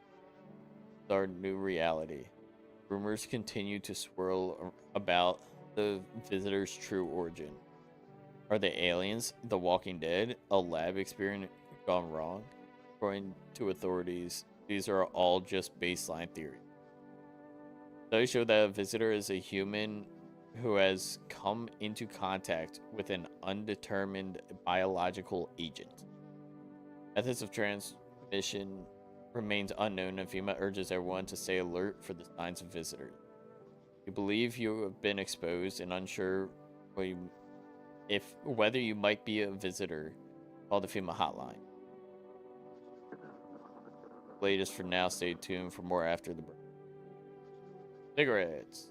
Speaker 1: It's our new reality. Rumors continue to swirl about the visitor's true origin. Are they aliens, the Walking Dead, a lab experiment gone wrong? According to authorities, these are all just baseline theories. Studies show that a visitor is a human who has come into contact with an undetermined biological agent. Methods of transmission remains unknown, and FEMA urges everyone to stay alert for the signs of visitors. You believe you have been exposed and unsure whether you might be a visitor, call the FEMA hotline. Latest for now. Stay tuned for more after the break. Cigarettes.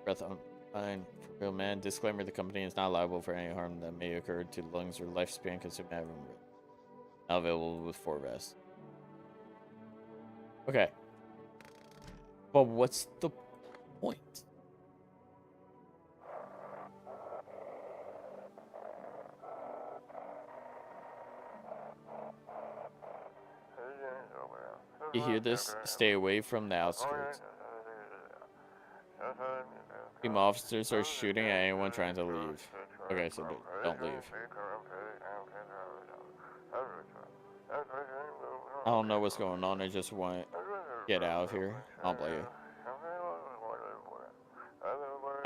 Speaker 1: Breath on fine for real, man. Disclaimer: the company is not liable for any harm that may occur to lungs or lifespan consumed. Not available with 4 vests. Okay. But what's the point? You hear this? Stay away from the outskirts. Team officers are shooting at anyone trying to leave. Okay, so don't leave. I don't know what's going on. I just want to get out of here. I don't blame you.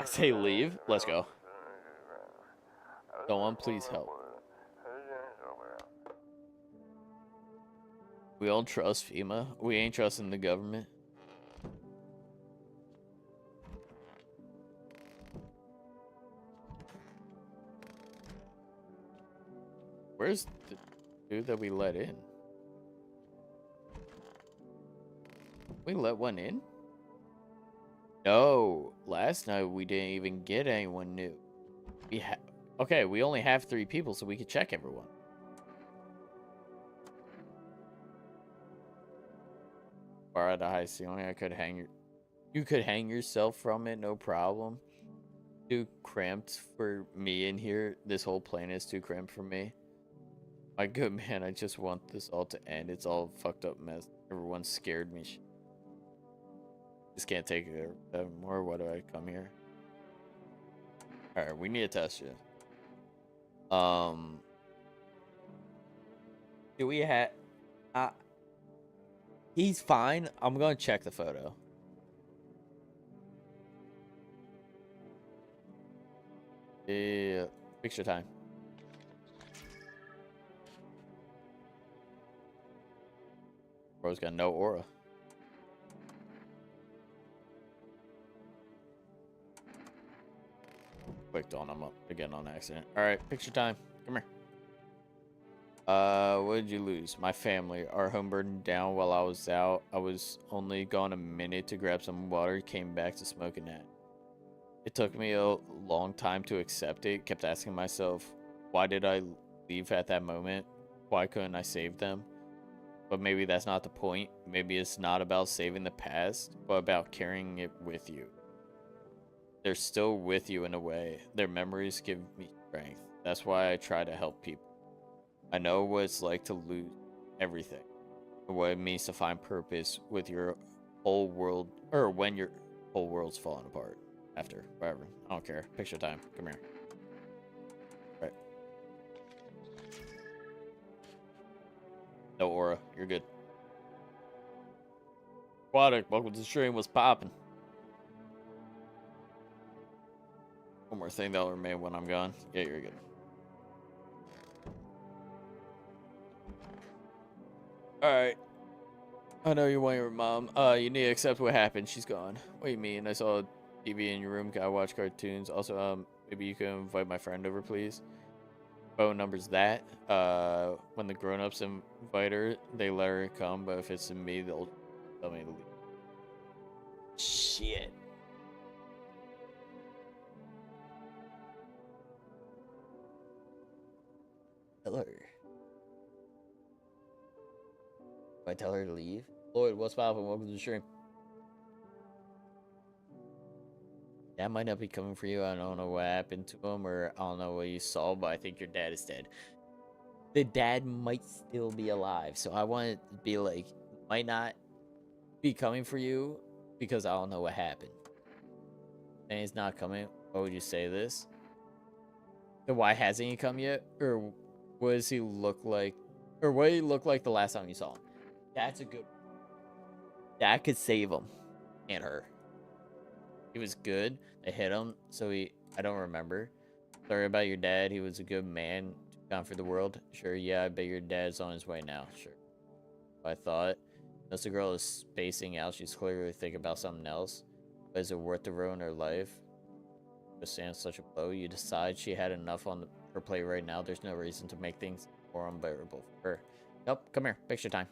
Speaker 1: I say leave. Let's go. Someone please help. We don't trust FEMA. We ain't trusting the government. Where's the dude that we let in? We let one in? No. Last night we didn't even get anyone new. Okay, we only have 3 people, so we could check everyone. Bar at the high ceiling. You could hang yourself from it, no problem. Too cramped for me in here. This whole plane is too cramped for me. My good man, I just want this all to end. It's all fucked up mess. Everyone scared me. Just can't take it anymore. Why do I come here? Alright, we need to test you. Do we have... he's fine. I'm gonna check the photo. Yeah, picture time. Bro's got no aura. Clicked on him up again on accident. Alright, picture time. Come here. What did you lose? My family. Our home burned down while I was out. I was only gone a minute to grab some water. Came back to smoking that. It took me a long time to accept it. Kept asking myself, why did I leave at that moment? Why couldn't I save them? But maybe that's not the point. Maybe it's not about saving the past, but about carrying it with you. They're still with you in a way. Their memories give me strength. That's why I try to help people. I know what it's like to lose everything. And what it means to find purpose with your whole world, or when your whole world's falling apart. After, whatever. I don't care. Picture time. Come here. Right. No aura. You're good. Aquatic, welcome to the stream. What's popping? One more thing that'll remain when I'm gone. Yeah, you're good. Alright. I know you want your mom. You need to accept what happened. She's gone. What do you mean? I saw TV in your room. I watch cartoons. Also, maybe you can invite my friend over, please. Phone number's that. When the grown-ups invite her, they let her come, but if it's to me, they'll tell me to leave. Shit. Tell her. Do I tell her to leave? Lloyd, what's poppin'? Welcome to the stream. Dad might not be coming for you. I don't know what happened to him, or I don't know what you saw, but I think your dad is dead. The dad might still be alive, so I want to be like, might not be coming for you because I don't know what happened. And he's not coming. Why would you say this? Then why hasn't he come yet? Or what does he look like? Or what did he look like the last time you saw him? That's a good... That could save him and her. He was good. I hit him, so I don't remember. Sorry about your dad. He was a good man to count for the world. Sure, yeah, I bet your dad's on his way now. Sure. I thought. Unless the girl is spacing out, she's clearly thinking about something else. But is it worth the ruin her life? To stand such a blow, you decide she had enough on her plate right now. There's no reason to make things more unbearable for her. Nope, come here. Picture time.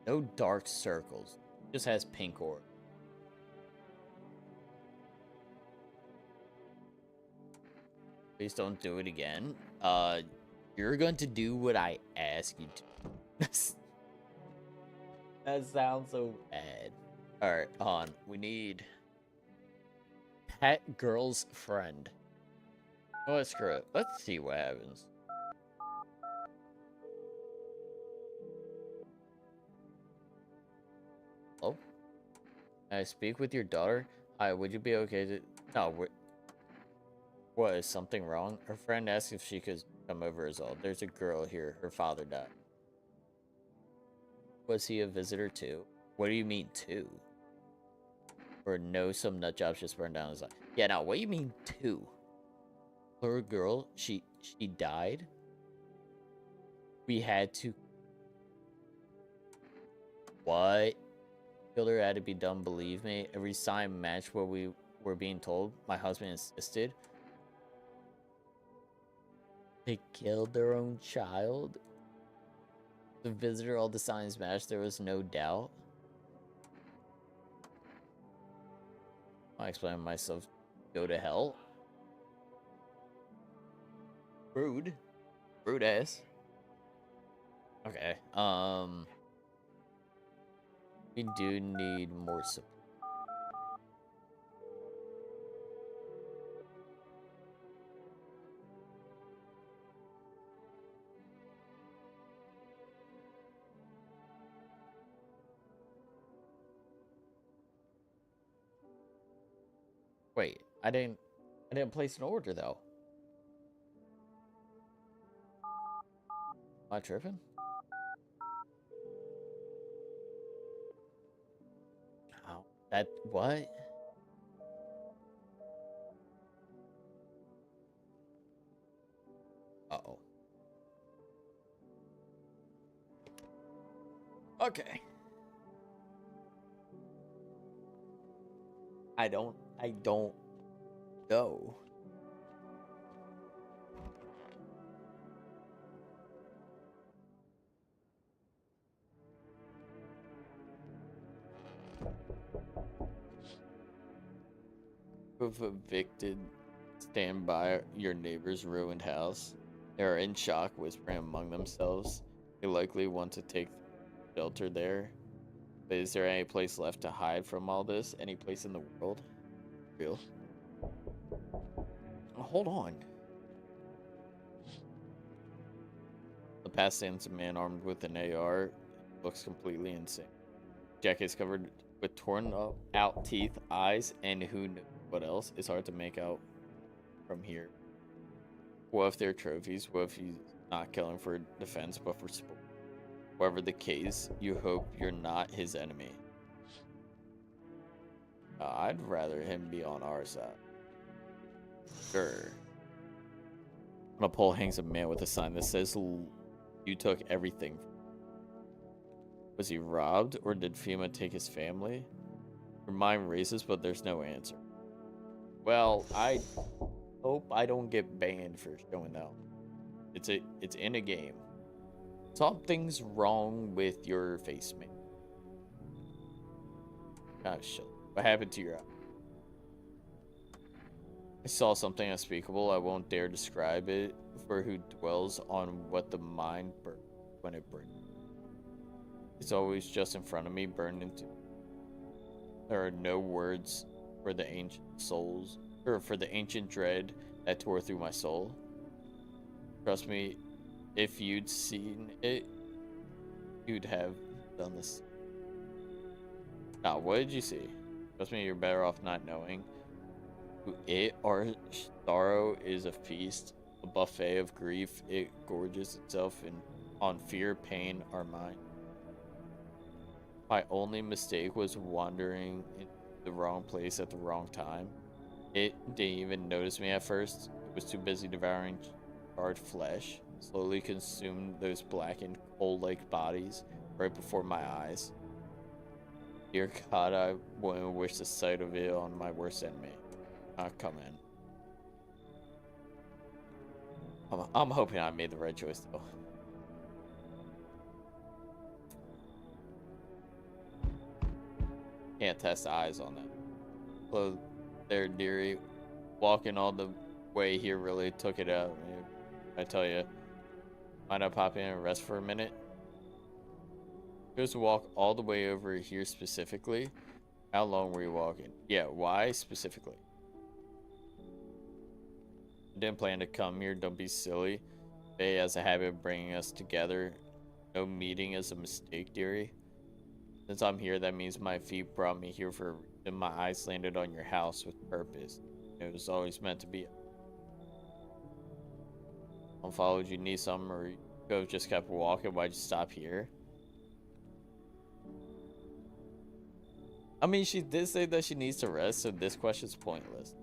Speaker 1: No dark circles. Just has pink aura. Please don't do it again. You're going to do what I ask you to. That sounds so bad. Alright, hold on. We need pet girl's friend. Oh, screw it. Let's see what happens. Oh? I speak with your daughter? Hi, would you be okay to... No, what, is something wrong? Her friend asked if she could come over as well. There's a girl here. Her father died. Was he a visitor too? What do you mean too? Or no, some nut jobs just burned down his life. Yeah, now, what do you mean too? Poor girl, she died? We had to... What? Killer had to be done, believe me. Every sign matched what we were being told. My husband insisted. They killed their own child? The visitor, all the signs matched, there was no doubt. I explain myself. Go to hell? Rude. Rude ass. Okay, we do need more support. Wait, I didn't place an order though. Am I tripping? Oh, that what? Uh-oh. Okay. I don't know. Who've evicted, stand by your neighbor's ruined house. They are in shock, whispering among themselves. They likely want to take shelter there. But is there any place left to hide from all this? Any place in the world? Real? Oh, hold on. The past stands a man armed with an AR. Looks completely insane. Jacket is covered with torn out teeth, eyes, and who knows what else. It's hard to make out from here. What if they're trophies? What if he's not killing for defense but for sport? Whatever the case, you hope you're not his enemy. I'd rather him be on our side. Sure. On a pole hangs a man with a sign that says, "You took everything." Was he robbed, or did FEMA take his family? Your mind races, but there's no answer. Well, I hope I don't get banned for showing that. It's in a game. Something's wrong with your face, man. Gosh, what happened to your eye? I saw something unspeakable. I won't dare describe it, for who dwells on what the mind burns when it breaks. It's always just in front of me, burned into. There are no words for the ancient souls, or for the ancient dread that tore through my soul. Trust me, if you'd seen it, you'd have done this. Now, what did you see? Trust me, you're better off not knowing. Our sorrow is a feast, a buffet of grief. It gorges itself on fear, pain, our mind. My only mistake was wandering in the wrong place at the wrong time. It didn't even notice me at first. It was too busy devouring charred flesh, slowly consumed those blackened, coal-like bodies right before my eyes. Dear God, I wouldn't wish the sight of it on my worst enemy. Come in. I'm hoping I made the right choice, though. Can't test eyes on that. Hello there, dearie. Walking all the way here really took it out. I tell you, might I pop in and rest for a minute? Goes to walk all the way over here specifically. How long were you walking? Yeah, why specifically? I didn't plan to come here. Don't be silly. Faye has a habit of bringing us together. No meeting is a mistake, dearie. Since I'm here, that means my feet brought me here for a reason. My eyes landed on your house with purpose. It was always meant to be. I followed you. Need something, or you could have just kept walking. Why'd you stop here? I mean, she did say that she needs to rest, so this question's pointless.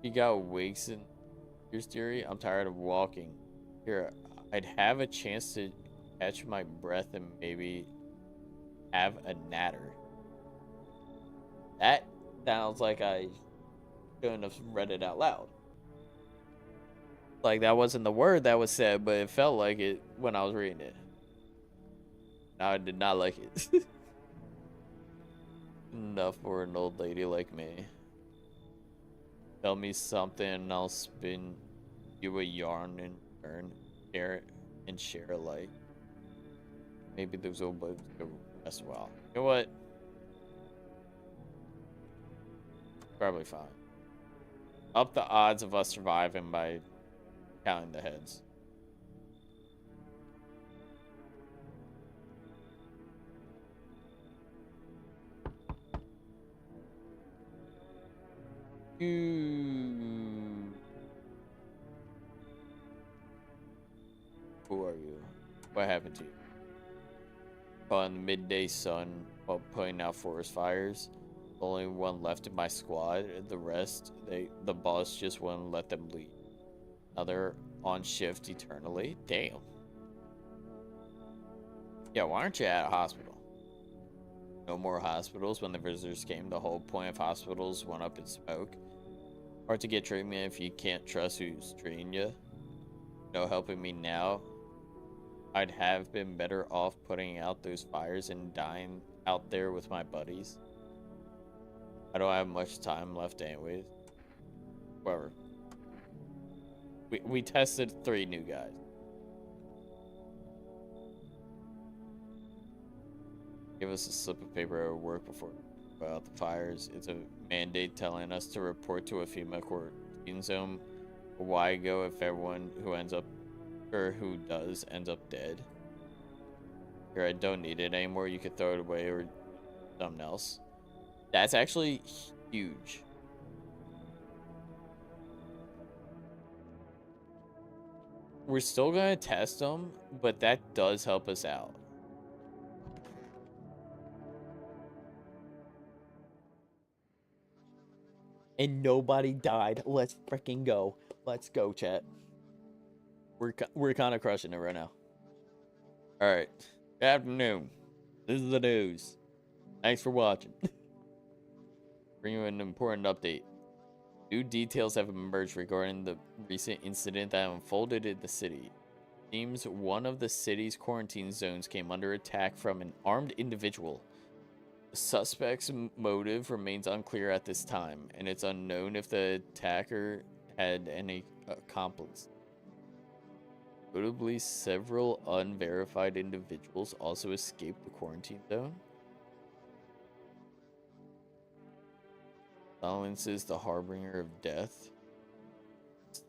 Speaker 1: You got wigs and ears, dearie. I'm tired of walking. Here, I'd have a chance to catch my breath and maybe have a natter. That sounds like I shouldn't have read it out loud. Like, that wasn't the word that was said, but it felt like it when I was reading it. Now, I did not like it. Enough for an old lady like me. Tell me something and I'll spin you a yarn in turn. Share a light. Maybe those old bugs go rest well. You know what? Probably fine. Up the odds of us surviving by counting the heads. Who are you? What happened to you? Caught in the midday sun while putting out forest fires. The only one left in my squad. The rest, the boss just wouldn't let them leave. Now they're on shift eternally. Damn. Yeah, why aren't you at a hospital? No more hospitals. When the visitors came, the whole point of hospitals went up in smoke. Hard to get treatment if you can't trust who's treating you. No helping me now. I'd have been better off putting out those fires and dying out there with my buddies. I don't have much time left anyways. Whatever. We tested 3 new guys. Give us a slip of paper at work before about the fires. It's a mandate telling us to report to a female quarantine zone. Why go if everyone who ends up or who does ends up dead? Here, I don't need it anymore. You could throw it away or something else. That's actually huge. We're still gonna test them, but that does help us out. And nobody died. Let's freaking go. Let's go, chat. We're kind of crushing it right now. All right. Good afternoon. This is the news. Thanks for watching. Bring you an important update. New details have emerged regarding the recent incident that unfolded in the city. It seems one of the city's quarantine zones came under attack from an armed individual. The suspect's motive remains unclear at this time, and it's unknown if the attacker had any accomplice. Notably, several unverified individuals also escaped the quarantine zone. Silence is the harbinger of death.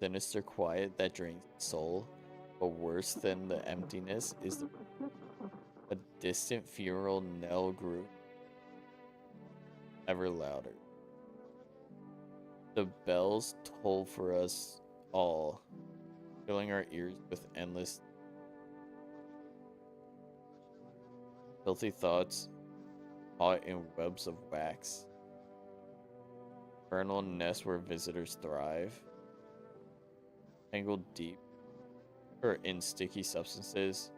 Speaker 1: Sinister quiet that drains the soul. But worse than the emptiness is a distant funeral knell grew ever louder. The bells toll for us all, filling our ears with endless filthy thoughts caught in webs of wax. Infernal nests where visitors thrive, tangled deep or in sticky substances.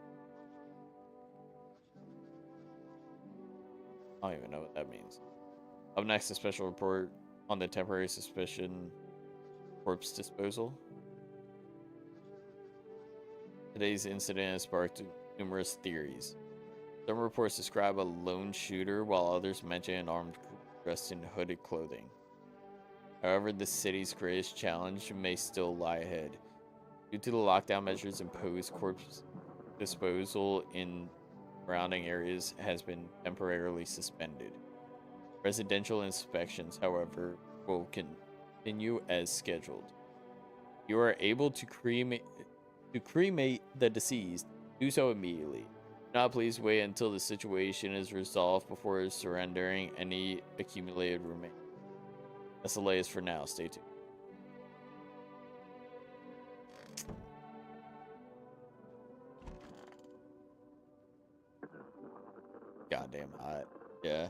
Speaker 1: I don't even know what that means. Up next, a special report on the temporary suspicion corpse disposal. Today's incident has sparked numerous theories. Some reports describe a lone shooter, while others mention an armed group dressed in hooded clothing. However, the city's greatest challenge may still lie ahead. Due to the lockdown measures imposed, corpse disposal in surrounding areas has been temporarily suspended. Residential inspections, however, will continue as scheduled. You are able to cremate the deceased. Do so immediately. Do not please wait until the situation is resolved before surrendering any accumulated remains. That's the latest for now. Stay tuned. Goddamn hot. Yeah.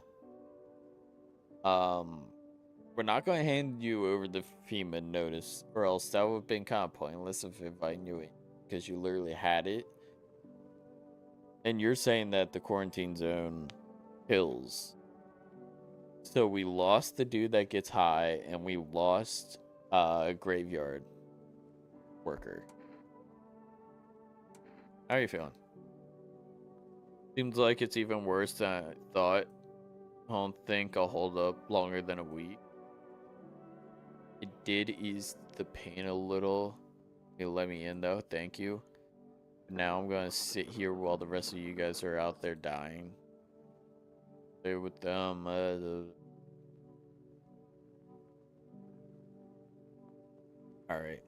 Speaker 1: We're not going to hand you over the FEMA notice, or else that would have been kind of pointless of inviting you in, because you literally had it. And you're saying that the quarantine zone kills. So we lost the dude that gets high, and we lost a graveyard worker. How are you feeling? Seems like it's even worse than I thought. I don't think I'll hold up longer than a week. It did ease the pain a little. You let me in though, thank you. Now I'm gonna sit here while the rest of you guys are out there dying. Stay with them. Alright.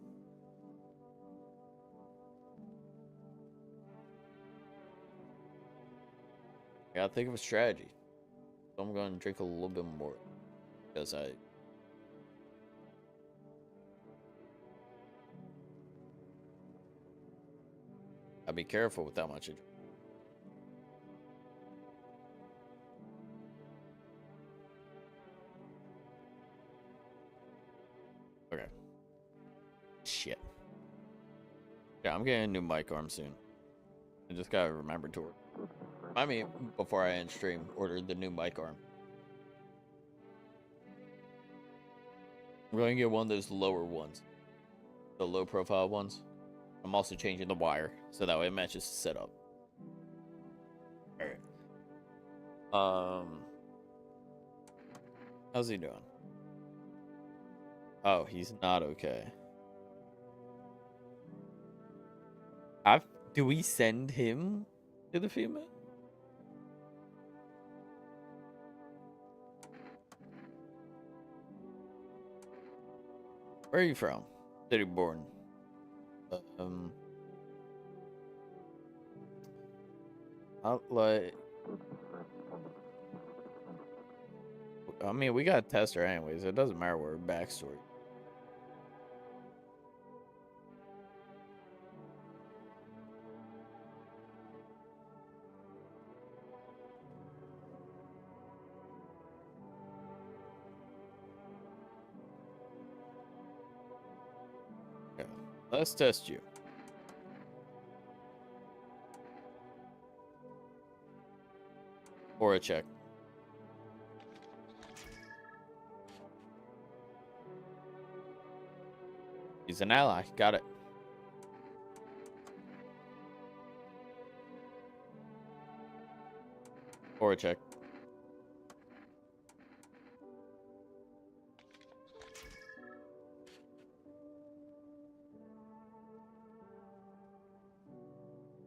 Speaker 1: I gotta think of a strategy. So I'm gonna drink a little bit more. Because I'll be careful with how much I drink. Okay. Shit. Yeah, I'm getting a new mic arm soon. I just gotta remember to order. I mean, before I end stream, order the new mic arm. I'm going to get one of those lower ones. The low profile ones. I'm also changing the wire, so that way it matches the setup. Alright. How's he doing? Oh, he's not okay. Do we send him to the FEMA? Where are you from? City born. Like, I mean, we got a tester anyways. It doesn't matter what her backstory. Okay, let's test you. Or a check. He's an ally. Got it. Or a check.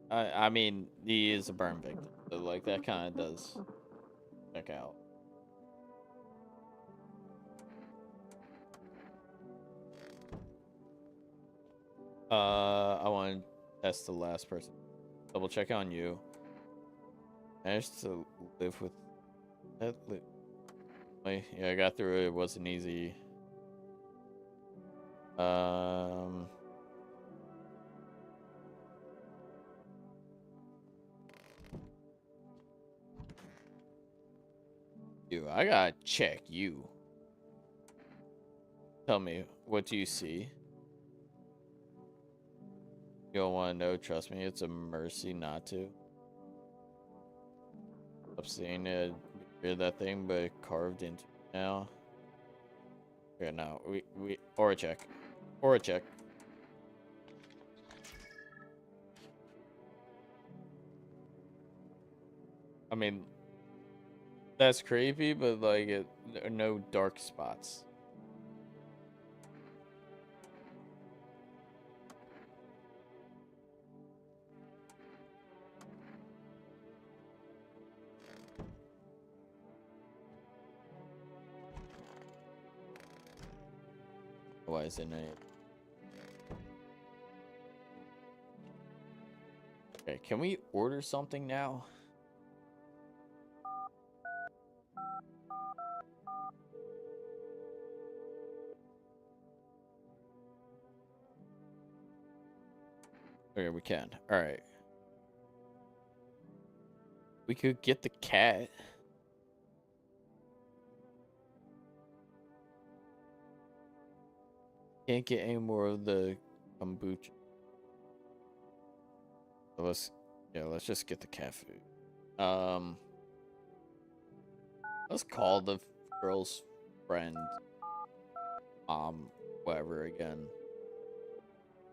Speaker 1: I mean, he is a burn victim, so like that kind of does check out. I want to test the last person. Double check on you. Managed to live with that. Yeah, I got through it. It wasn't easy. You, I gotta check you. Tell me, what do you see? You don't want to know? Trust me, it's a mercy not to. I've seen it, that thing, but carved into it now. Okay, now we or a check, or a check. I mean, that's creepy, but like no dark spots. Pennywise in it. Okay, can we order something now? Okay, we can. All right. We could get the cat. Can't get any more of the kombucha. So let's just get the cat food. Let's call the girl's friend, whatever again.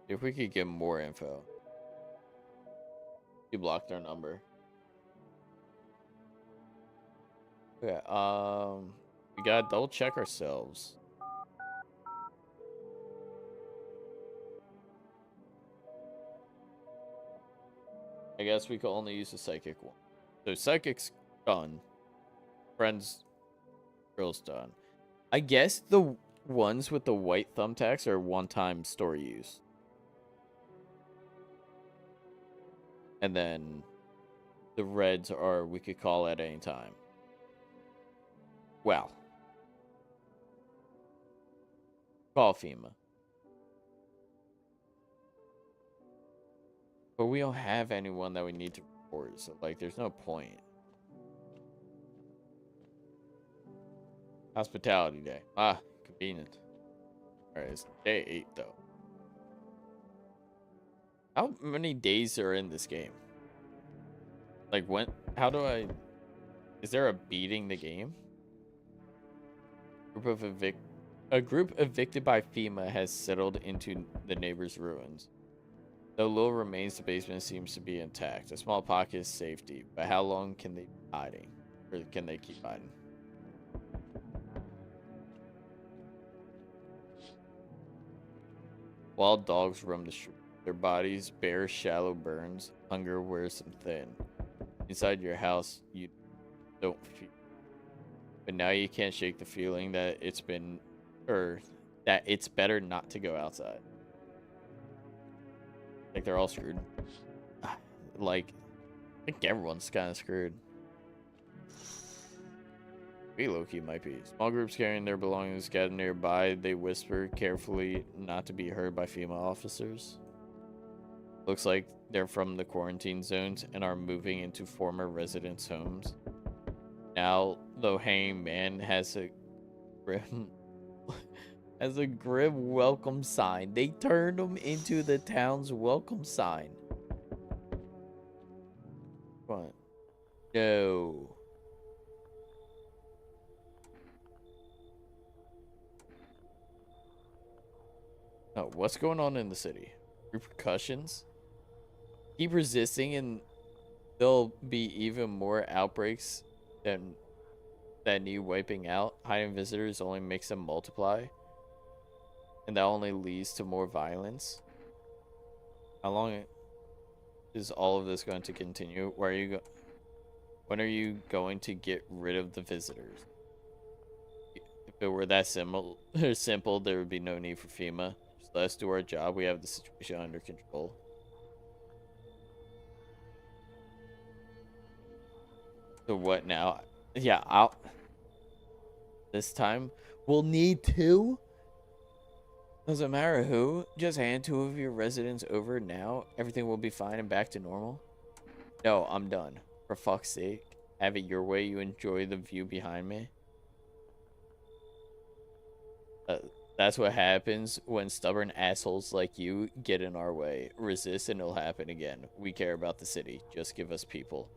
Speaker 1: If we could get more info. She blocked our number. Okay, we gotta double check ourselves. I guess we could only use the psychic one. So psychic's done. Friends, girl's done. I guess the ones with the white thumbtacks are one-time story use. And then the reds are we could call at any time. Well. Call FEMA. But we don't have anyone that we need to report, so like there's no point. Hospitality day. Ah, convenient. Alright, it's day 8 though. How many days are in this game? Like when is there a beating the game? A group evicted by FEMA has settled into the neighbor's ruins. Though little remains, the basement seems to be intact. A small pocket is safety, but how long can they be hiding? Or can they keep hiding? Wild dogs roam the street. Their bodies bear shallow burns. Hunger wears them thin. Inside your house, you don't feel. But now you can't shake the feeling that that it's better not to go outside. Like they're all screwed. Like, I think everyone's kind of screwed. We low-key might be. Small groups carrying their belongings gather nearby. They whisper carefully not to be heard by female officers. Looks like they're from the quarantine zones and are moving into former residents' homes. Now, though hanging man has a grim welcome sign. They turned him into the town's welcome sign. What? No. Oh, what's going on in the city? Repercussions? Keep resisting and there'll be even more outbreaks than that need wiping out. Hiding visitors only makes them multiply. And that only leads to more violence. How long is all of this going to continue? When are you going to get rid of the visitors? If it were that simple, there would be no need for FEMA. Just let us do our job. We have the situation under control. So what now? Yeah, this time we'll need 2. Doesn't matter who. Just hand 2 of your residents over now. Everything will be fine and back to normal. No, I'm done. For fuck's sake. Have it your way. You enjoy the view behind me. That's what happens when stubborn assholes like you get in our way. Resist and it'll happen again. We care about the city. Just give us people.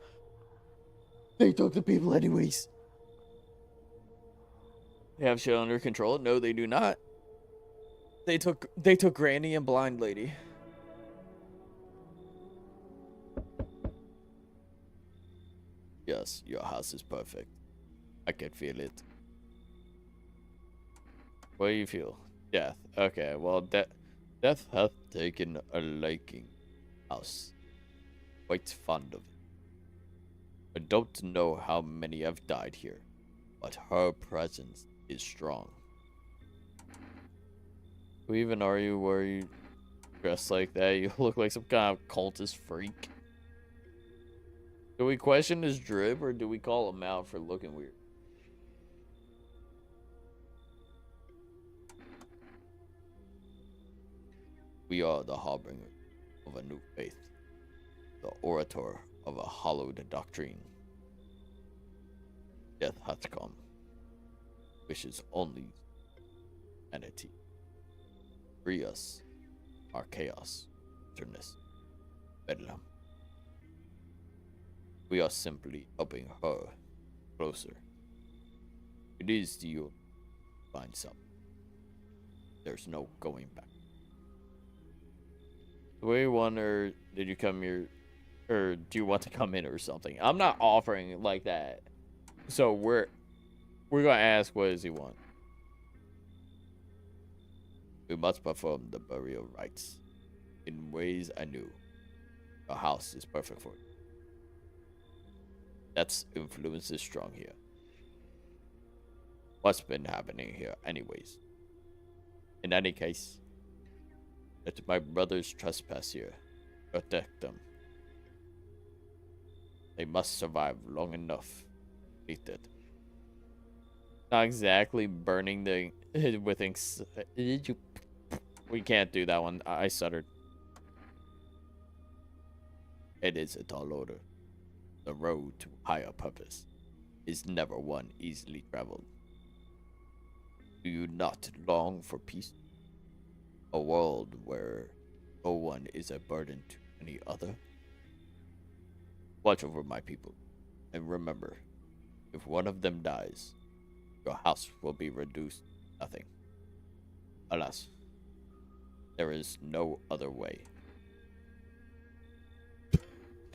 Speaker 1: They took the people anyways. They have shit under control? No, they do not. They took Granny and Blind Lady. Yes, your house is perfect. I can feel it. What do you feel? Death. Okay, well, death hath taken a liking us. Quite fond of it. I don't know how many have died here, but her presence is strong. Who even are you? Why are you dressed like that? You look like some kind of cultist freak. Do we question his drip or do we call him out for looking weird? We are the harbinger of a new faith, the orator of a hallowed doctrine. Death hath come, wishes only humanity. Free us, our chaos, bitterness, bedlam. We are simply helping her closer. It is the you find something. There's no going back. Do you want, or did you come here, or do you want to come in or something? I'm not offering like that. So we're gonna ask, what does he want? We must perform the burial rites in ways I knew. Our house is perfect for it. That's influence is strong here. What's been happening here, anyways? In any case, let my brothers trespass here. Protect them. They must survive long enough. Beat it. Not exactly burning the with we can't do that one. I stuttered. It is a tall order. The road to higher purpose is never one easily traveled. Do you not long for peace? A world where no one is a burden to any other? Watch over my people, and remember, if one of them dies, your house will be reduced to nothing. Alas, there is no other way.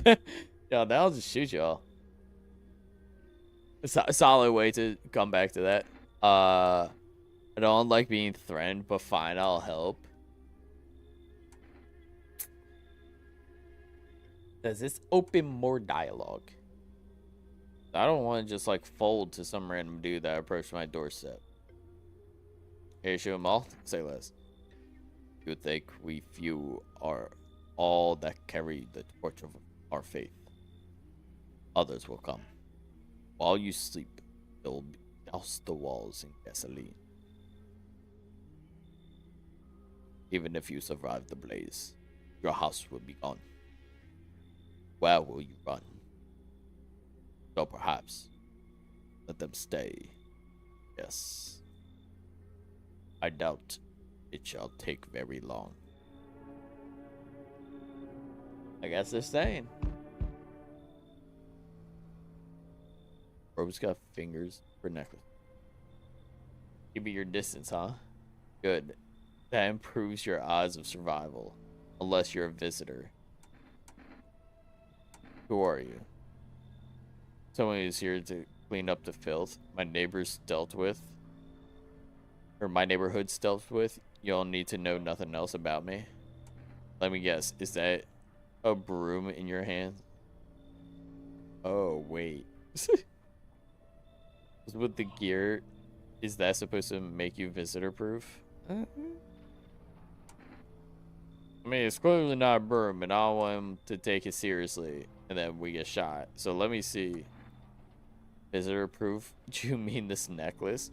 Speaker 1: Yeah, that'll just shoot y'all. A solid way to come back to that. I don't like being threatened, but fine, I'll help. Does this open more dialogue? I don't want to just like fold to some random dude that approached my doorstep. Hey, shoot 'em all. Say less. You think we few are all that carry the torch of our faith? Others will come. While you sleep, they'll douse the walls in gasoline. Even if you survive the blaze, your house will be gone. Where will you run? So perhaps let them stay. Yes. I doubt it shall take very long. I guess they're staying. Robe's got fingers for necklace. Give me your distance, huh? Good. That improves your odds of survival. Unless you're a visitor. Who are you? Someone who's here to clean up the filth my neighbors dealt with. Or my neighborhood's dealt with. Y'all need to know nothing else about me. Let me guess. Is that a broom in your hand? Oh, wait. With the gear, is that supposed to make you visitor proof? I mean, it's clearly not a broom, and I don't want him to take it seriously, and then we get shot. So let me see. Visitor proof? Do you mean this necklace?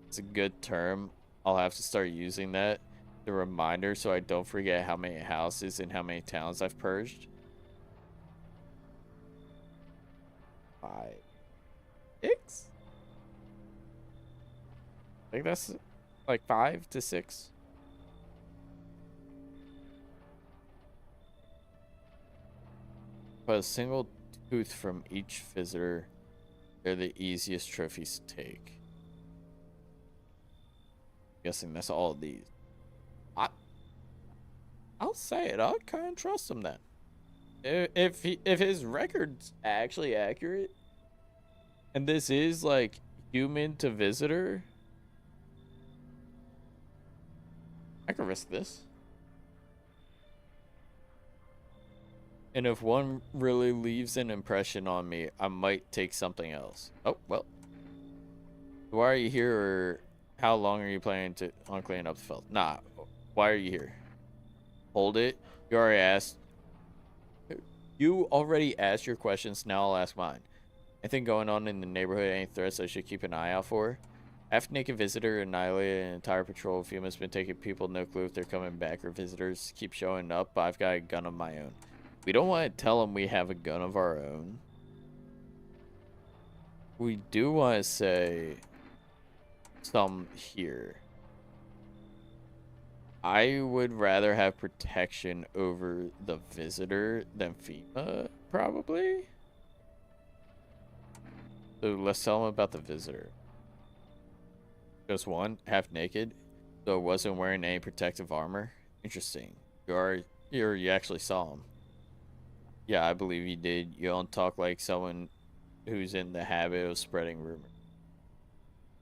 Speaker 1: It's a good term. I'll have to start using that. The reminder so I don't forget how many houses and how many towns I've purged. 5, 6? I think that's like 5 to 6. But a single tooth from each visitor, they're the easiest trophies to take. Guessing that's all of these. I'll say it. I kind of trust him then. If his record's actually accurate, and this is like human to visitor, I can risk this. And if one really leaves an impression on me, I might take something else. Oh, well. Why are you here, or how long are you planning on cleaning up the filth? Nah, Why are you here? Hold it. You already asked. You already asked your questions. Now I'll ask mine. Anything going on in the neighborhood? Any threats I should keep an eye out for? After Naked Visitor annihilated an entire patrol of FEMA's been taking people, no clue if they're coming back or visitors keep showing up, but I've got a gun of my own. We don't want to tell them we have a gun of our own. We do want to say some here. I would rather have protection over the visitor than FEMA, probably. So let's tell them about the visitor. Just one, half naked, so wasn't wearing any protective armor. Interesting. You actually saw him. Yeah, I believe you did. You don't talk like someone who's in the habit of spreading rumors.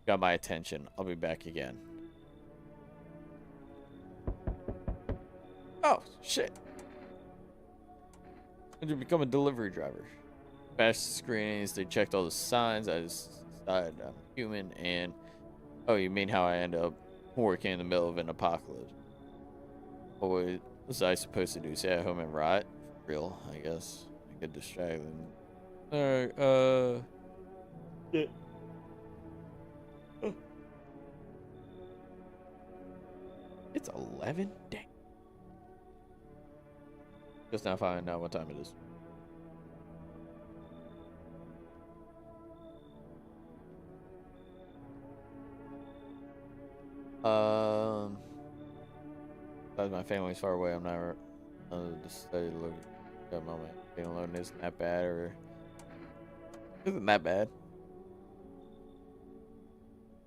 Speaker 1: Got my attention. I'll be back again. Oh, shit. I had to become a delivery driver. Bashed screenings, they checked all the signs. I decided I'm human and... Oh, you mean how I end up working in the middle of an apocalypse? What was I supposed to do? Stay at home and rot? For real, I guess. I could distract them. Alright, yeah. It's 11? Dang. Just now finding out what time it is. Because my family's far away, I'm not decided to look at that moment. Being alone isn't that bad, or isn't that bad.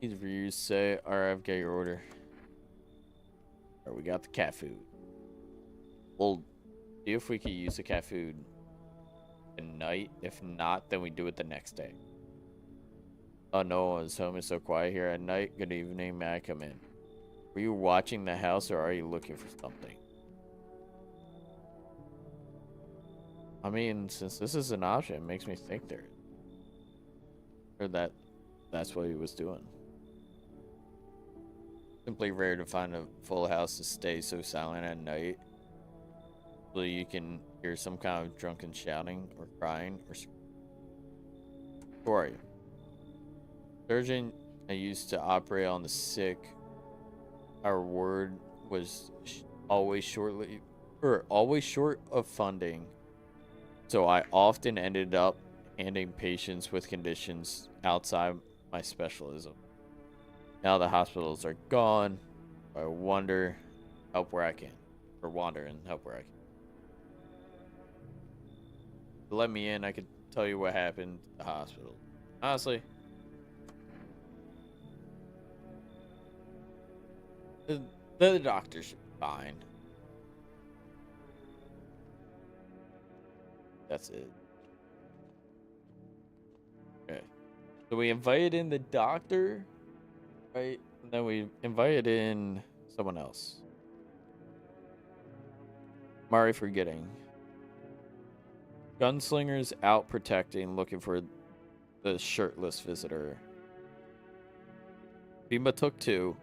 Speaker 1: Easy for you to say. Alright, I've got your order. Alright, we got the cat food. We'll see if we can use the cat food tonight. If not, then we do it the next day. Oh, no one's home. It's so quiet here at night. Good evening. May I come in? Were you watching the house or are you looking for something? I mean, since this is an option, it makes me think there. Or that's what he was doing. Simply rare to find a full house to stay so silent at night. So you can hear some kind of drunken shouting or crying or screaming. Who are you? Surgeon, I used to operate on the sick. Our ward was always short of funding, so I often ended up handling patients with conditions outside my specialism. Now the hospitals are gone. I wander, help where I can, or wander and help where I can. Let me in. I could tell you what happened at the hospital. Honestly. The doctor should be fine. That's it. Okay. So we invited in the doctor, right? And then we invited in someone else. I'm already forgetting. Gunslingers out protecting, looking for the shirtless visitor. FEMA took 2.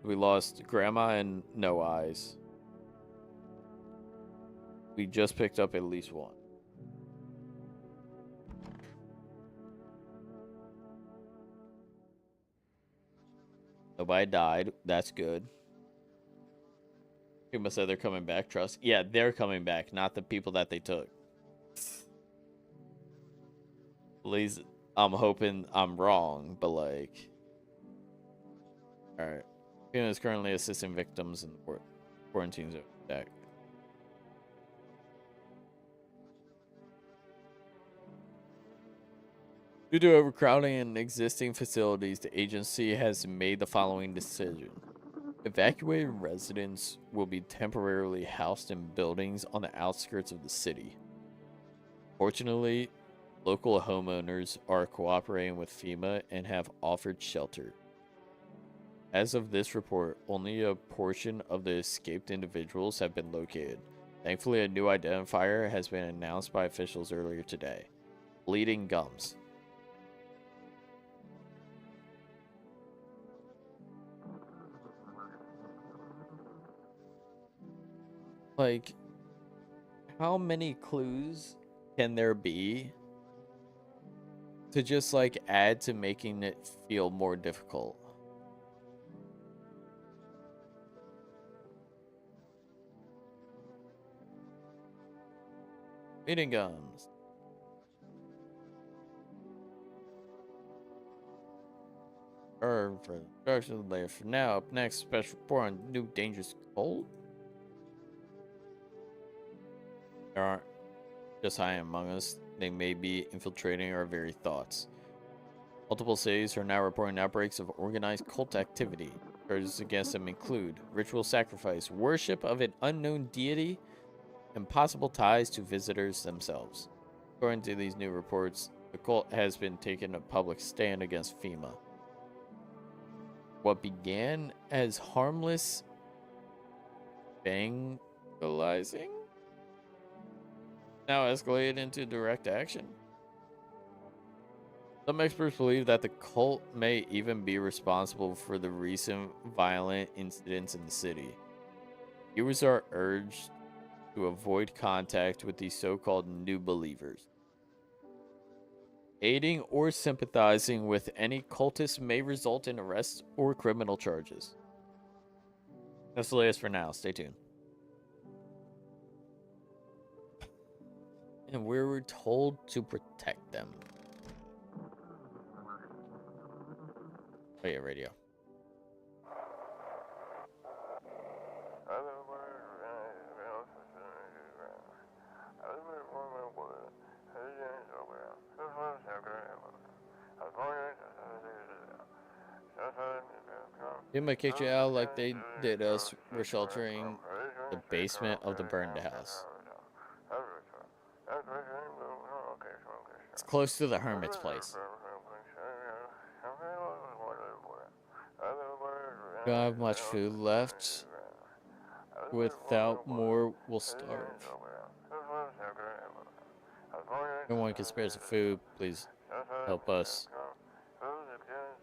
Speaker 1: We lost Grandma and No Eyes. We just picked up at least 1. Nobody died. That's good. People said they're coming back. Trust. Yeah, they're coming back, not the people that they took. Please, I'm hoping I'm wrong, but like... Alright. FEMA is currently assisting victims in the quarantine zone attack. Due to overcrowding in existing facilities, the agency has made the following decision. Evacuated residents will be temporarily housed in buildings on the outskirts of the city. Fortunately, local homeowners are cooperating with FEMA and have offered shelter. As of this report, only a portion of the escaped individuals have been located. Thankfully, a new identifier has been announced by officials earlier today. Bleeding gums. Like, how many clues can there be to just like add to making it feel more difficult? Meeting guns. Or for instructions later. For now, up next, special report on new dangerous cult. There aren't just hiding among us. They may be infiltrating our very thoughts. Multiple cities are now reporting outbreaks of organized cult activity. Charges against them include ritual sacrifice, worship of an unknown deity, and possible ties to visitors themselves. According to these new reports, the cult has been taking a public stand against FEMA. What began as harmless vandalizing now escalated into direct action. Some experts believe that the cult may even be responsible for the recent violent incidents in the city. Viewers are urged to avoid contact with these so-called new believers. Aiding or sympathizing with any cultist may result in arrests or criminal charges. That's the latest for now. Stay tuned. And we were told to protect them. Oh yeah, radio. They might kick you out like they did us. We're sheltering the basement of the burned house. It's close to the hermit's place. Don't have much food left. Without more, we'll starve. Everyone can spare some food. Please help us.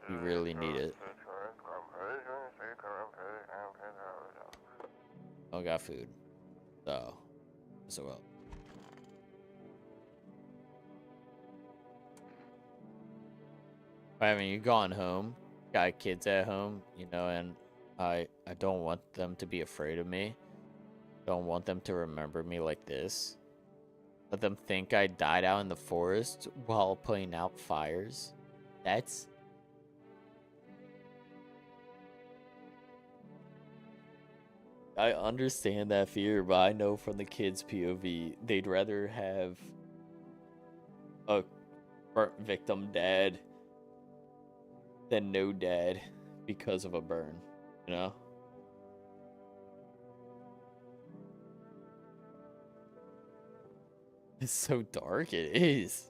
Speaker 1: We really need it. I don't got food. So well. I mean, you gone home, got kids at home, you know, and I don't want them to be afraid of me. Don't want them to remember me like this. Let them think I died out in the forest while putting out fires. That's... I understand that fear, but I know from the kids' POV, they'd rather have a burnt victim dad than no dad because of a burn, you know? It's so dark, it is.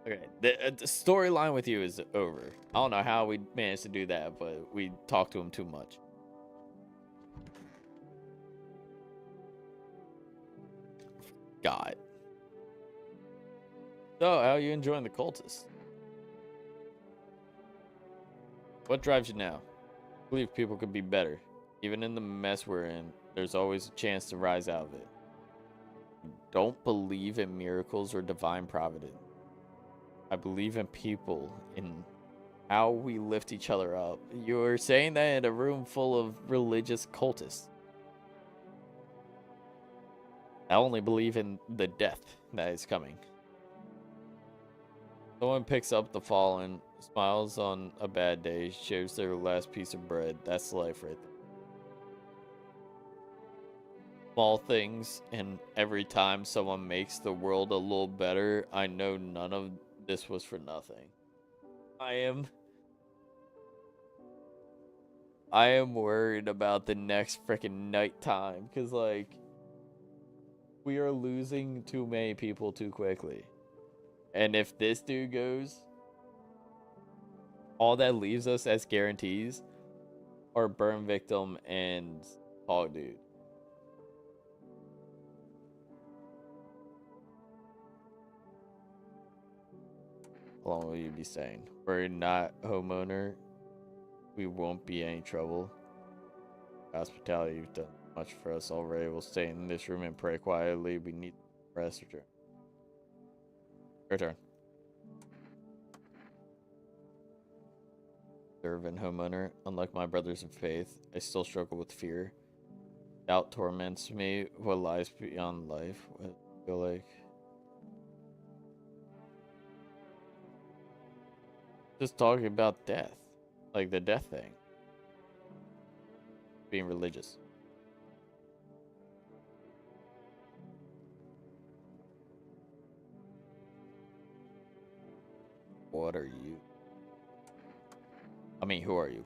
Speaker 1: Okay, the storyline with you is over. I don't know how we managed to do that, but we talked to him too much. God. So, how are you enjoying the cultists? What drives you now? I believe people could be better. Even in the mess we're in, there's always a chance to rise out of it. Don't believe in miracles or divine providence. I believe in people, in how we lift each other up. You're saying that in a room full of religious cultists. I only believe in the death that is coming. Someone picks up the fallen, smiles on a bad day, shares their last piece of bread. That's life right there. Small things, and every time someone makes the world a little better, I know none of this was for nothing. I am worried about the next freaking nighttime, because like we are losing too many people too quickly. And if this dude goes, all that leaves us as guarantees are Burn Victim and Hog Dude. How long will you be staying? We're not homeowner. We won't be any trouble. hospitality. You've done much for us already. We'll stay in this room and pray quietly. We need rest. Return. Servant homeowner. Unlike my brothers in faith, I still struggle with fear. Doubt torments me. What lies beyond life? What I feel like. Just talking about death. Like the death thing. Being religious. What are you? I mean, who are you?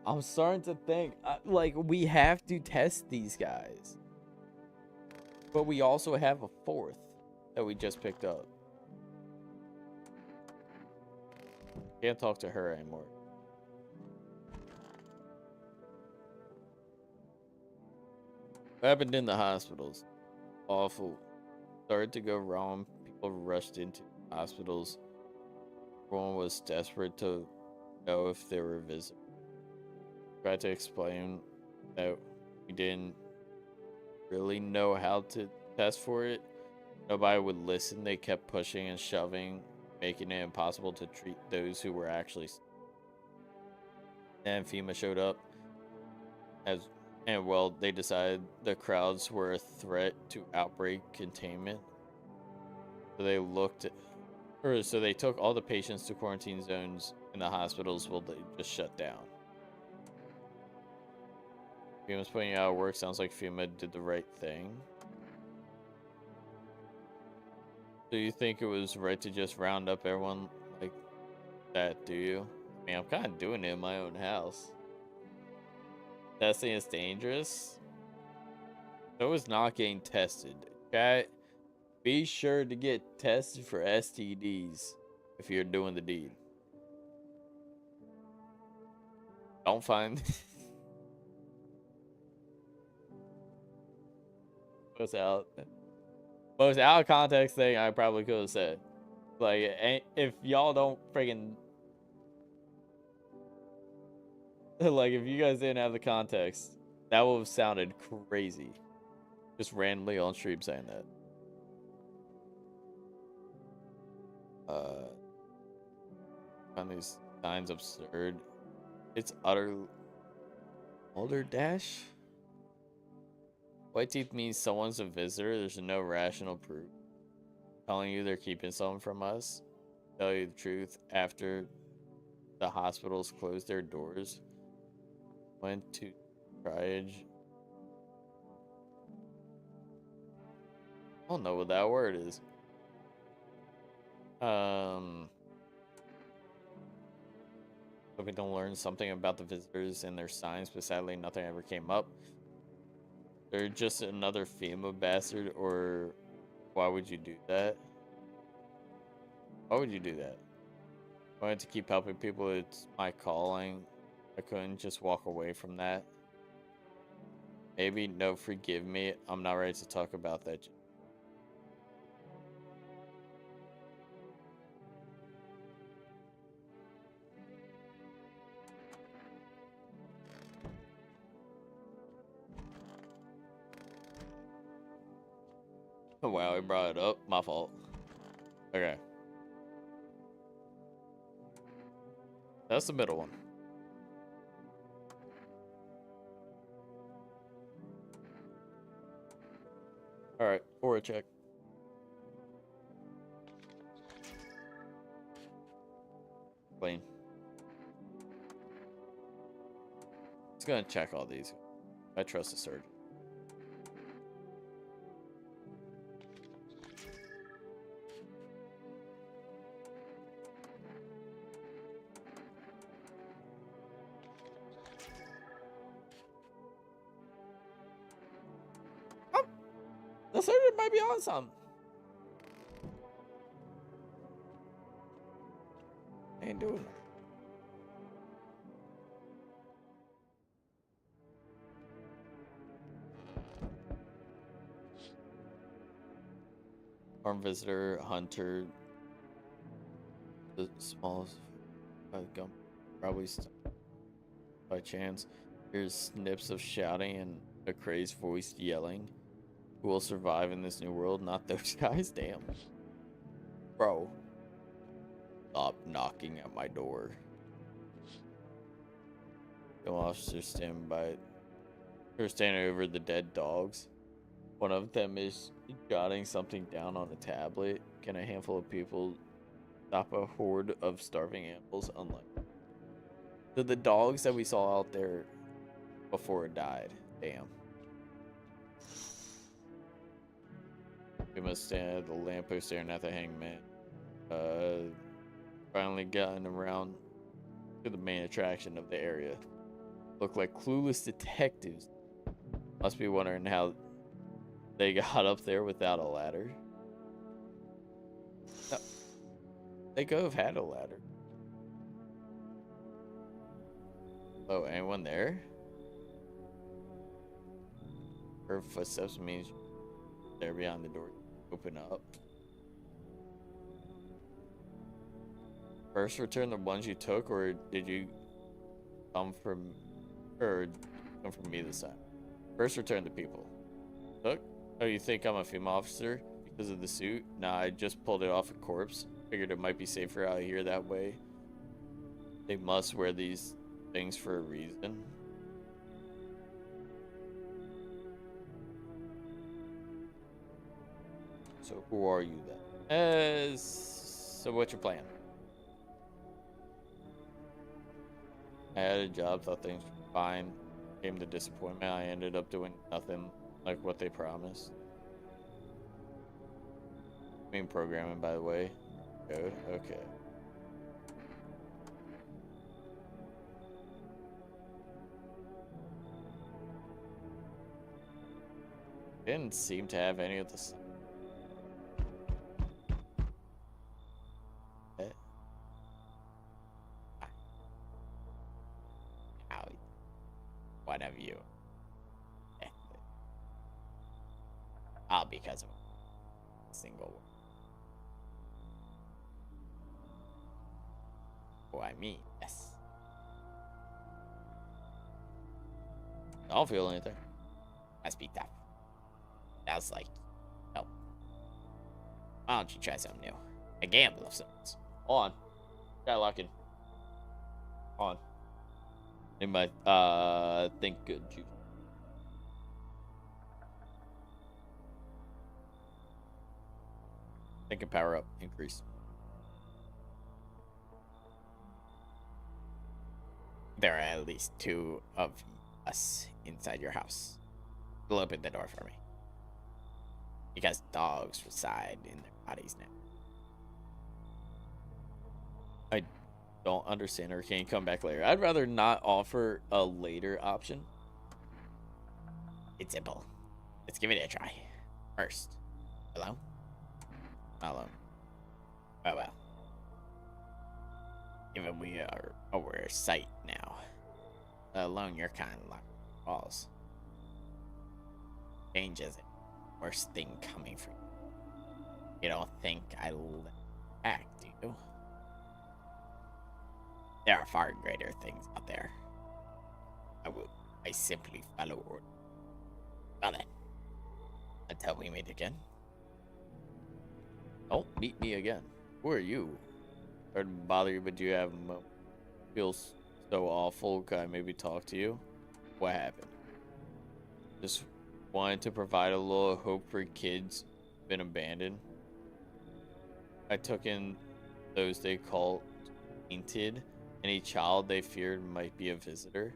Speaker 1: I'm starting to think, like, we have to test these guys. But we also have a fourth that we just picked up. Can't talk to her anymore. What happened in the hospitals? Awful. Started to go wrong. People rushed into hospitals. Everyone was desperate to know if they were visitors. Tried to explain that we didn't really know how to test for it. Nobody would listen. They kept pushing and shoving, making it impossible to treat those who were actually sick. And FEMA showed up and they decided the crowds were a threat to outbreak containment. So they took all the patients to quarantine zones in the hospitals. Well, they just shut down. FEMA's putting out work. Sounds like FEMA did the right thing. Do you think it was right to just round up everyone like that, do you? I mean, I'm kind of doing it in my own house. Testing is dangerous. So is not getting tested. Chat, be sure to get tested for STDs if you're doing the deed. Don't find... Most out of context thing I probably could have said. Like, if y'all don't friggin' like, if you guys didn't have the context, that would have sounded crazy. Just randomly on stream saying that. Find these signs absurd. It's utter dash. White teeth means someone's a visitor. There's no rational proof. Telling you they're keeping something from us. Tell you the truth. After the hospitals closed their doors, went to triage. I don't know what that word is. Hoping to learn something about the visitors and their signs, but sadly nothing ever came up. They're just another FEMA bastard, or why would you do that? Why would you do that? I wanted to keep helping people. It's my calling. I couldn't just walk away from that. Maybe, no, forgive me. I'm not ready to talk about that. Oh, wow, he brought it up. My fault. Okay. That's the middle one. Alright, aura check. Clean. Just gonna check all these. I trust the surgeon. The surgeon might be on something. I ain't doing it. Armed visitor, hunter, the smallest gum, probably by chance. Here's snips of shouting and a crazed voice yelling. Who will survive in this new world? Not those guys, damn. Bro. Stop knocking at my door. The officers stand by. They're standing over the dead dogs. One of them is jotting something down on a tablet. Can a handful of people stop a horde of starving animals? Unlike the dogs that we saw out there before it died. Damn. We must stand at the lamppost staring at the hangman. Finally gotten around to the main attraction of the area. Look like clueless detectives. Must be wondering how they got up there without a ladder. No, they could have had a ladder. Oh, anyone there? Her footsteps means they're behind the door. Open up. First return the ones you took, or did you come from me this time? First return the people. Took? Oh, you think I'm a female officer because of the suit? Nah, I just pulled it off a corpse. Figured it might be safer out here that way. They must wear these things for a reason. So who are you then? So what's your plan? I had a job, thought things were fine. Came to disappointment. I ended up doing nothing like what they promised. Main programming, by the way. Good. Okay. Didn't seem to have any of this. One of you. All because of a single word. Oh, I mean, yes. I don't feel anything. Must be tough. That's like, no. Why don't you try something new? A gamble of sorts. On. Got locking. On. They might think good juice. Think and power up, increase. There are at least 2 of us inside your house. You'll open the door for me. Because dogs reside in their bodies now. I don't understand, or can you come back later? I'd rather not offer a later option. It's simple. Let's give it a try. First. Hello? Hello. Oh well. Given we are over sight now, let alone your kind lock walls. Change isn't the worst thing coming for you. You don't think I'll act, do you? There are far greater things out there. I simply follow orders. Well then, until we meet again. Don't meet me again. Who are you? Sorry to bother you, but do you have a moment? Feels so awful. Can I maybe talk to you? What happened? Just wanted to provide a little hope for kids been abandoned. I took in those they called tainted. Any child they feared might be a visitor.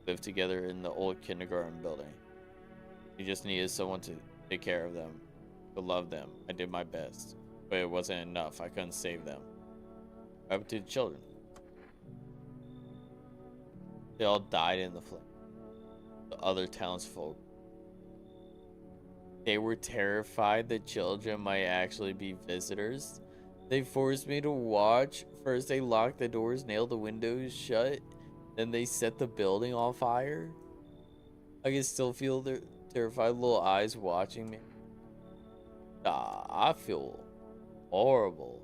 Speaker 1: Lived together in the old kindergarten building. They just needed someone to take care of them, to love them. I did my best, but it wasn't enough. I couldn't save them. What happened to the children? They all died in the flame. The other townsfolk. They were terrified the children might actually be visitors. They forced me to watch. First they locked the doors, nailed the windows shut, then they set the building on fire. I can still feel their terrified little eyes watching me. I feel horrible.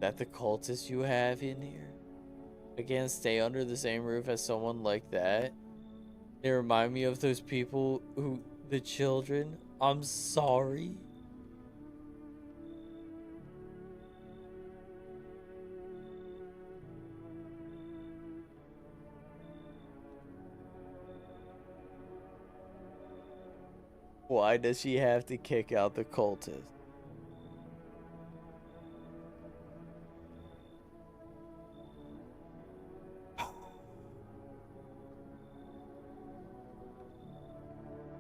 Speaker 1: That the cultists you have in here? I can't stay under the same roof as someone like that. They remind me of those people who, the children. I'm sorry. Why does she have to kick out the cultist?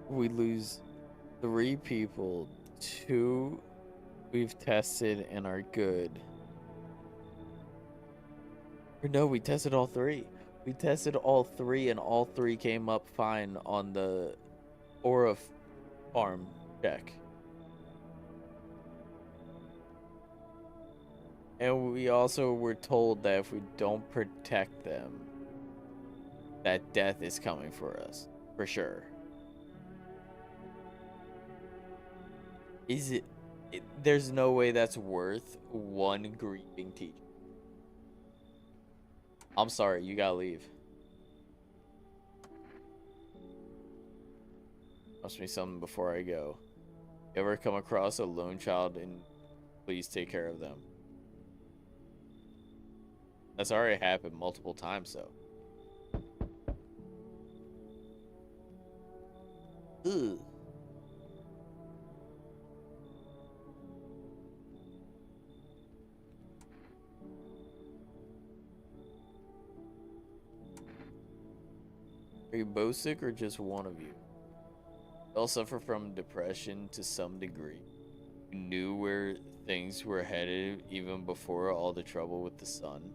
Speaker 1: We lose 3 people. 2 we've tested and are good. Or no, we tested all 3. We tested all 3 and all 3 came up fine on the aura farm check. And we also were told that if we don't protect them, that death is coming for us. For sure. Is it there's no way that's worth 1 grieving teacher. I'm sorry, you gotta leave. Must be something before I go. You ever come across a lone child, and please take care of them. That's already happened multiple times, though. Ugh. Are you both sick or just one of you? They all suffer from depression to some degree. You knew where things were headed even before all the trouble with the sun.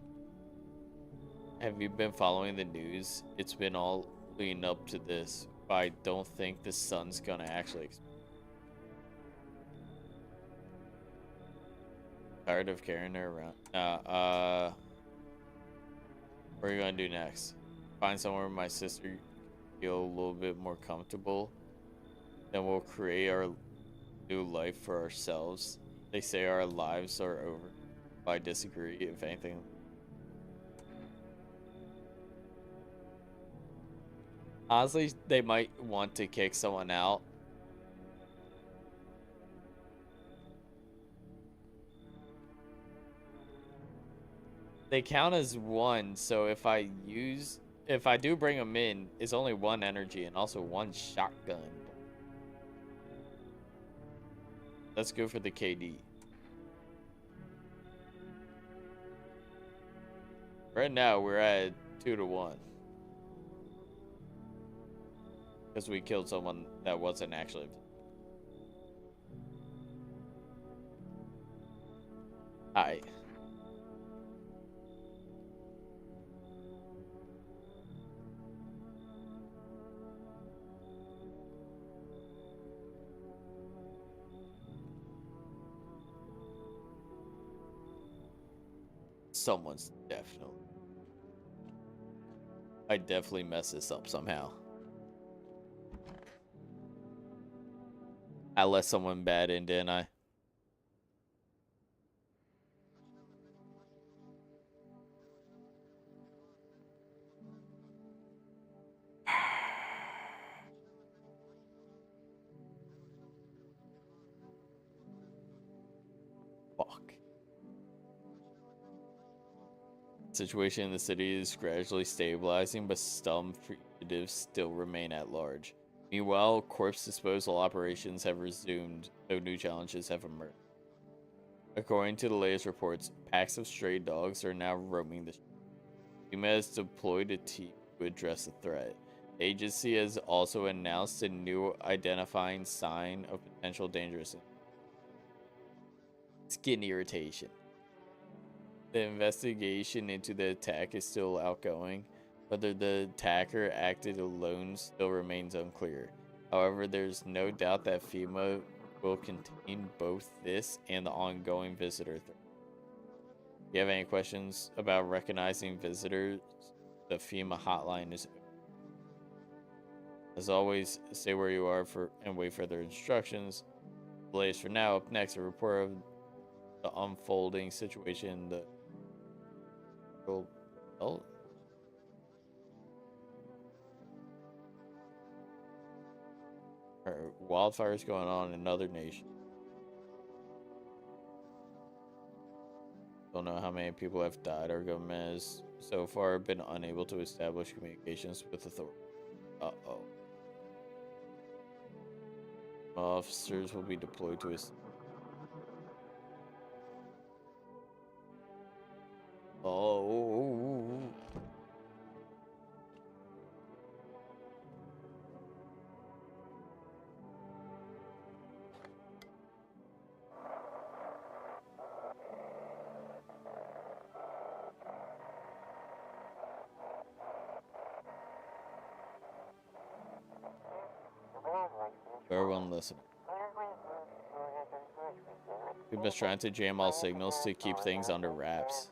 Speaker 1: Have you been following the news? It's been all leading up to this, but I don't think the sun's gonna actually explode. Tired of carrying her around? What are you gonna do next? Find somewhere my sister feel a little bit more comfortable. Then we'll create our new life for ourselves. They say our lives are over. I disagree, if anything. Honestly, they might want to kick someone out. They count as 1, so if I do bring them in, it's only 1 energy and also 1 shotgun. Let's go for the KD. Right now, we're at 2-1. Because we killed someone that wasn't actually. Hi. Someone's definitely. I definitely messed this up somehow. I let someone bad in, didn't I? Fuck. Situation in the city is gradually stabilizing, but some fugitives still remain at large. Meanwhile, corpse disposal operations have resumed, though new challenges have emerged. According to the latest reports, packs of stray dogs are now roaming the streets. FEMA has deployed a team to address the threat. The agency has also announced a new identifying sign of potential dangerousness. Skin irritation. The investigation into the attack is still outgoing. Whether the attacker acted alone still remains unclear. However, there's no doubt that FEMA will contain both this and the ongoing visitor threat. If you have any questions about recognizing visitors, the FEMA hotline is open. As always, stay where you are and wait for their instructions. The latest for now. Up next, a report of the unfolding situation in the wildfires going on in another nation. Don't know how many people have died. Our government has so far been unable to establish communications with authorities. Uh-oh. Officers will be deployed to assist. Oh. Everyone listen. We've been trying to jam all signals to keep things under wraps.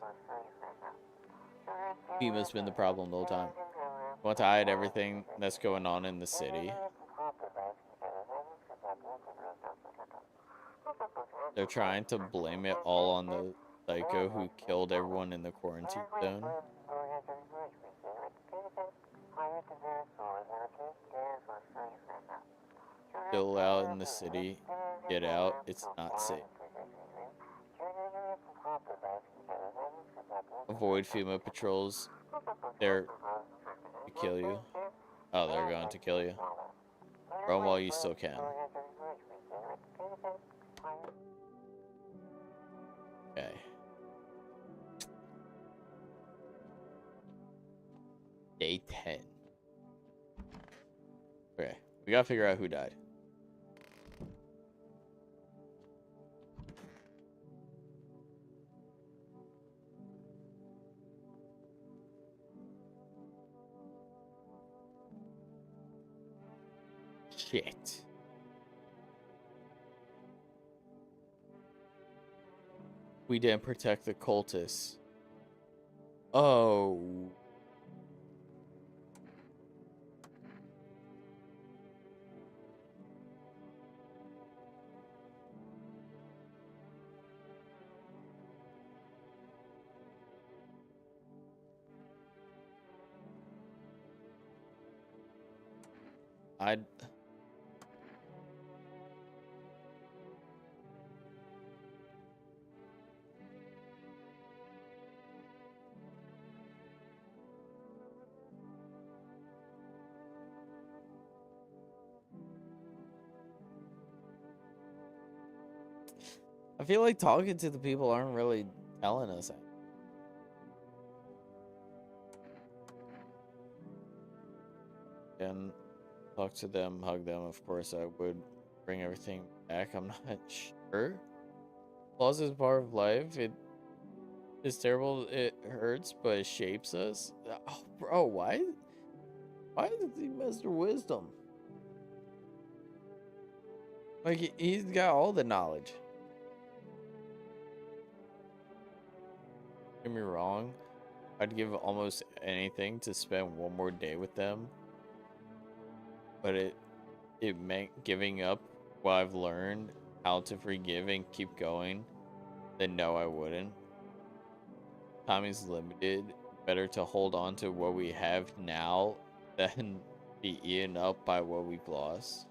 Speaker 1: FEMA's been the problem the whole time. We want to hide everything that's going on in the city. They're trying to blame it all on the psycho who killed everyone in the quarantine zone. Still out in the city. Get out. It's not safe. Avoid FEMA patrols. They're to kill you. Oh, they're going to kill you. Run while you still can. Okay. Day 10. Okay. We gotta figure out who died. Shit. We didn't protect the cultists. Oh. I feel like talking to the people aren't really telling us anything. And talk to them, hug them. Of course, I would bring everything back. I'm not sure. Loss is part of life. It is terrible. It hurts, but it shapes us. Oh, bro, why? Why is he Mr. Wisdom? Like, he's got all the knowledge. Don't get me wrong. I'd give almost anything to spend one more day with them. But it meant giving up what I've learned, how to forgive and keep going. Then no, I wouldn't. Time is limited. Better to hold on to what we have now than be eaten up by what we've lost.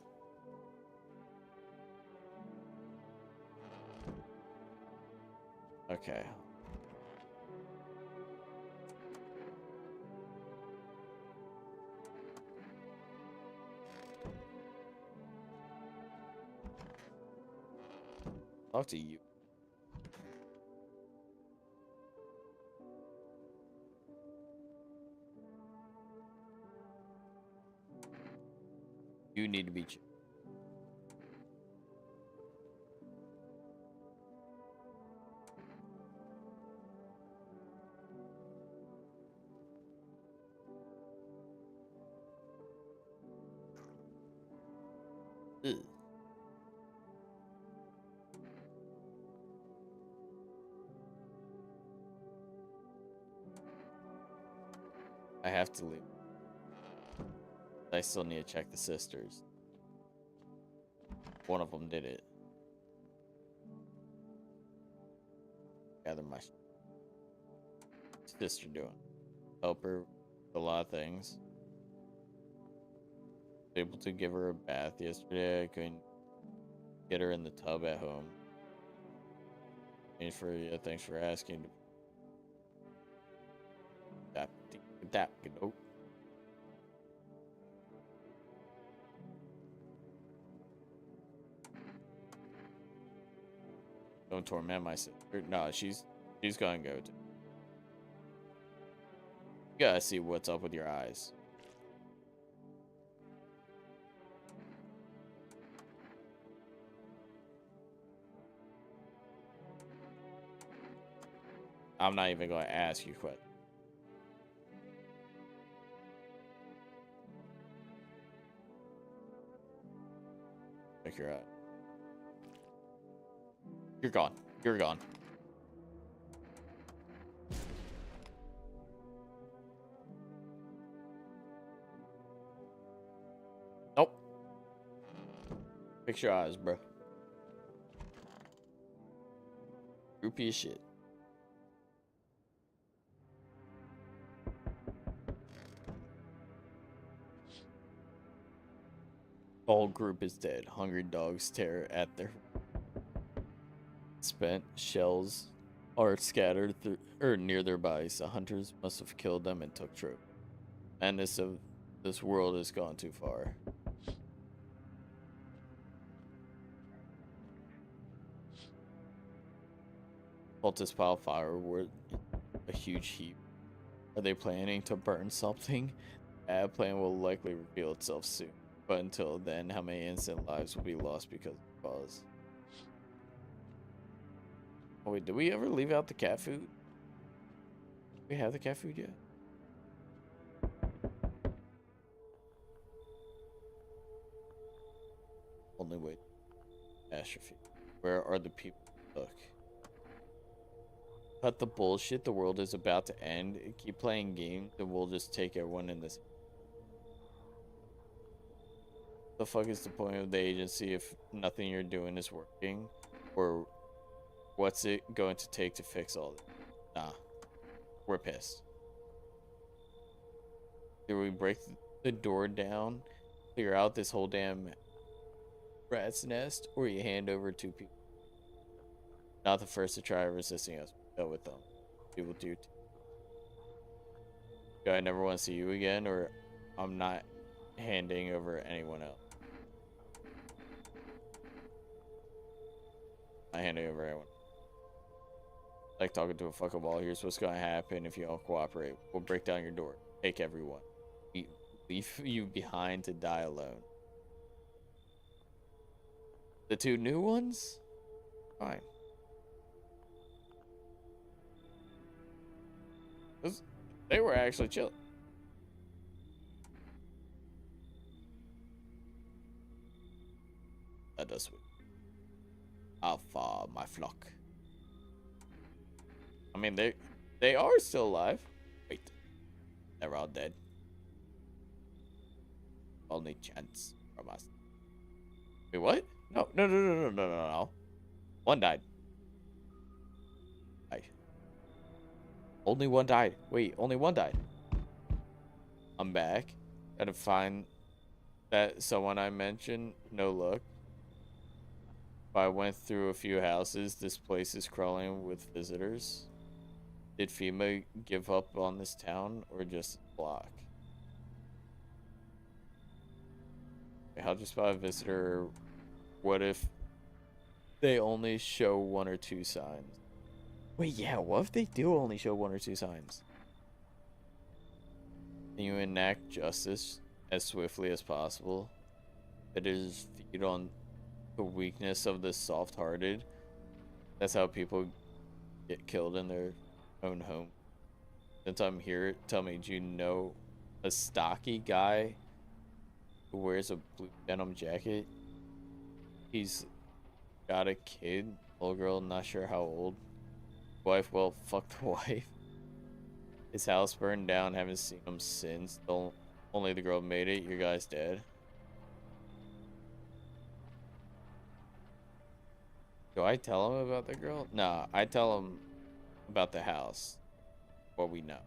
Speaker 1: Okay. Talk to you. You need to be chill. Ugh. I have to leave. I still need to check the sisters. One of them did it. Gather my sister doing. Help her with a lot of things. Able to give her a bath yesterday. I couldn't get her in the tub at home. Thanks for asking. Nope. Don't torment my sister. No, she's gonna go to. You gotta see what's up with your eyes. I'm not even going to ask you questions. Check your eye. You're gone. You're gone. Nope. Fix your eyes, bro. Groupie as shit. Whole group is dead. Hungry dogs stare at their spent shells are scattered through or near their bodies. The hunters must have killed them and took trophy. Madness of this world has gone too far. Cultists pile firewood in a huge heap. Are they planning to burn something? That plan will likely reveal itself soon. But until then, how many innocent lives will be lost because of the cause? Oh wait, did we ever leave out the cat food? Do we have the cat food yet? Only way. Catastrophe. Where are the people? Look. Cut the bullshit. The world is about to end. Keep playing games and we'll just take everyone in this. The fuck is the point of the agency if nothing you're doing is working? Or what's it going to take to fix all this? Nah. We're pissed. Do we break the door down, clear out this whole damn rat's nest, or you hand over two people? Not the first to try resisting us. Dealt with them. People do. Do I never want to see you again, or I'm not handing over anyone else? I handing over everyone. Like talking to a fucking wall. Here's what's gonna happen if you all cooperate. We'll break down your door. Take everyone. We leave you behind to die alone. The two new ones? Fine. They were actually chill. That does sweet. Alpha, my flock. I mean, they are still alive. Wait, they're all dead. Only chance from us. Wait, what? No. One died. Only one died. Wait, only one died. I'm back. Gotta find that someone I mentioned. No luck. I went through a few houses. This place is crawling with visitors. Did FEMA give up on this town or just block? How just spot a visitor? What if they only show one or two signs? Wait, yeah, what if they do only show one or two signs? Can you enact justice as swiftly as possible? That is feed on the weakness of the soft-hearted. That's how people get killed in their own home. Since I'm here, tell me, do you know a stocky guy who wears a blue denim jacket? He's got a kid, little girl, not sure how old. Wife, well, fuck the wife. His house burned down. Haven't seen him since. Only the girl made it. Your guy's dead. Do I tell him about the girl? Nah, I tell him about the house. What we know.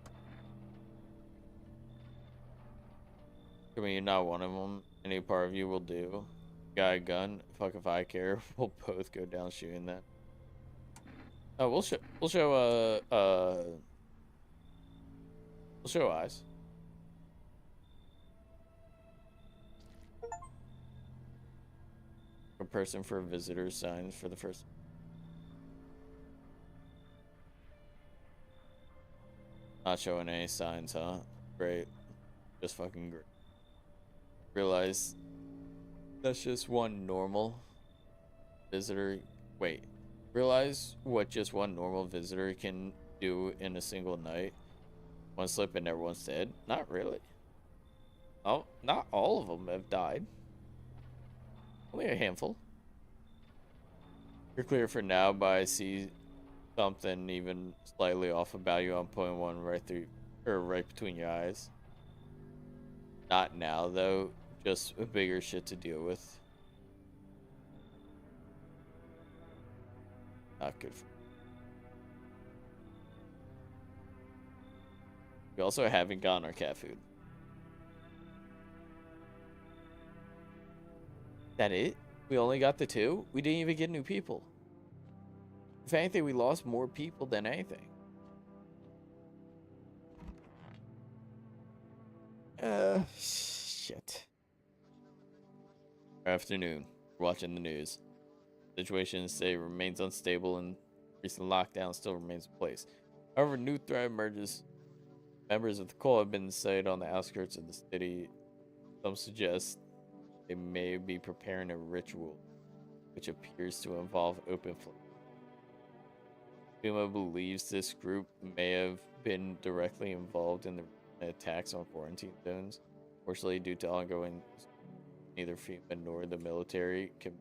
Speaker 1: I mean, you're not one of them. Any part of you will do. Got a gun? Fuck if I care. We'll both go down shooting that. Oh, we'll show eyes. A person for visitor signs for the first. Not showing any signs, huh? Great. Just fucking great. Realize that's just one normal visitor. Wait. Realize what just one normal visitor can do in a single night? One slip and everyone's dead? Not really. Oh, not all of them have died. Only a handful. You're clear for now, but I see something even slightly off about you. I'm putting one right between your eyes. Not now, though. Just a bigger shit to deal with. Not good for. We also haven't gotten our cat food. That it? We only got the 2? We didn't even get new people. If anything, we lost more people than anything. Shit. Afternoon. Watching the news. Situation in the state remains unstable and recent lockdown still remains in place. However, new threat emerges. Members of the cult have been sighted on the outskirts of the city. Some suggest they may be preparing a ritual, which appears to involve open flame. Fuma believes this group may have been directly involved in the attacks on quarantine zones. Fortunately, due to ongoing, neither Fuma nor the military can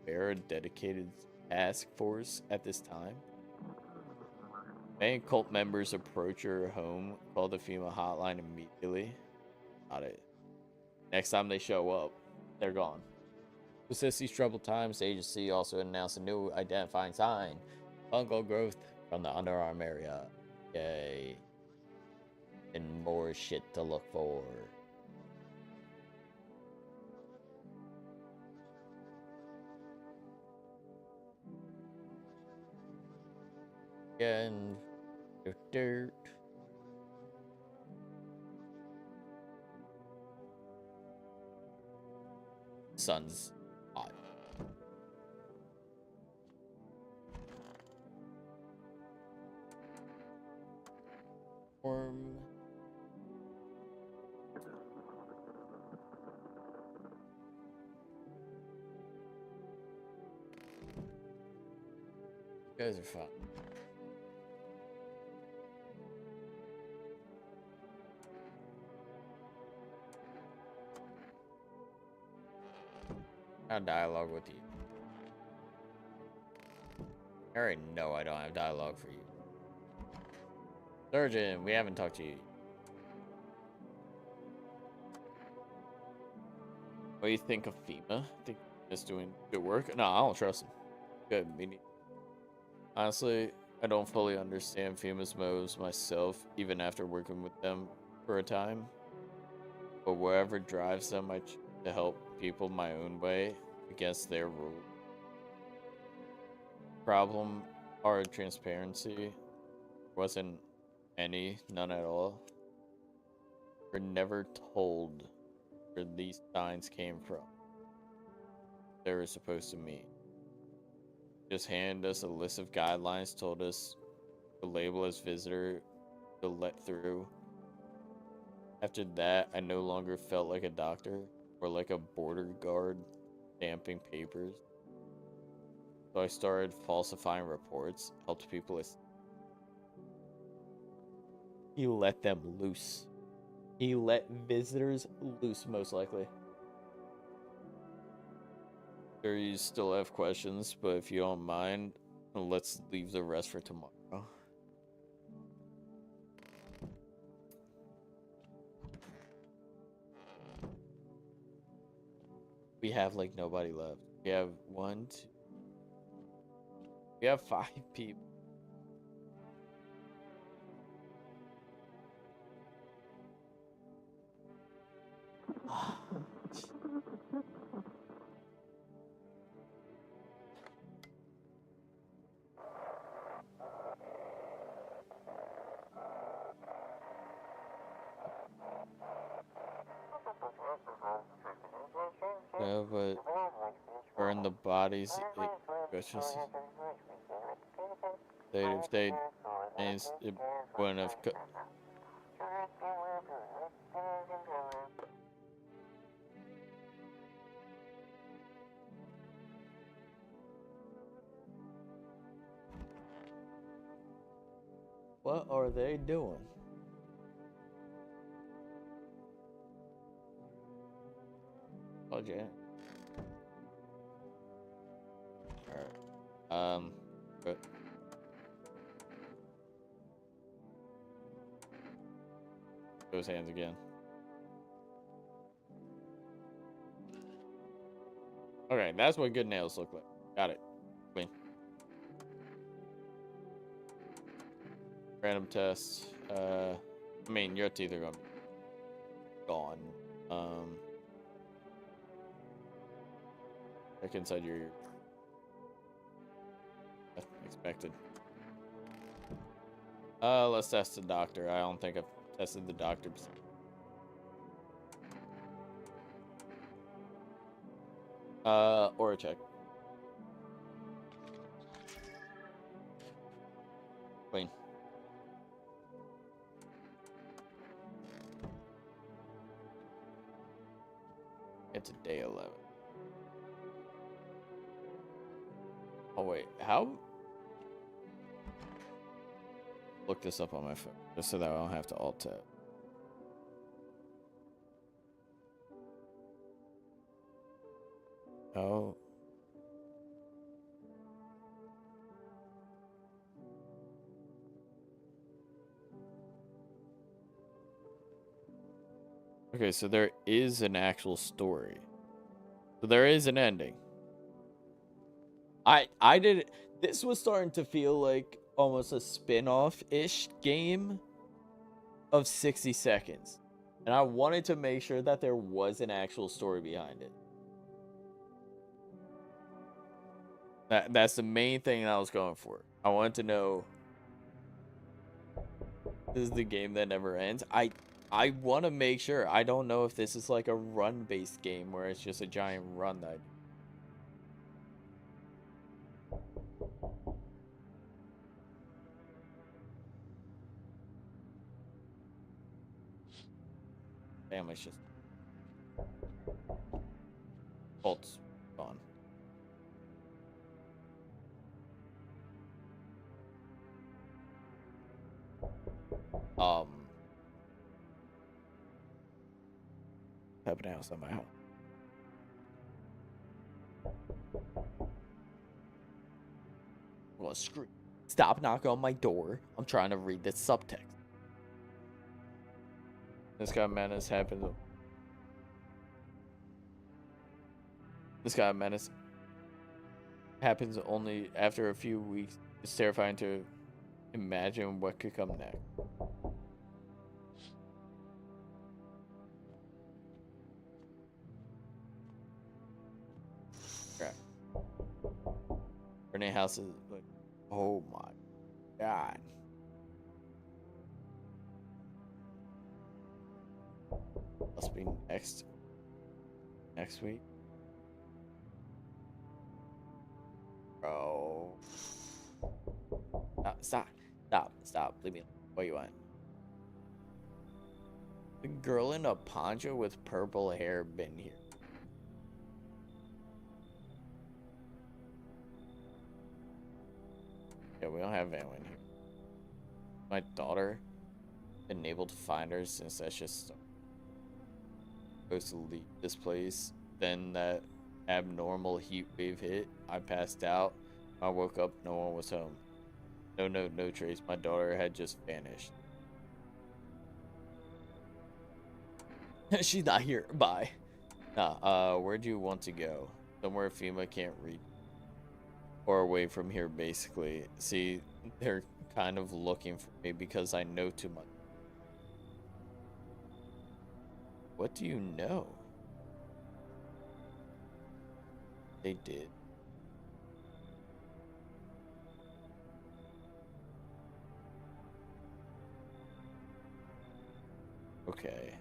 Speaker 1: bear a dedicated task force at this time. Many cult members approach your home, call the FEMA hotline immediately. Got it. Next time they show up, they're gone. To assist these troubled times, the agency also announced a new identifying sign. Fungal growth from the underarm area. Yay. And more shit to look for. And dirt. Sun's hot. Warm. You guys are fun. I have dialogue with you. I already know I don't have dialogue for you. Surgeon, we haven't talked to you. What do you think of FEMA? Think he's doing good work? No, I don't trust him. Good, me neither. Honestly, I don't fully understand FEMA's motives myself, even after working with them for a time. But whatever drives them, I choose to help people my own way against their rules. Problem, our transparency wasn't any, none at all. We're never told where these signs came from. They were supposed to mean. Just handed us a list of guidelines, told us to label as visitor, to let through. After that, I no longer felt like a doctor or like a border guard stamping papers. So I started falsifying reports, helped people. He let them loose. He let visitors loose, most likely. Sure, you still have questions, but if you don't mind, let's leave the rest for tomorrow. We have like nobody left. We have one, two, we have 5 people. Yeah, but burn the bodies. It's just if they and it wouldn't have. What are they doing? Oh, yeah. Alright. But those hands again. Okay, that's what good nails look like. Got it. Clean. Random test. I mean, your teeth are gonna be gone. Check inside your ear. Expected. Let's test the doctor. I don't think I've tested the doctor. Aura check. Clean. It's a day 11. Oh wait, how? Look this up on my phone, just so that I don't have to alt tab. Oh. Okay, so there is an actual story. So there is an ending. I did. This was starting to feel like almost a spin-off-ish game of 60 seconds. And I wanted to make sure that there was an actual story behind it. That's the main thing I was going for. I wanted to know, this is the game that never ends. I want to make sure. I don't know if this is like a run-based game where it's just a giant run that. Family's just. Bolt's gone. Happening outside my house. Well, screw. Stop knocking on my door. I'm trying to read this subtext. This kind of madness happens. This kind of madness happens only after a few weeks. It's terrifying to imagine what could come next. Crap. Renee House is like, oh my god. Must be next week. Bro. Stop. Leave me alone. What you want? The girl in a poncho with purple hair been here. Yeah, we don't have anyone here. My daughter enabled to find her since that's just supposed to leave this place. Then that abnormal heat wave hit. I passed out. I woke up. No one was home. No trace. My daughter had just vanished. She's not here. Bye. Nah, where do you want to go? Somewhere FEMA can't reach. Or away from here, basically. See, they're kind of looking for me because I know too much. What do you know? They did. Okay.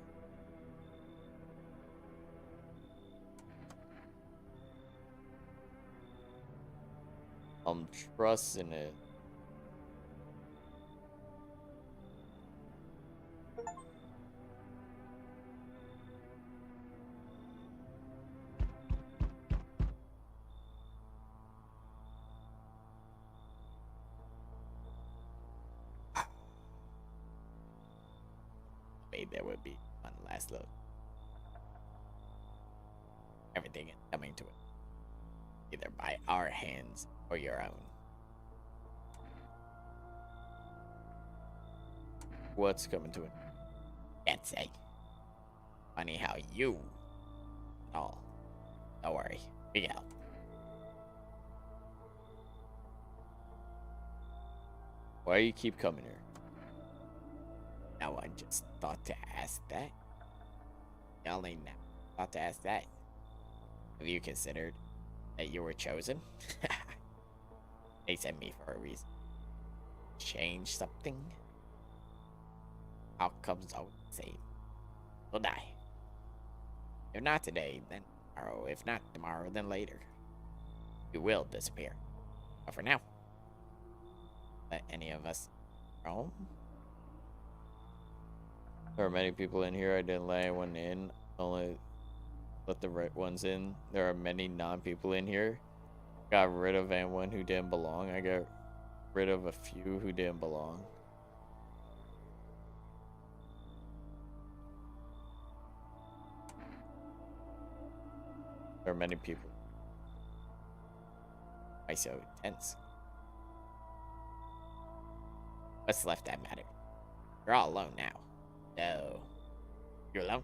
Speaker 1: I'm trusting it. Maybe there would be one last look. Everything is coming to it, either by our hands or your own. What's coming to it? Can't say. Funny how you. Oh, don't worry. We out. Why do you keep coming here? No one just thought to ask that. Only now thought to ask that. Have you considered that you were chosen? They sent me for a reason. Change something? Outcomes always the same. We'll die. If not today, then tomorrow. If not tomorrow, then later. We will disappear. But for now, let any of us roam. There are many people in here. I didn't let anyone in. Only let the right ones in. There are many non-people in here. Got rid of anyone who didn't belong. I got rid of a few who didn't belong. There are many people. Why so tense? What's left that matter? You're all alone now. No. You're alone?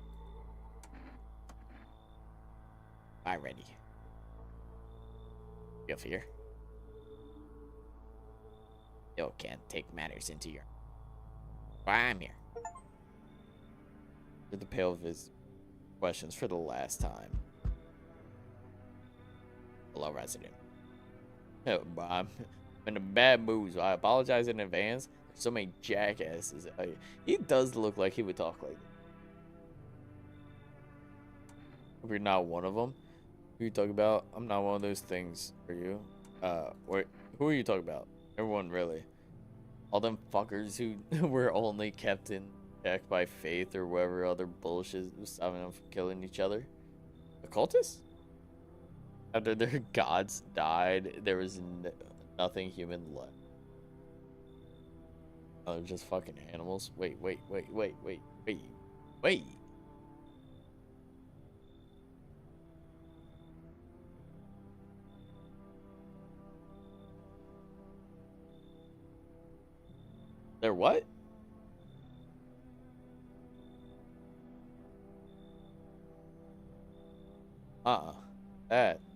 Speaker 1: I'm ready. Feel fear? You can't take matters into your... Why I'm here. To the pale of his questions for the last time. Hello, resident. I'm in a bad mood, so I apologize in advance. There's so many jackasses. He does look like he would talk like that. If you're not one of them, who you talking about? I'm not one of those things for you. Wait, who are you talking about? Everyone, really. All them fuckers who were only kept in check by faith or whatever other bullshit was stopping them from killing each other. Occultists? After their gods died, there was nothing human left. Oh, they're just fucking animals. Wait. They're what?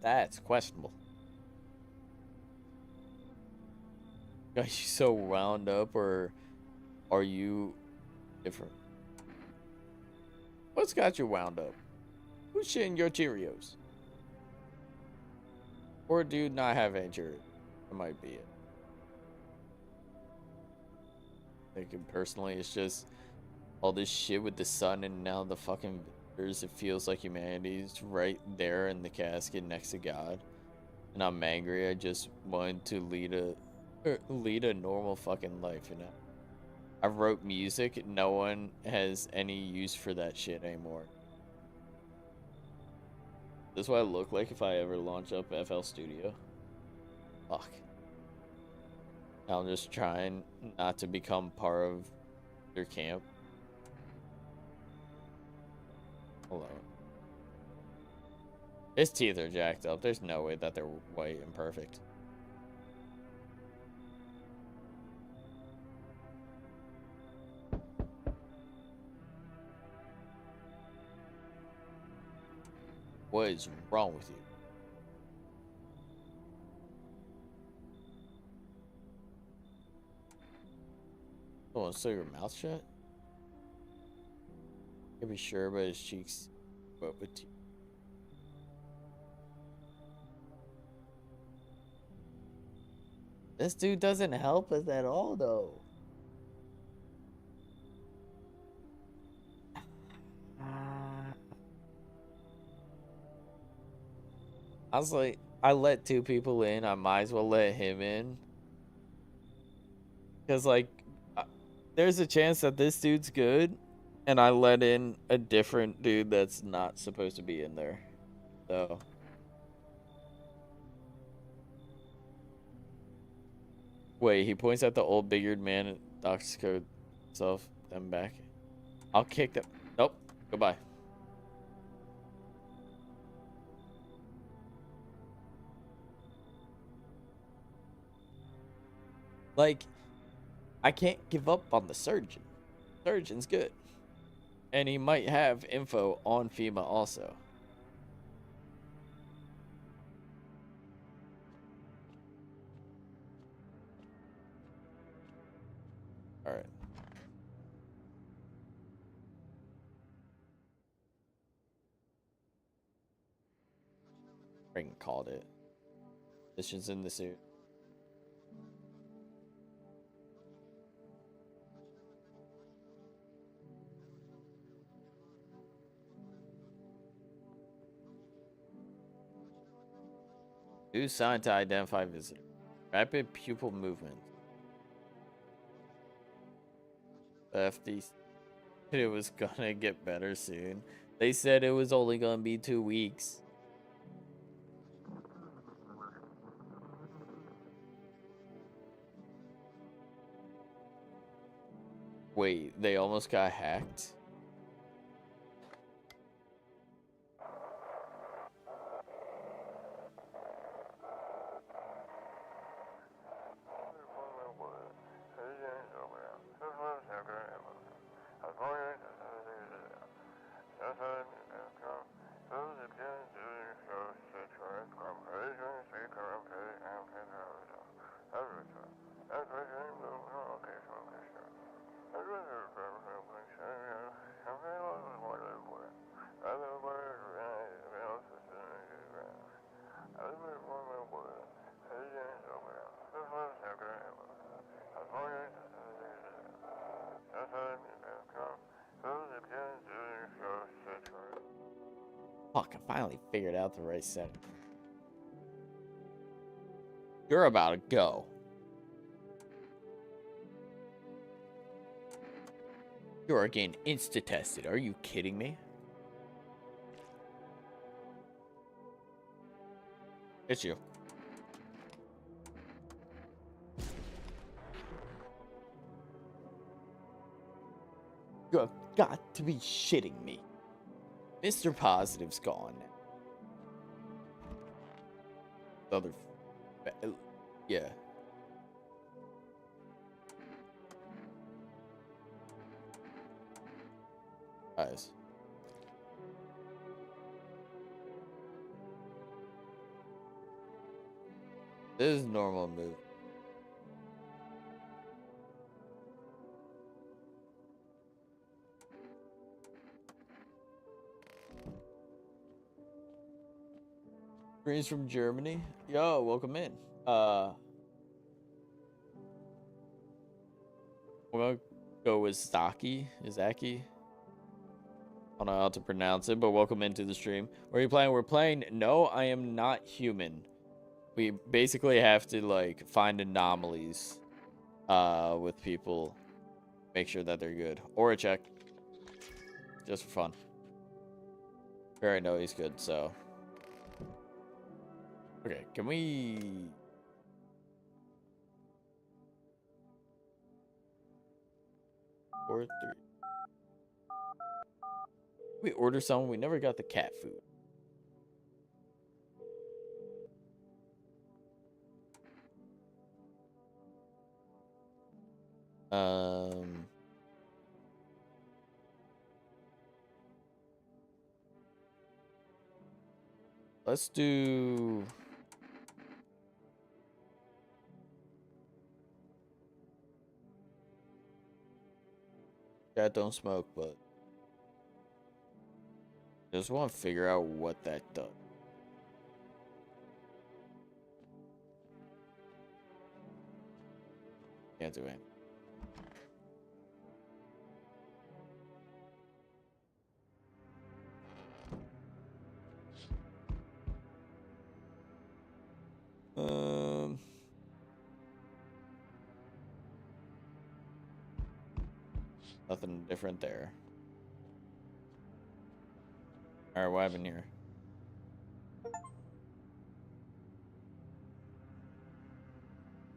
Speaker 1: That's questionable. Are you so wound up, or are you different? What's got you wound up? Who's shitting your Cheerios? Or do you not have any Cheerios? That might be it. Thinking personally, it's just all this shit with the sun and now the fucking visitors. It feels like humanity's right there in the casket next to God. And I'm angry. I just wanted to lead a normal fucking life, you know? I wrote music. No one has any use for that shit anymore. This is what I look like if I ever launch up FL Studio. Fuck. I'm just trying not to become part of their camp. Hello. His teeth are jacked up. There's no way that they're white and perfect. What is wrong with you? Oh, so your mouth shut? Can't be sure about his cheeks, but with you. This dude doesn't help us at all, though. I was like, I let two people in. I might as well let him in. Because, like, there's a chance that this dude's good, and I let in a different dude that's not supposed to be in there. So. Wait, he points at the old big-eared man and docks code himself, them back. I'll kick them. Nope. Goodbye. Like, I can't give up on the surgeon. Surgeon's good. And he might have info on FEMA also. Alright. Freaking called it. Mission's in the suit. New sign to identify visitor. Rapid pupil movement. FD said it was gonna get better soon. They said it was only gonna be 2 weeks. Wait, they almost got hacked? Fuck, I finally figured out the right setting. You're about to go. You are getting insta-tested. Are you kidding me? It's you. You have got to be shitting me. Mr. Positive's gone. The other... Yeah. Guys. This is normal move. Greens from Germany. Yo, welcome in. We're gonna go with Izaki. I don't know how to pronounce it, but welcome into the stream. What are you playing? We're playing No, I Am Not Human. We basically have to like find anomalies with people, make sure that they're good. Or a check. Just for fun. We already know he's good, so. Okay, can we... Or 3. We order something. We never got the cat food. Let's do... Chat don't smoke, but... Just want to figure out what that does. Can't do it. Nothing different there. Alright, what happened here?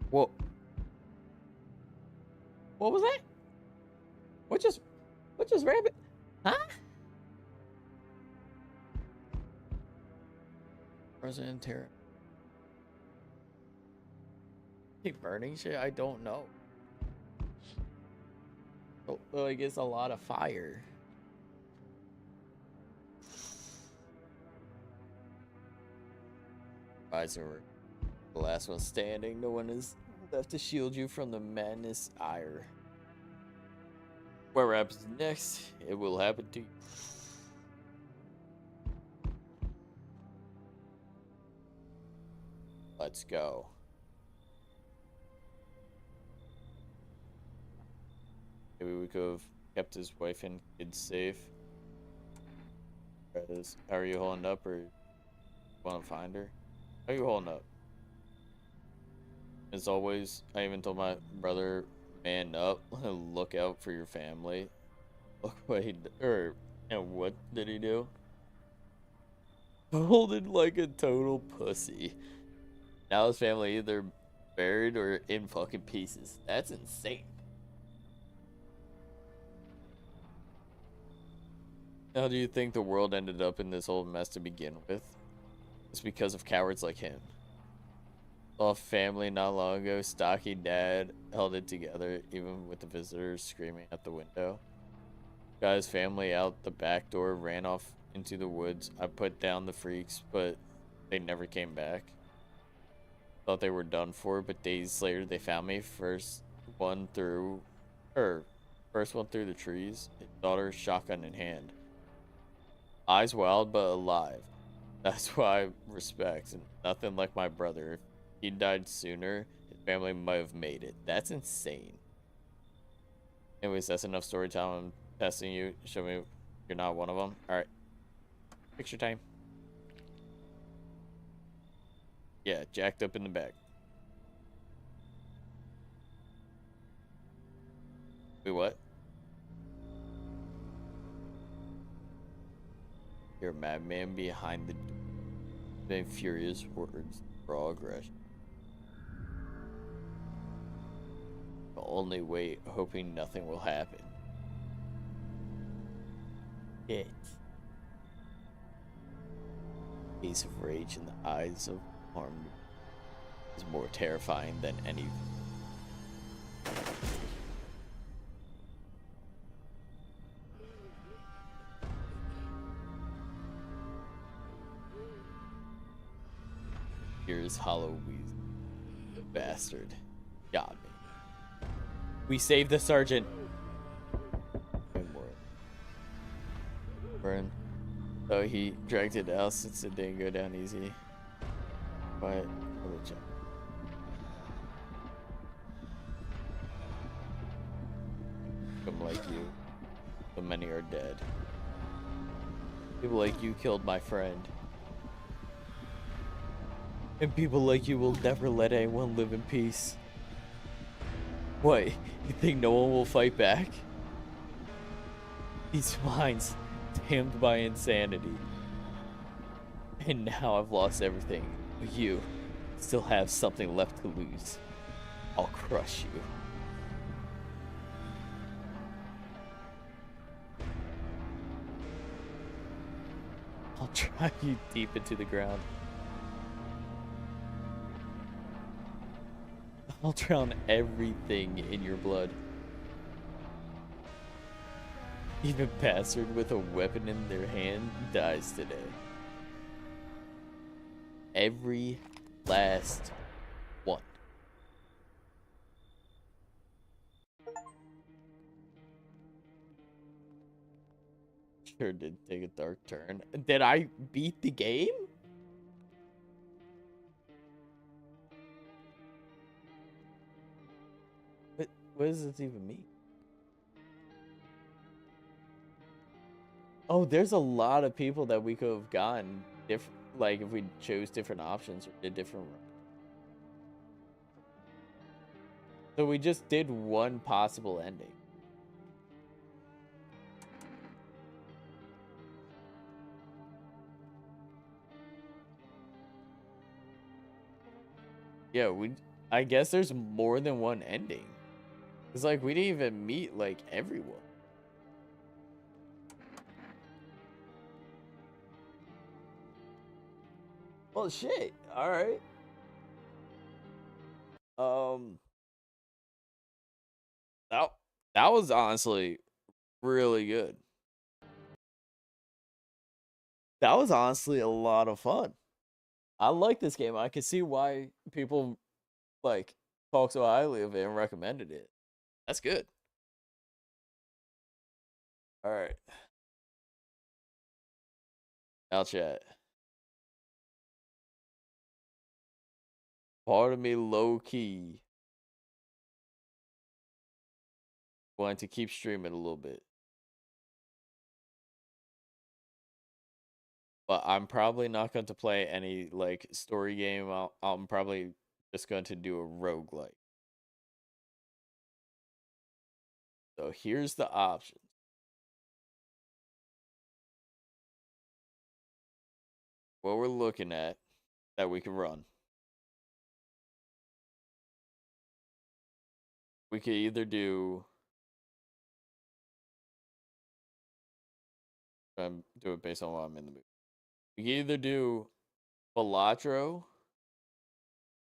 Speaker 1: Whoa. What was that? What just rabbit? Huh? President Terra. Keep burning shit? I don't know. Oh, like it's a lot of fire. Advisor, the last one standing. No one is left to shield you from the madness ire. Whatever happens next, it will happen to you. Let's go. Maybe we could have kept his wife and kids safe. How are you holding up, or want to find her? How are you holding up? As always, I even told my brother, man up, look out for your family. Look what he and what did he do? Folded like a total pussy. Now his family either buried or in fucking pieces. That's insane. How do you think the world ended up in this whole mess to begin with? It's because of cowards like him. Saw family not long ago. Stocky dad held it together, even with the visitors screaming at the window. Got his family out the back door, ran off into the woods. I put down the freaks, but they never came back. Thought they were done for, but days later they found me. First one through the trees. His daughter, shotgun in hand. Eyes wild but alive. That's why I respect. Nothing like my brother. If he died sooner, his family might have made it. That's insane. Anyways, that's enough story time. I'm testing you. Show me you're not one of them. Alright. Picture time. Yeah, jacked up in the back. Wait, what? You're a madman behind the big furious words, raw aggression. Only wait, hoping nothing will happen. It. Face of rage in the eyes of harm is more terrifying than any. Here's Hollow Weasel. Bastard. Got me. We saved the sergeant. Burn. So he dragged it out since it didn't go down easy. But let me check. Some like you, so many are dead. People like you killed my friend. And people like you will never let anyone live in peace. What, you think no one will fight back? These minds, damned by insanity. And now I've lost everything. But you still have something left to lose. I'll crush you. I'll drive you deep into the ground. I'll drown everything in your blood. Even bastard with a weapon in their hand dies today. every last one. Sure did take a dark turn. Did I beat the game? What does this even mean? Oh, there's a lot of people that we could have gotten different, like if we chose different options or did different. So we just did one possible ending. Yeah, I guess there's more than one ending. It's like we didn't even meet like everyone. Well, shit. All right. That that was honestly really good. That was honestly a lot of fun. I like this game. I can see why people like talk so highly of it and recommended it. That's good. All right. I'll chat. Part of me low key wanting to keep streaming a little bit. But I'm probably not going to play any like story game. I'm probably just going to do a roguelike. So here's the options. What we're looking at that we can run. We could either do do it based on what I'm in the mood. We could either do Balatro,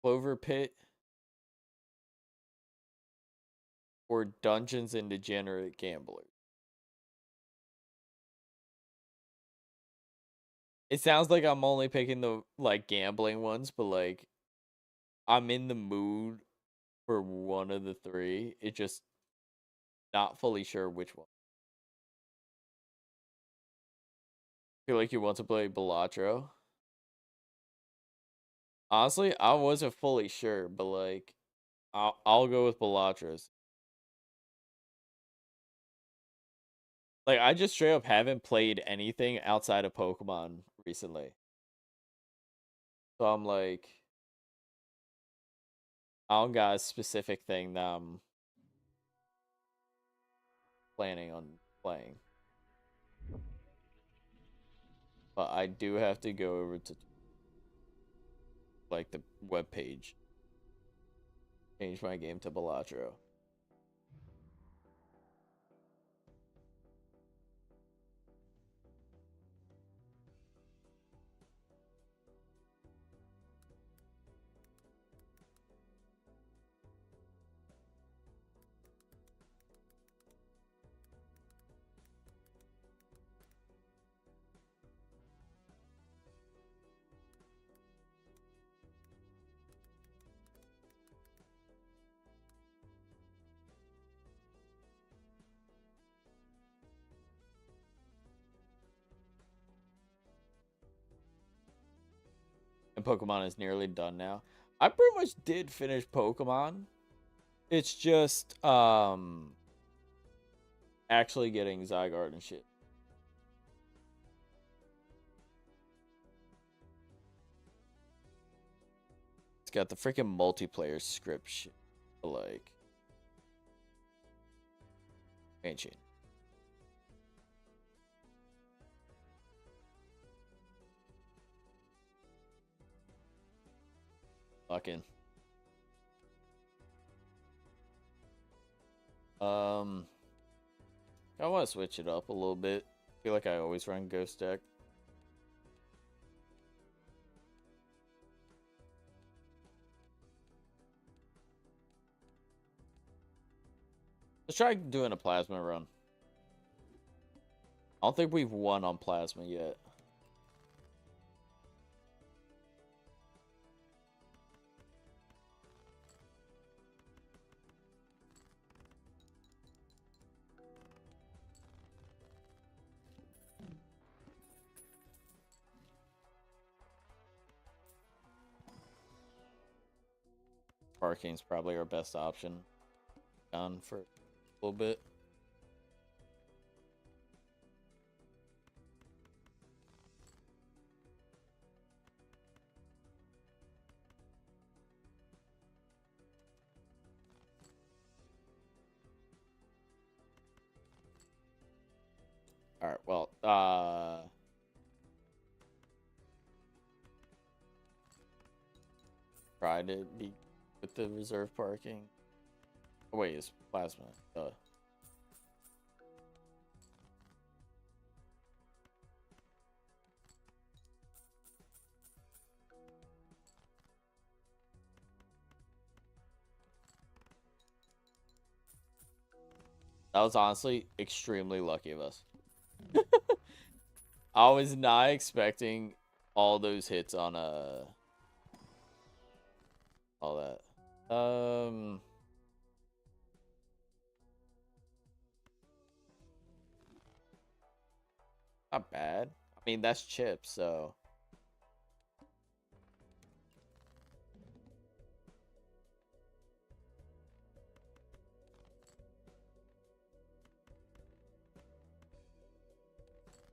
Speaker 1: Clover Pit, or Dungeons and Degenerate Gambler. It sounds like I'm only picking the like gambling ones, but like I'm in the mood for one of the three. It just not fully sure which one. Feel like you want to play Balatro? Honestly, I wasn't fully sure, but like I'll go with Balatros. Like I just straight up haven't played anything outside of Pokemon recently. So I'm like I don't got a specific thing that I'm planning on playing. But I do have to go over to like the web page. Change my game to Balatro. And Pokemon is nearly done now. I pretty much did finish Pokemon. It's just actually getting Zygarde and shit. It's got the freaking multiplayer script shit. Like ancient. Fucking. I want to switch it up a little bit. I feel like I always run Ghost deck. Let's try doing a Plasma run. I don't think we've won on Plasma yet. parking is probably our best option. Gone for a little bit. All right, well, try to be with the reserve parking. Oh, wait, it's plasma. That was honestly extremely lucky of us. I was not expecting all those hits on all that. Not bad. I mean, that's chips, so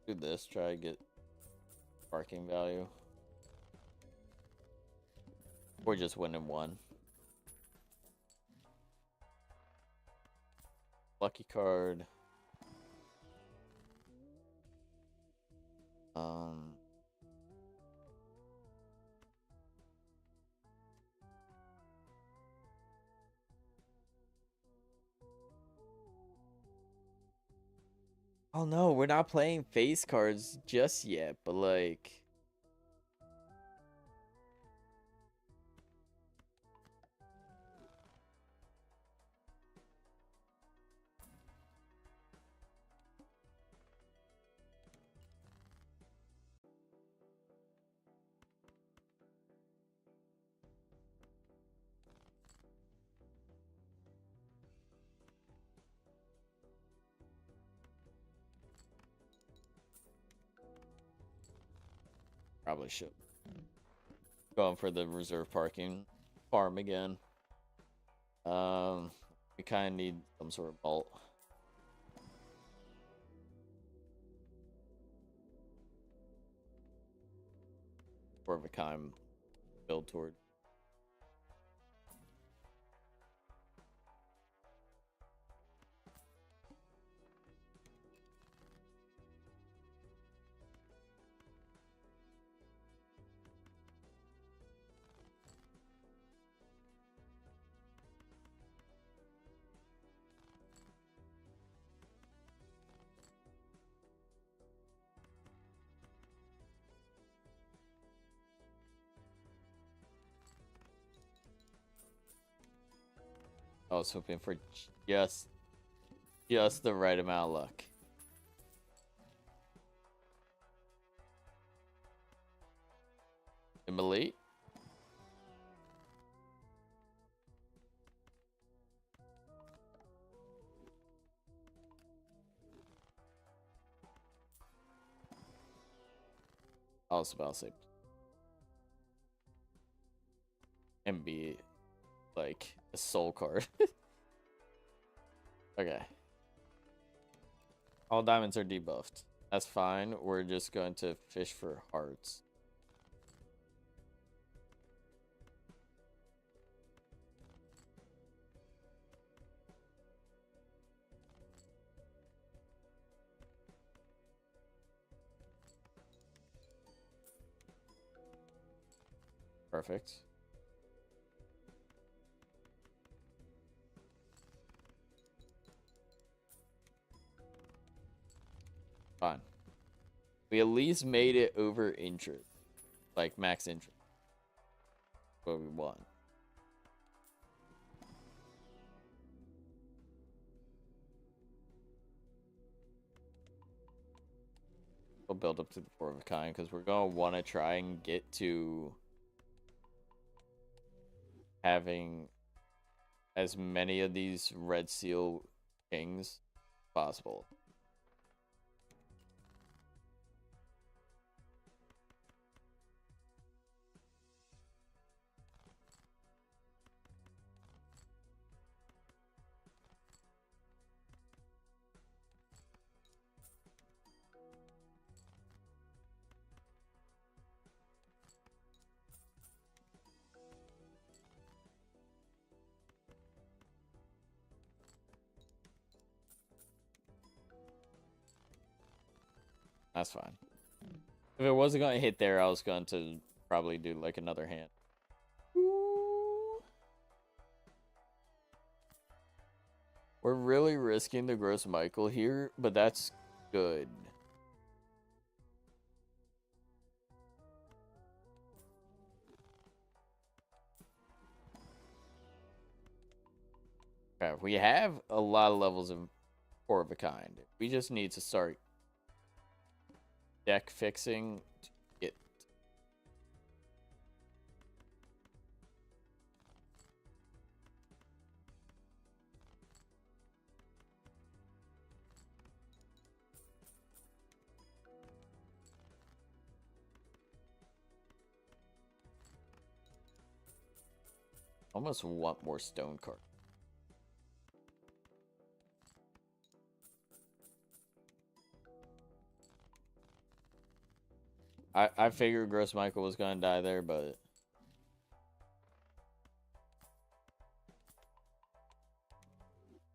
Speaker 1: do this, try to get parking value. Or just win in one. Lucky card. Oh no, we're not playing face cards just yet, but like probably should. Going for the reserve parking farm again. We kind of need some sort of bolt. For a kind build toward. I was hoping for just the right amount of luck. Elite? I was about to say and be like a soul card. Okay. All diamonds are debuffed. That's fine. We're just going to fish for hearts. Perfect. Fine. We at least made it over interest. Like max interest. What we want. We'll build up to the 4 of a kind because we're going to want to try and get to having as many of these red seal kings as possible. That's fine. If it wasn't going to hit there, I was going to probably do like another hand. We're really risking the Gross Michael here, but that's good. Okay, we have a lot of levels of Four of a Kind. We just need to start deck fixing to get. Almost want more stone card. I figured Gross Michael was gonna die there, but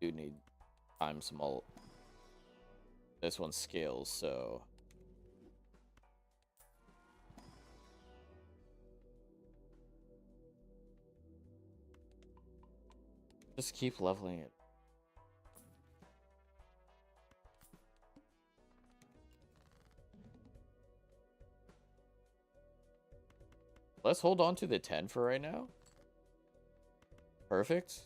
Speaker 1: do need time small. This one scales, so just keep leveling it. Let's hold on to the 10 for right now. Perfect.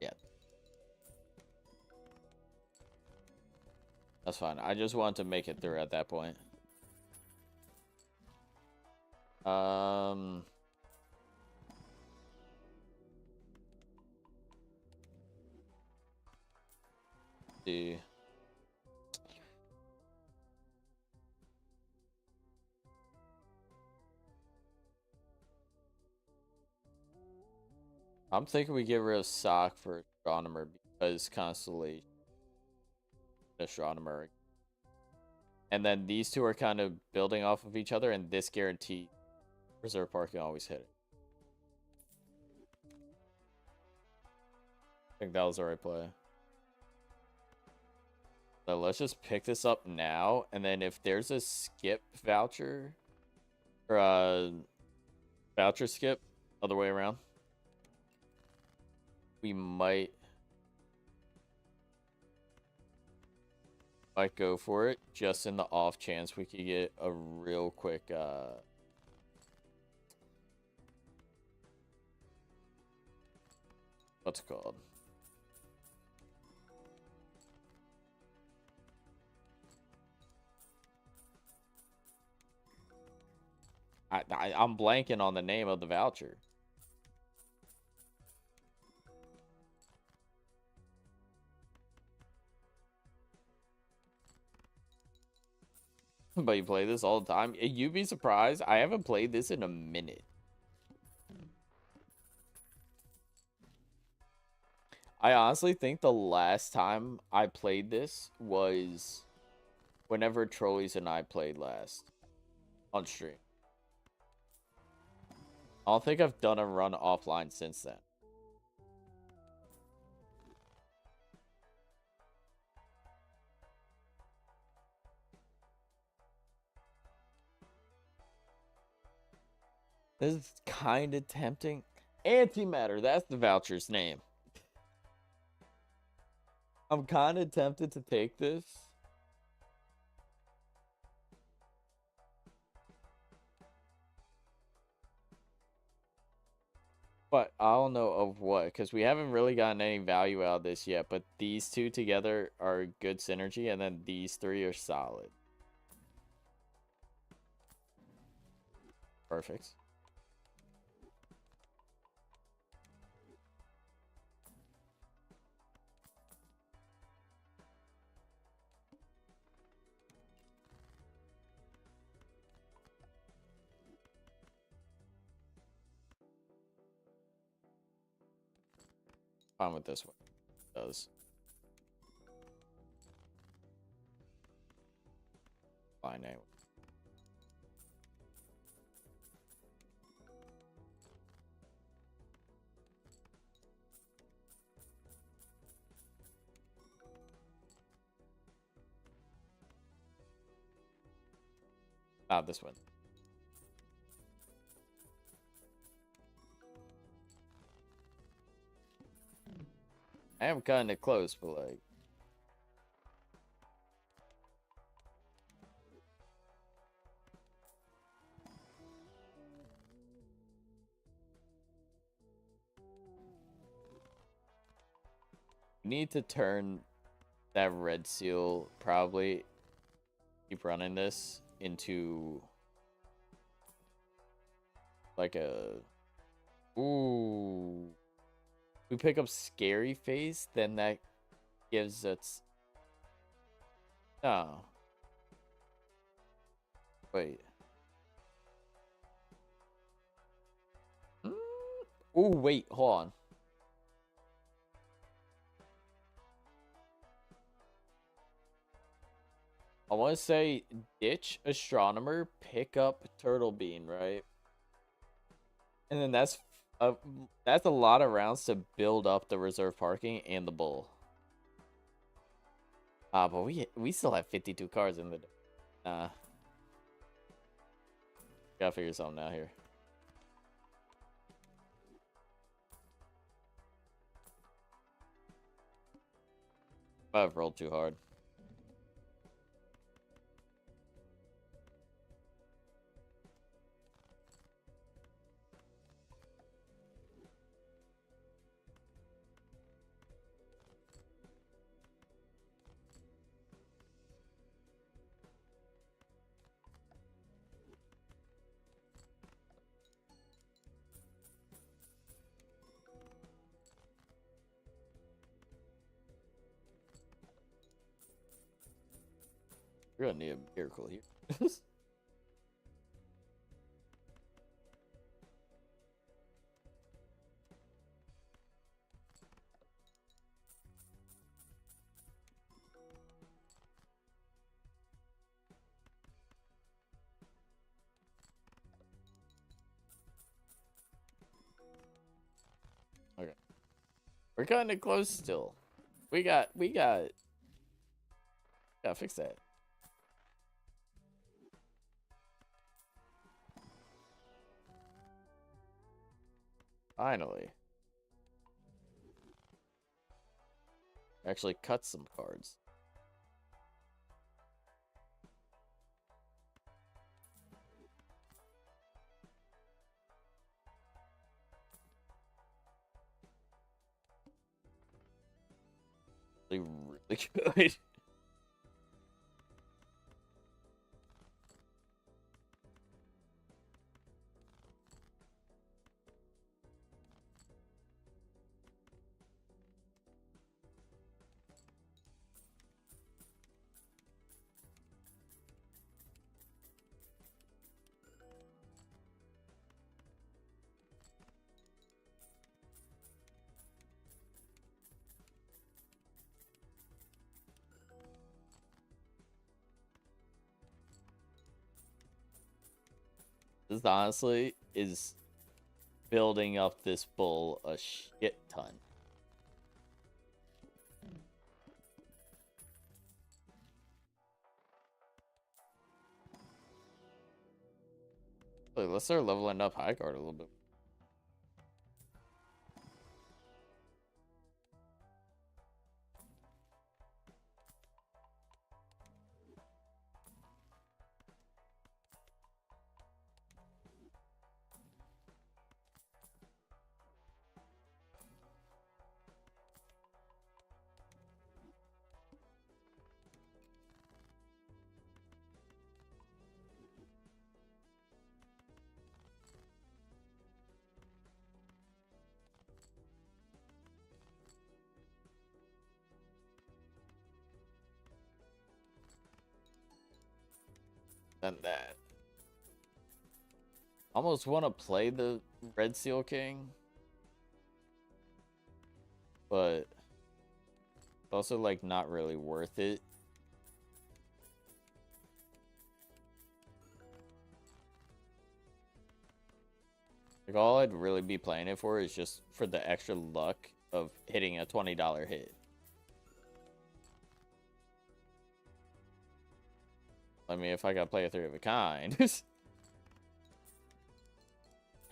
Speaker 1: Yeah. That's fine. I just wanted to make it through at that point. See. I'm thinking we get rid of Sock for Astronomer because Constellation Astronomer. And then these two are kind of building off of each other, and this guaranteed Reserve Park can always hit it. I think that was the right play. So let's just pick this up now, and then if there's a skip voucher, or a voucher skip, other way around, we might go for it, just in the off chance we could get a real quick, what's it called? I'm blanking on the name of the voucher. But you play this all the time. You'd be surprised. I haven't played this in a minute. I honestly think the last time I played this was whenever Trolleys and I played last on stream. I don't think I've done a run offline since then. This is kind of tempting. Antimatter, that's the voucher's name. I'm kind of tempted to take this. But I don't know of what, because we haven't really gotten any value out of this yet. But these two together are good synergy, and then these three are solid. Perfect. Fine with this one. It does. Fine anyway. Not this one. I am kind of close, but like. Need to turn that red seal, probably keep running this into like a. Ooh. We pick up scary face, then that gives us. No. Wait. Ooh, wait, hold on. I want to say ditch astronomer, pick up turtle bean, right? And then that's a lot of rounds to build up the reserve parking and the bull. But we still have 52 cars in the. Gotta figure something out here. I've rolled too hard. We're gonna need a miracle here. Okay. We're kind of close still. We gotta fix that. Finally. Actually cut some cards. Really, really good. This honestly is building up this bull a shit ton. Wait, let's start leveling up high card a little bit. Than that. Almost want to play the Red Seal King. but it's also like not really worth it. Like all I'd really be playing it for is just for the extra luck of hitting a $20 hit. I mean, if I gotta play a 3 of a kind.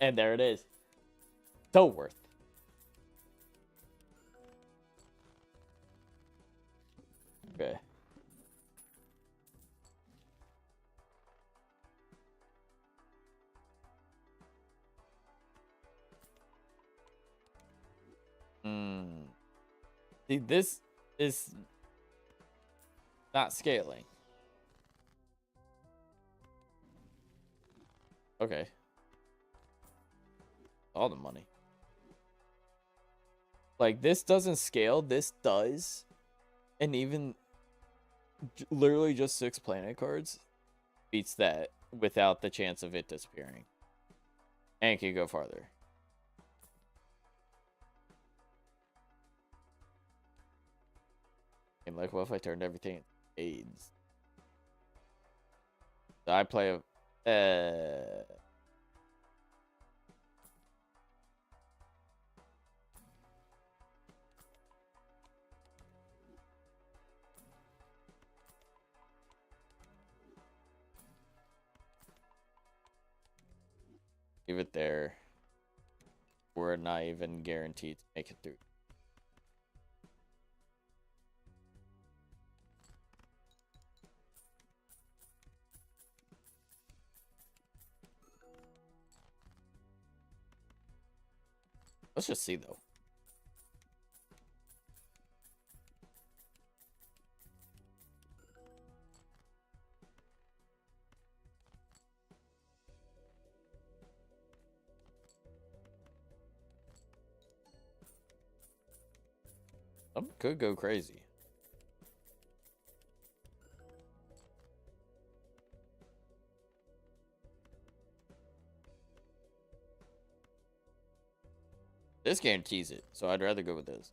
Speaker 1: And there it is. So worth. Okay. See, this is not scaling. Okay. All the money. Like, this doesn't scale. This does. And even literally just 6 planet cards beats that without the chance of it disappearing. And can go farther. And like, what if I turned everything into AIDS? So I play a... leave it there. We're not even guaranteed to make it through. Let's just see, though. Some could go crazy. This guarantees it, so I'd rather go with this.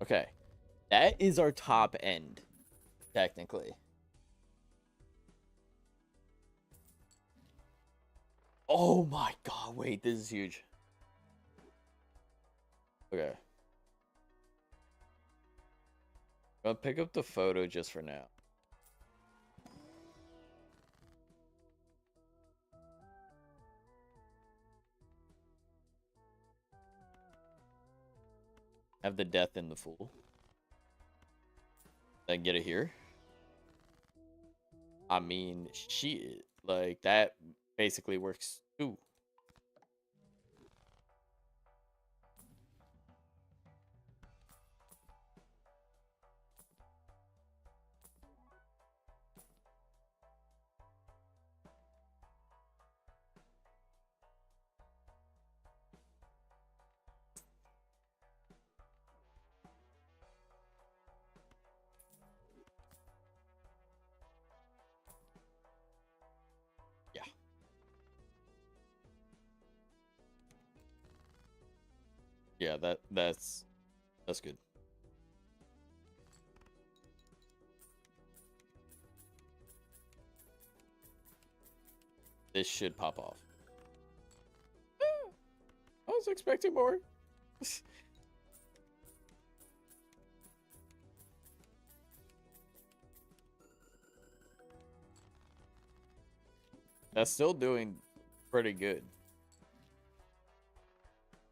Speaker 1: Okay. That is our top end, technically. Oh my god, wait, this is huge. Okay. I'll pick up the photo just for now. Have the death in the fool. Then get it here. I mean, shit. Like, that basically works too. Yeah. Yeah, that's good. This should pop off. I was expecting more. That's still doing pretty good.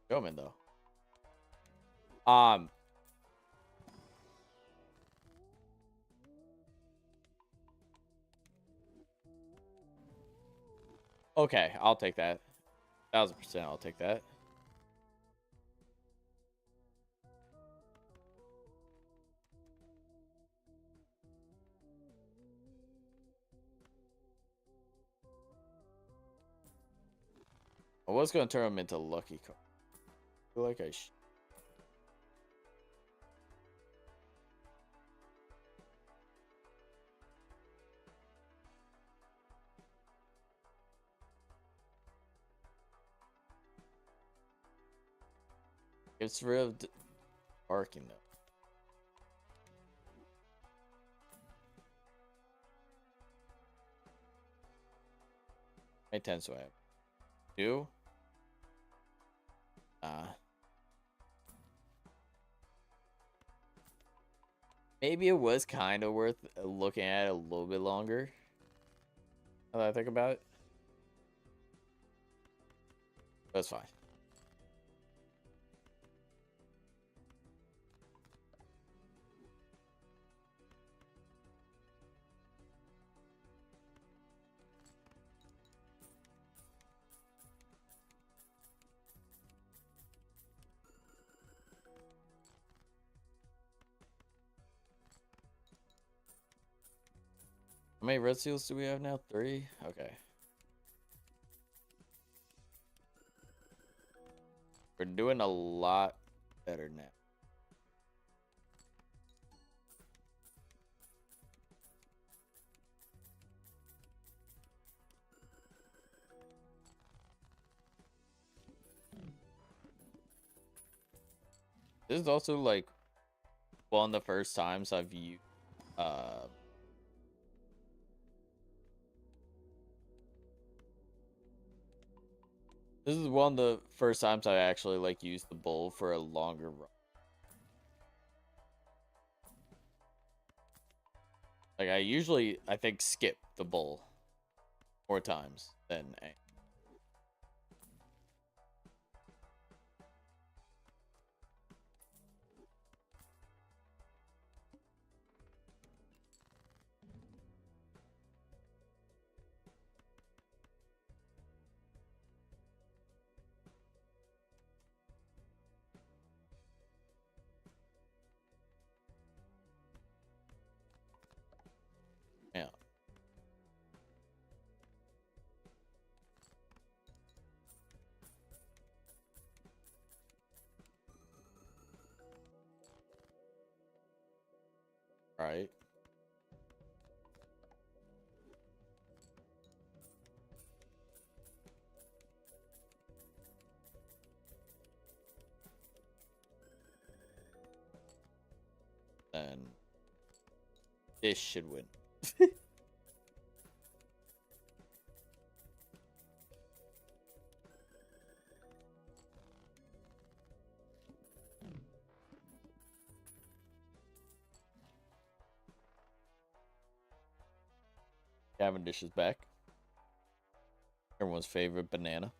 Speaker 1: Going though. Okay, I'll take that. 1000%, I'll take that. I was gonna turn them into lucky cards. I feel like I should. It's real barking though. How many times do I have? 2? Maybe it was kind of worth looking at it a little bit longer. Now that I think about it. That's fine. How many red seals do we have now? 3? Okay. We're doing a lot better now. This is also like one of the first times I've used this is one of the first times I actually like used the bull for a longer run. Like I think skip the bull more times than A. Yeah. Right. Then this should win. Cavendish is back. Everyone's favorite banana.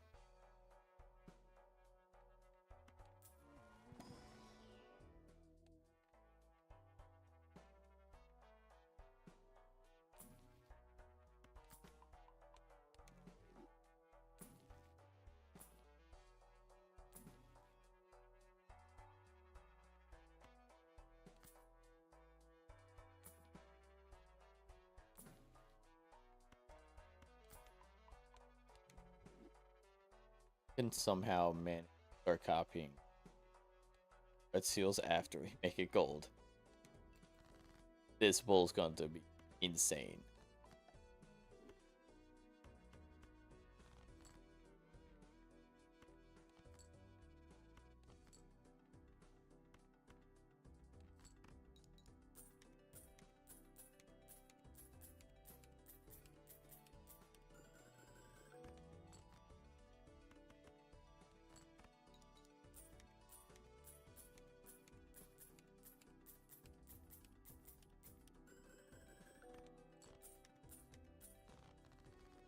Speaker 1: Can somehow start copying red seals after we make it gold. This bull's going to be insane.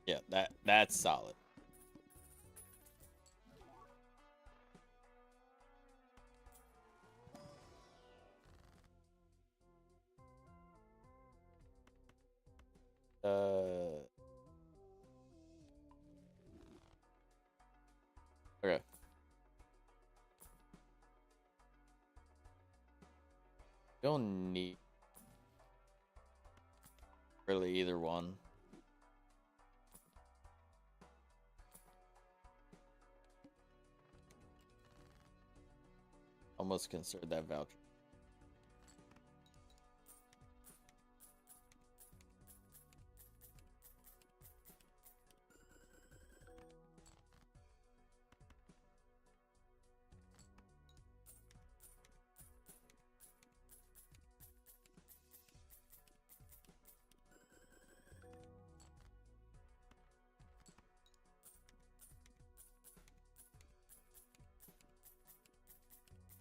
Speaker 1: Yeah, that's solid. Okay. Don't need really either one. Almost consider that voucher.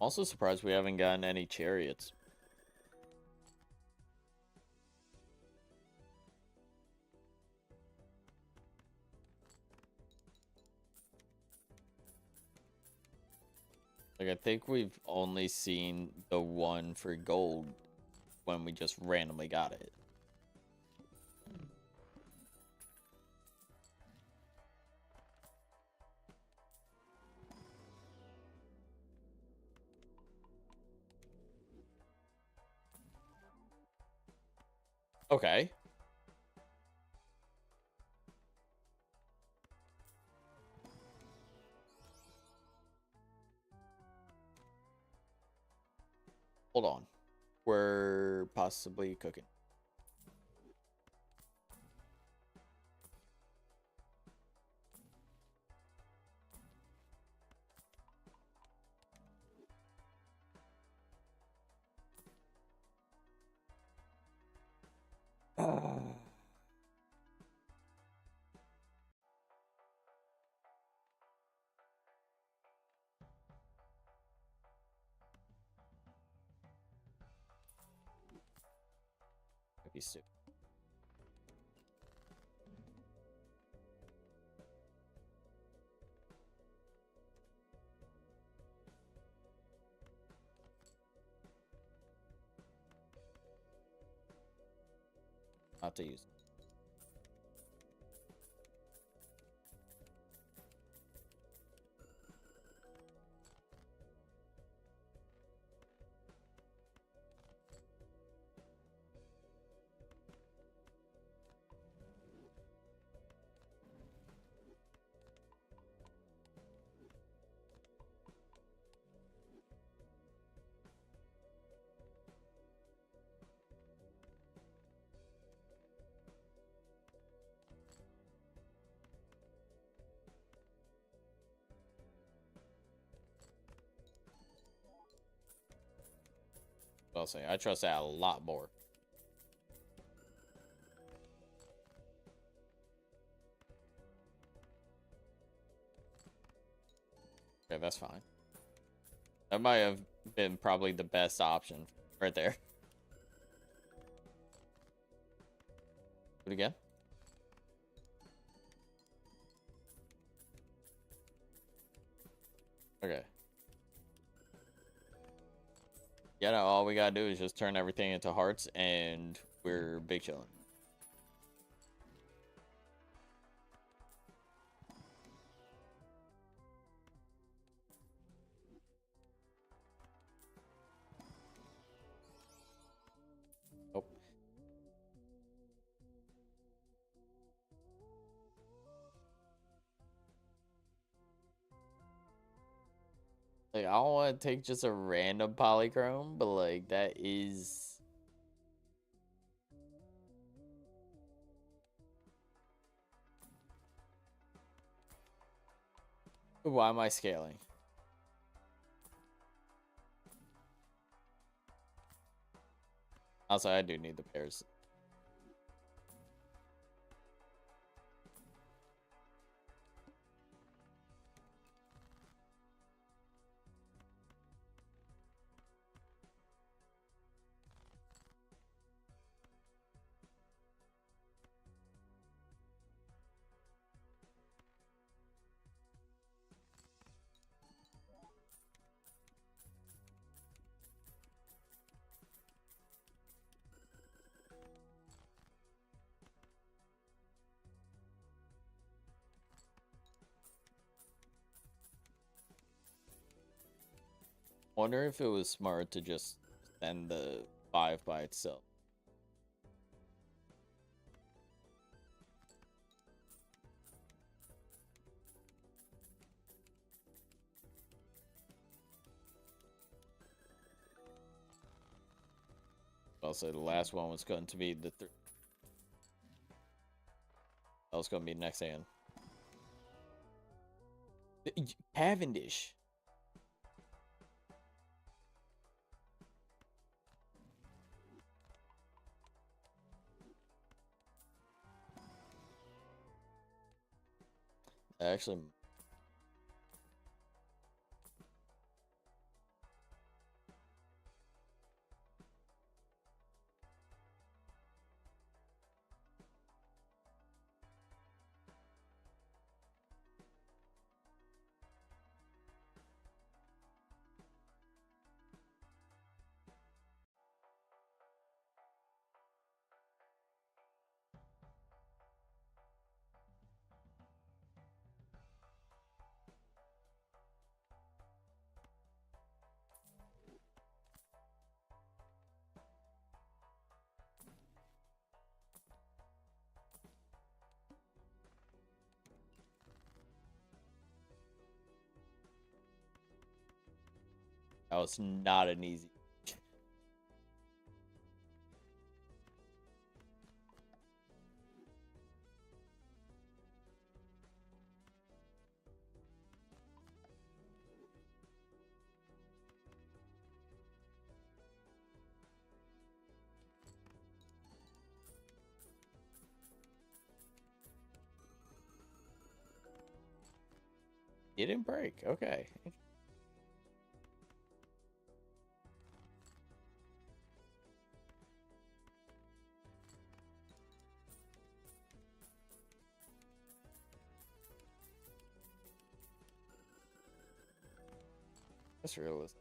Speaker 1: Also surprised we haven't gotten any chariots. Like, I think we've only seen the one for gold when we just randomly got it. Okay. Hold on. We're possibly cooking. Maybe soup. Not to use. I'll say I trust that a lot more. Okay, that's fine. That might have been probably the best option right there. Do it again. Okay. Yeah, no, all we gotta do is just turn everything into hearts and we're big chilling. Oh. Like, I don't want to take just a random polychrome, but like that is. Why am I scaling? Also, I do need the pairs. Wonder if it was smart to just send the 5 by itself. I'll say the last one was going to be the that was going to be next hand. Cavendish. Actually, That was not an easy. It didn't break. Okay. That's realistic.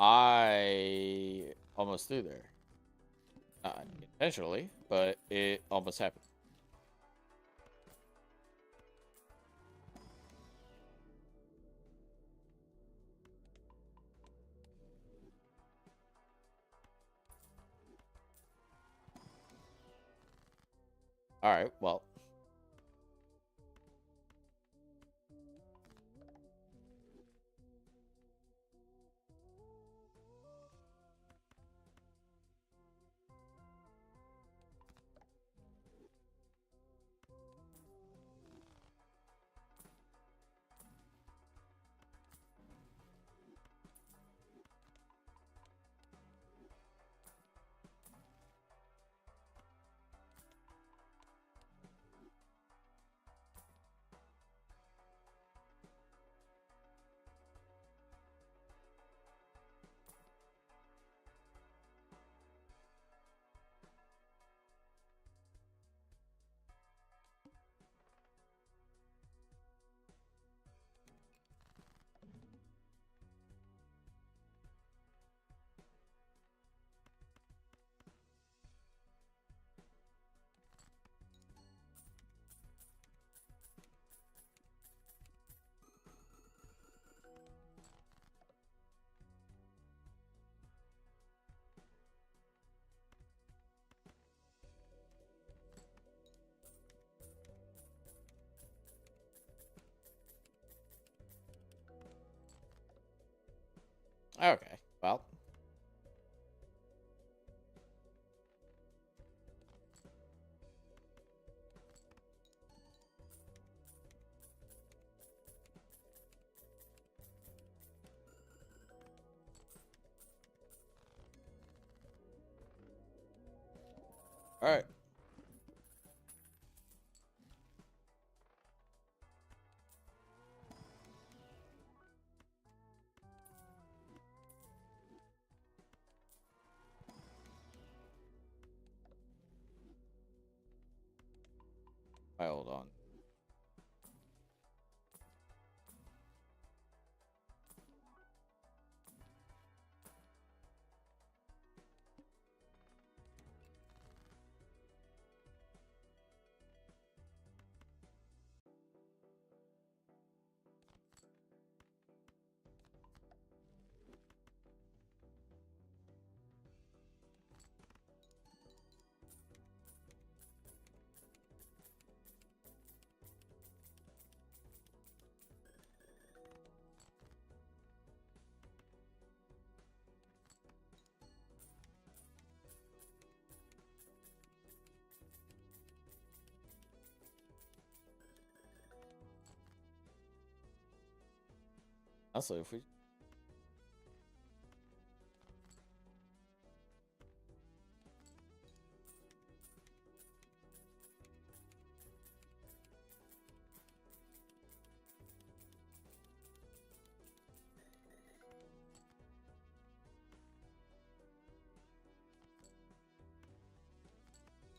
Speaker 1: I almost threw there. Not intentionally, but it almost happened. All right, well. Okay, well. All right. Hold on. Also, if we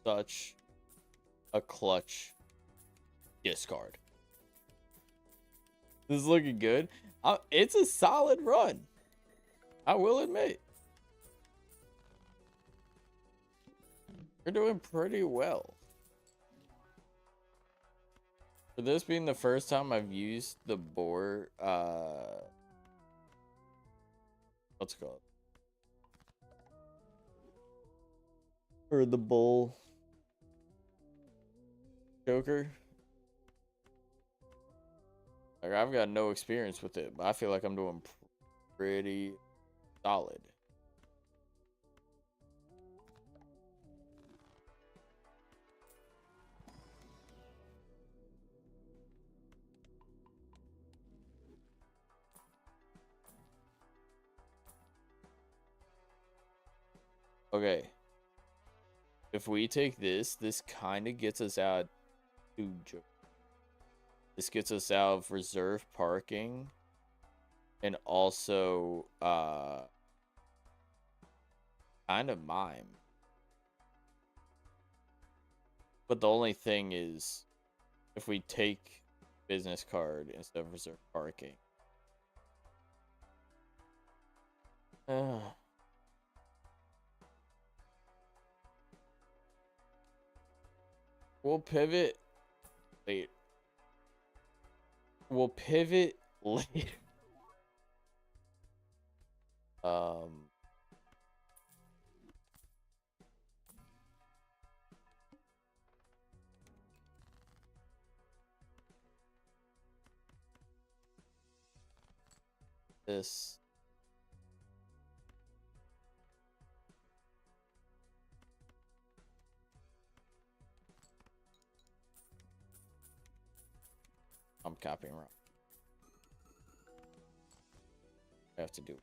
Speaker 1: such a clutch discard. This is looking good. It's a solid run. I will admit. We're doing pretty well. For this being the first time I've used the board, what's it called? Or the bull Joker. Like, I've got no experience with it, but I feel like I'm doing pretty solid. Okay. If we take this, this kind of gets us out to this gets us out of reserve parking and also kind of mime. But the only thing is if we take business card instead of reserve parking. We'll pivot. Wait. We'll pivot later. This. I'm copying wrong. I have to do.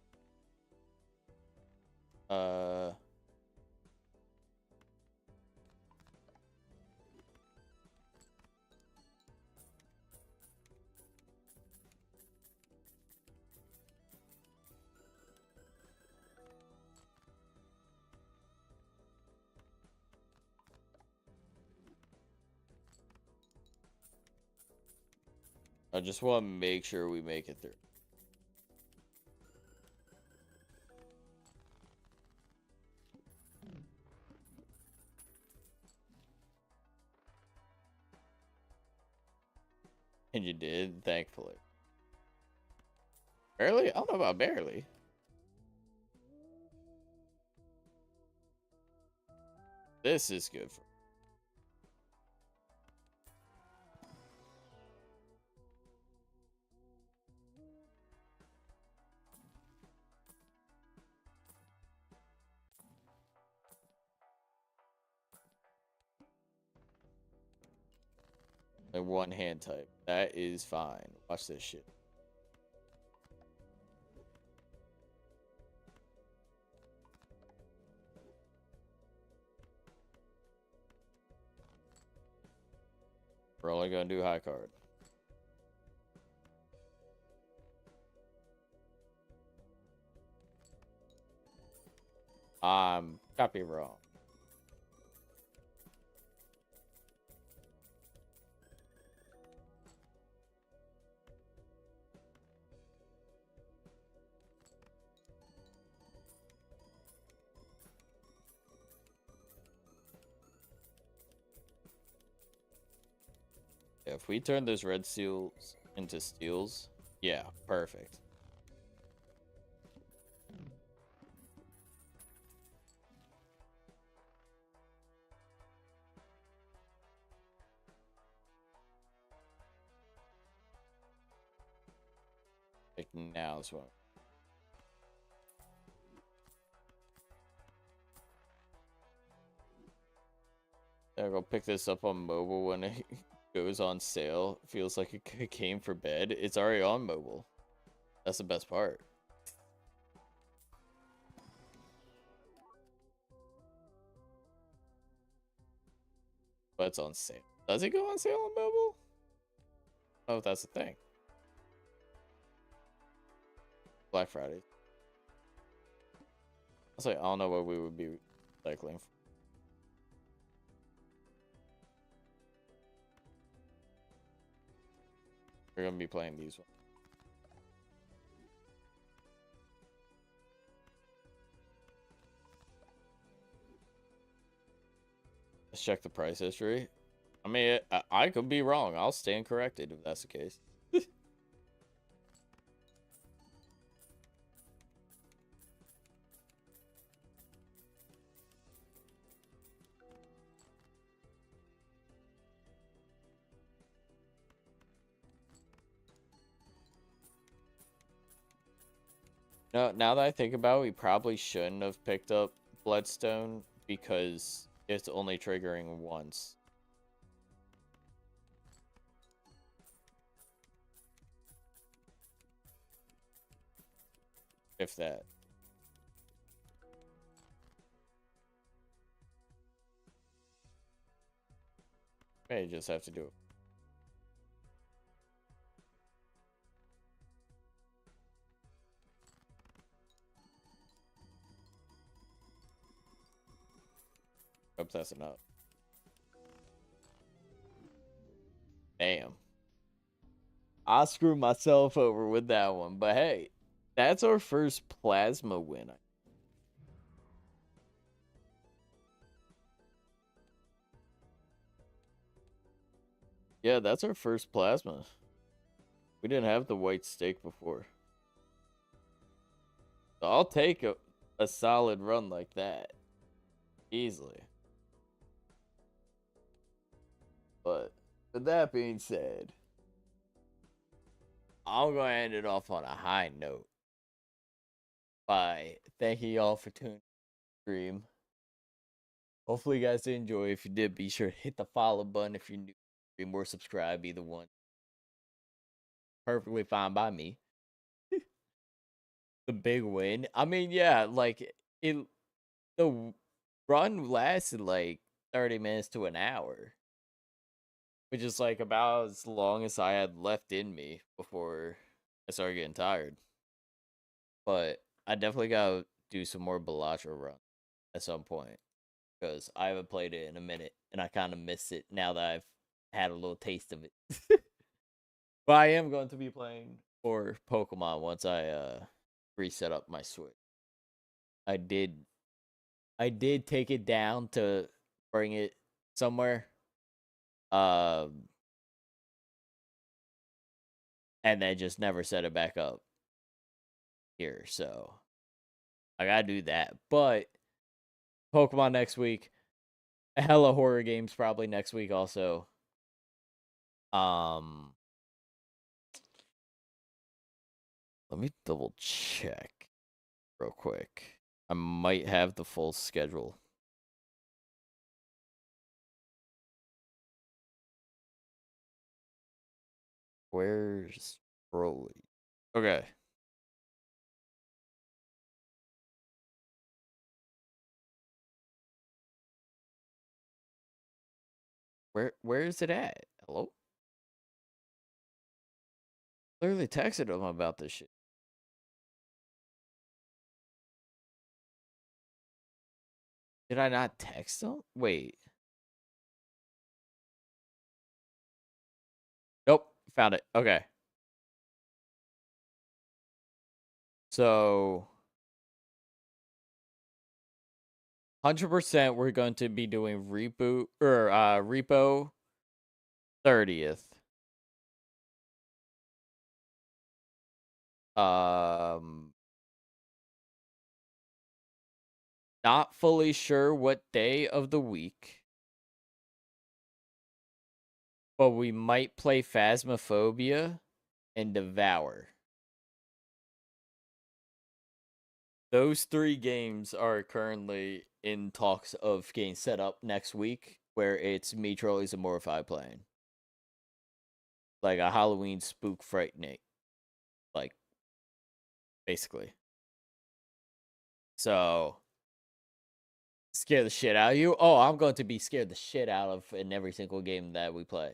Speaker 1: I just want to make sure we make it through. And you did, thankfully. Barely? I don't know about barely. This is good for. And one hand type. That is fine. Watch this shit. We're only gonna do high card. Copy wrong. If we turn those red seals into steals, yeah, perfect. Like now is what. I'll go pick this up on mobile when it goes on sale. Feels like it came for bed. It's already on mobile. That's the best part. But it's on sale. Does it go on sale on mobile? Oh, that's the thing. Black Friday. I was like, I don't know what we would be cycling for. We're gonna be playing these ones. Let's check the price history. I mean, I could be wrong. I'll stand corrected if that's the case. No, now that I think about it, we probably shouldn't have picked up Bloodstone because it's only triggering once. If that. May just have to do it. Hope that's enough. Damn. I screwed myself over with that one, but hey, that's our first plasma win. Yeah, that's our first plasma. We didn't have the white steak before. So I'll take a solid run like that. Easily. But with that being said, I'm going to end it off on a high note by thanking y'all for tuning in the stream. Hopefully, you guys did enjoy. If you did, be sure to hit the follow button if you're new to the stream or subscribe. Either one. Perfectly fine by me. The big win. I mean, yeah, like the run lasted like 30 minutes to an hour, which is like about as long as I had left in me before I started getting tired. But I definitely gotta do some more Balatro run at some point because I haven't played it in a minute and I kind of miss it now that I've had a little taste of it. But I am going to be playing more Pokemon once I reset up my Switch. I did take it down to bring it somewhere. And then just never set it back up here. So I gotta do that. But Pokemon next week. A hella horror games probably next week also. Let me double check real quick. I might have the full schedule. Where's Broly? Okay. Where is it at? Hello? Literally texted him about this shit. Did I not text him? Wait. Nope. Found it. Okay. So 100% we're going to be doing Repo 30th. Not fully sure what day of the week. But we might play Phasmophobia and Devour. Those 3 games are currently in talks of getting set up next week, where it's me, Trolleys, and Morphi playing. Like a Halloween spook fright night. Like, basically. So, scare the shit out of you? Oh, I'm going to be scared the shit out of in every single game that we play.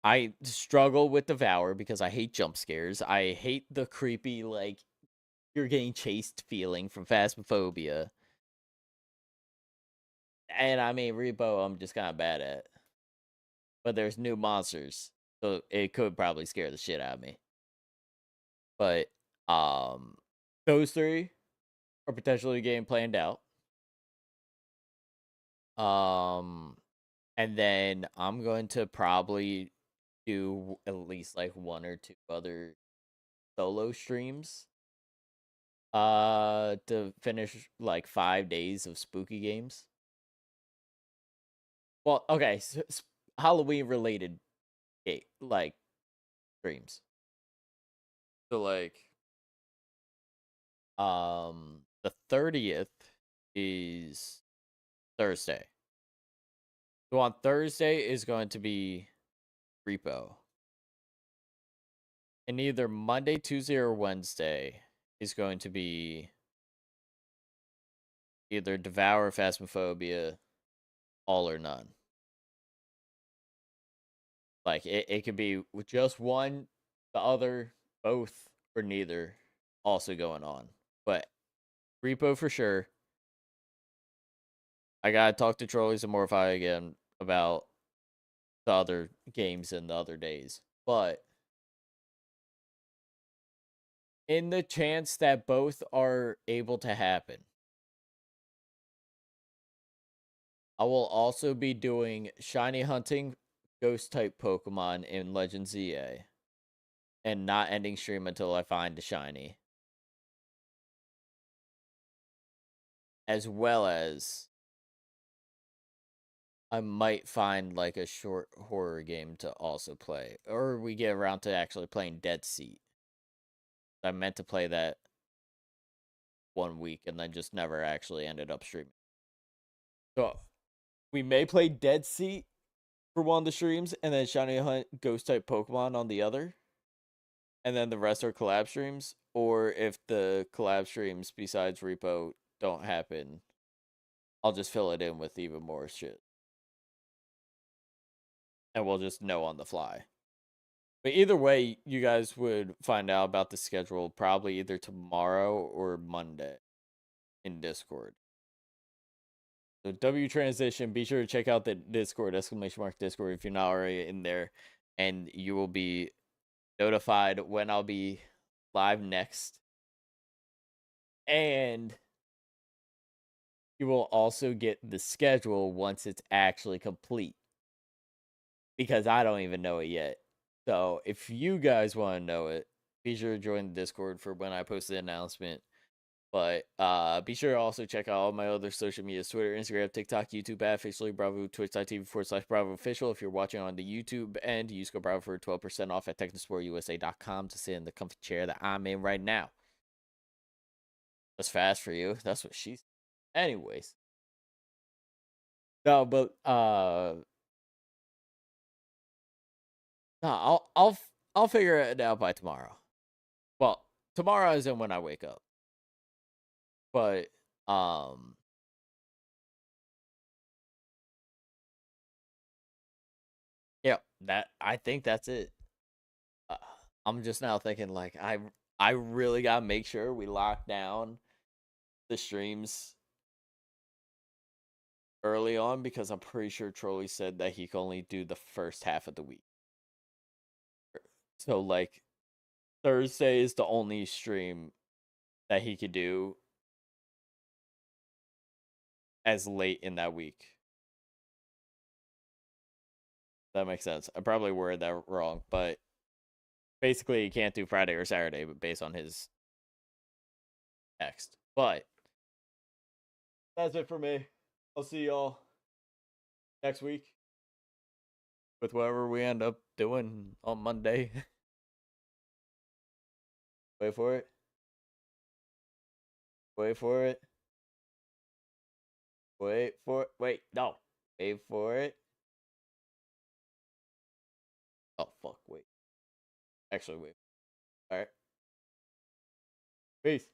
Speaker 1: I struggle with Devour because I hate jump scares. I hate the creepy, like, you're getting chased feeling from Phasmophobia. And I mean, Repo, I'm just kind of bad at. But there's new monsters, so it could probably scare the shit out of me. But those 3 are potentially getting planned out. And then I'm going to probably do at least like 1 or 2 other solo streams to finish like 5 days of spooky games. Well, okay, Halloween related like streams. So like The 30th is Thursday. So on Thursday is going to be Repo. And either Monday, Tuesday, or Wednesday is going to be either Devour, Phasmophobia, all or none. Like it could be with just one, the other, both, or neither also going on. But Repo for sure. I gotta talk to Trolleys and Morphi again about the other games and the other days. But in the chance that both are able to happen, I will also be doing shiny hunting ghost type Pokemon in Legends EA and not ending stream until I find a shiny. As well as I might find like a short horror game to also play. Or we get around to actually playing Dead Seat. I meant to play that one week and then just never actually ended up streaming. So we may play Dead Seat for one of the streams and then Shiny Hunt Ghost type Pokemon on the other. And then the rest are collab streams. Or if the collab streams besides Repo don't happen, I'll just fill it in with even more shit. And we'll just know on the fly. But either way, you guys would find out about the schedule probably either tomorrow or Monday in Discord. So W Transition, be sure to check out the Discord, !Discord, if you're not already in there. And you will be notified when I'll be live next. And you will also get the schedule once it's actually complete. Because I don't even know it yet. So if you guys want to know it, be sure to join the Discord for when I post the announcement. But be sure to also check out all my other social medias: Twitter, Instagram, TikTok, YouTube at officially Bravo, Twitch.tv/Bravo official. If you're watching on the YouTube end, use code Bravo for 12% off at TechnosportUSA.com to sit in the comfy chair that I'm in right now. That's fast for you. That's what she's. Anyways. No, but no, I'll figure it out by tomorrow. Well, tomorrow isn't when I wake up. But yeah, that I think that's it. I'm just now thinking like I really gotta make sure we lock down the streams early on because I'm pretty sure Trolley said that he can only do the first half of the week. So like Thursday is the only stream that he could do as late in that week. That makes sense. I probably worded that wrong, but basically he can't do Friday or Saturday, but based on his text. But that's it for me. I'll see y'all next week with whatever we end up doing on Monday. Wait for it. Wait for it. Wait for it. Wait, no. Wait for it. Oh, fuck, wait. Actually, wait. Alright. Peace.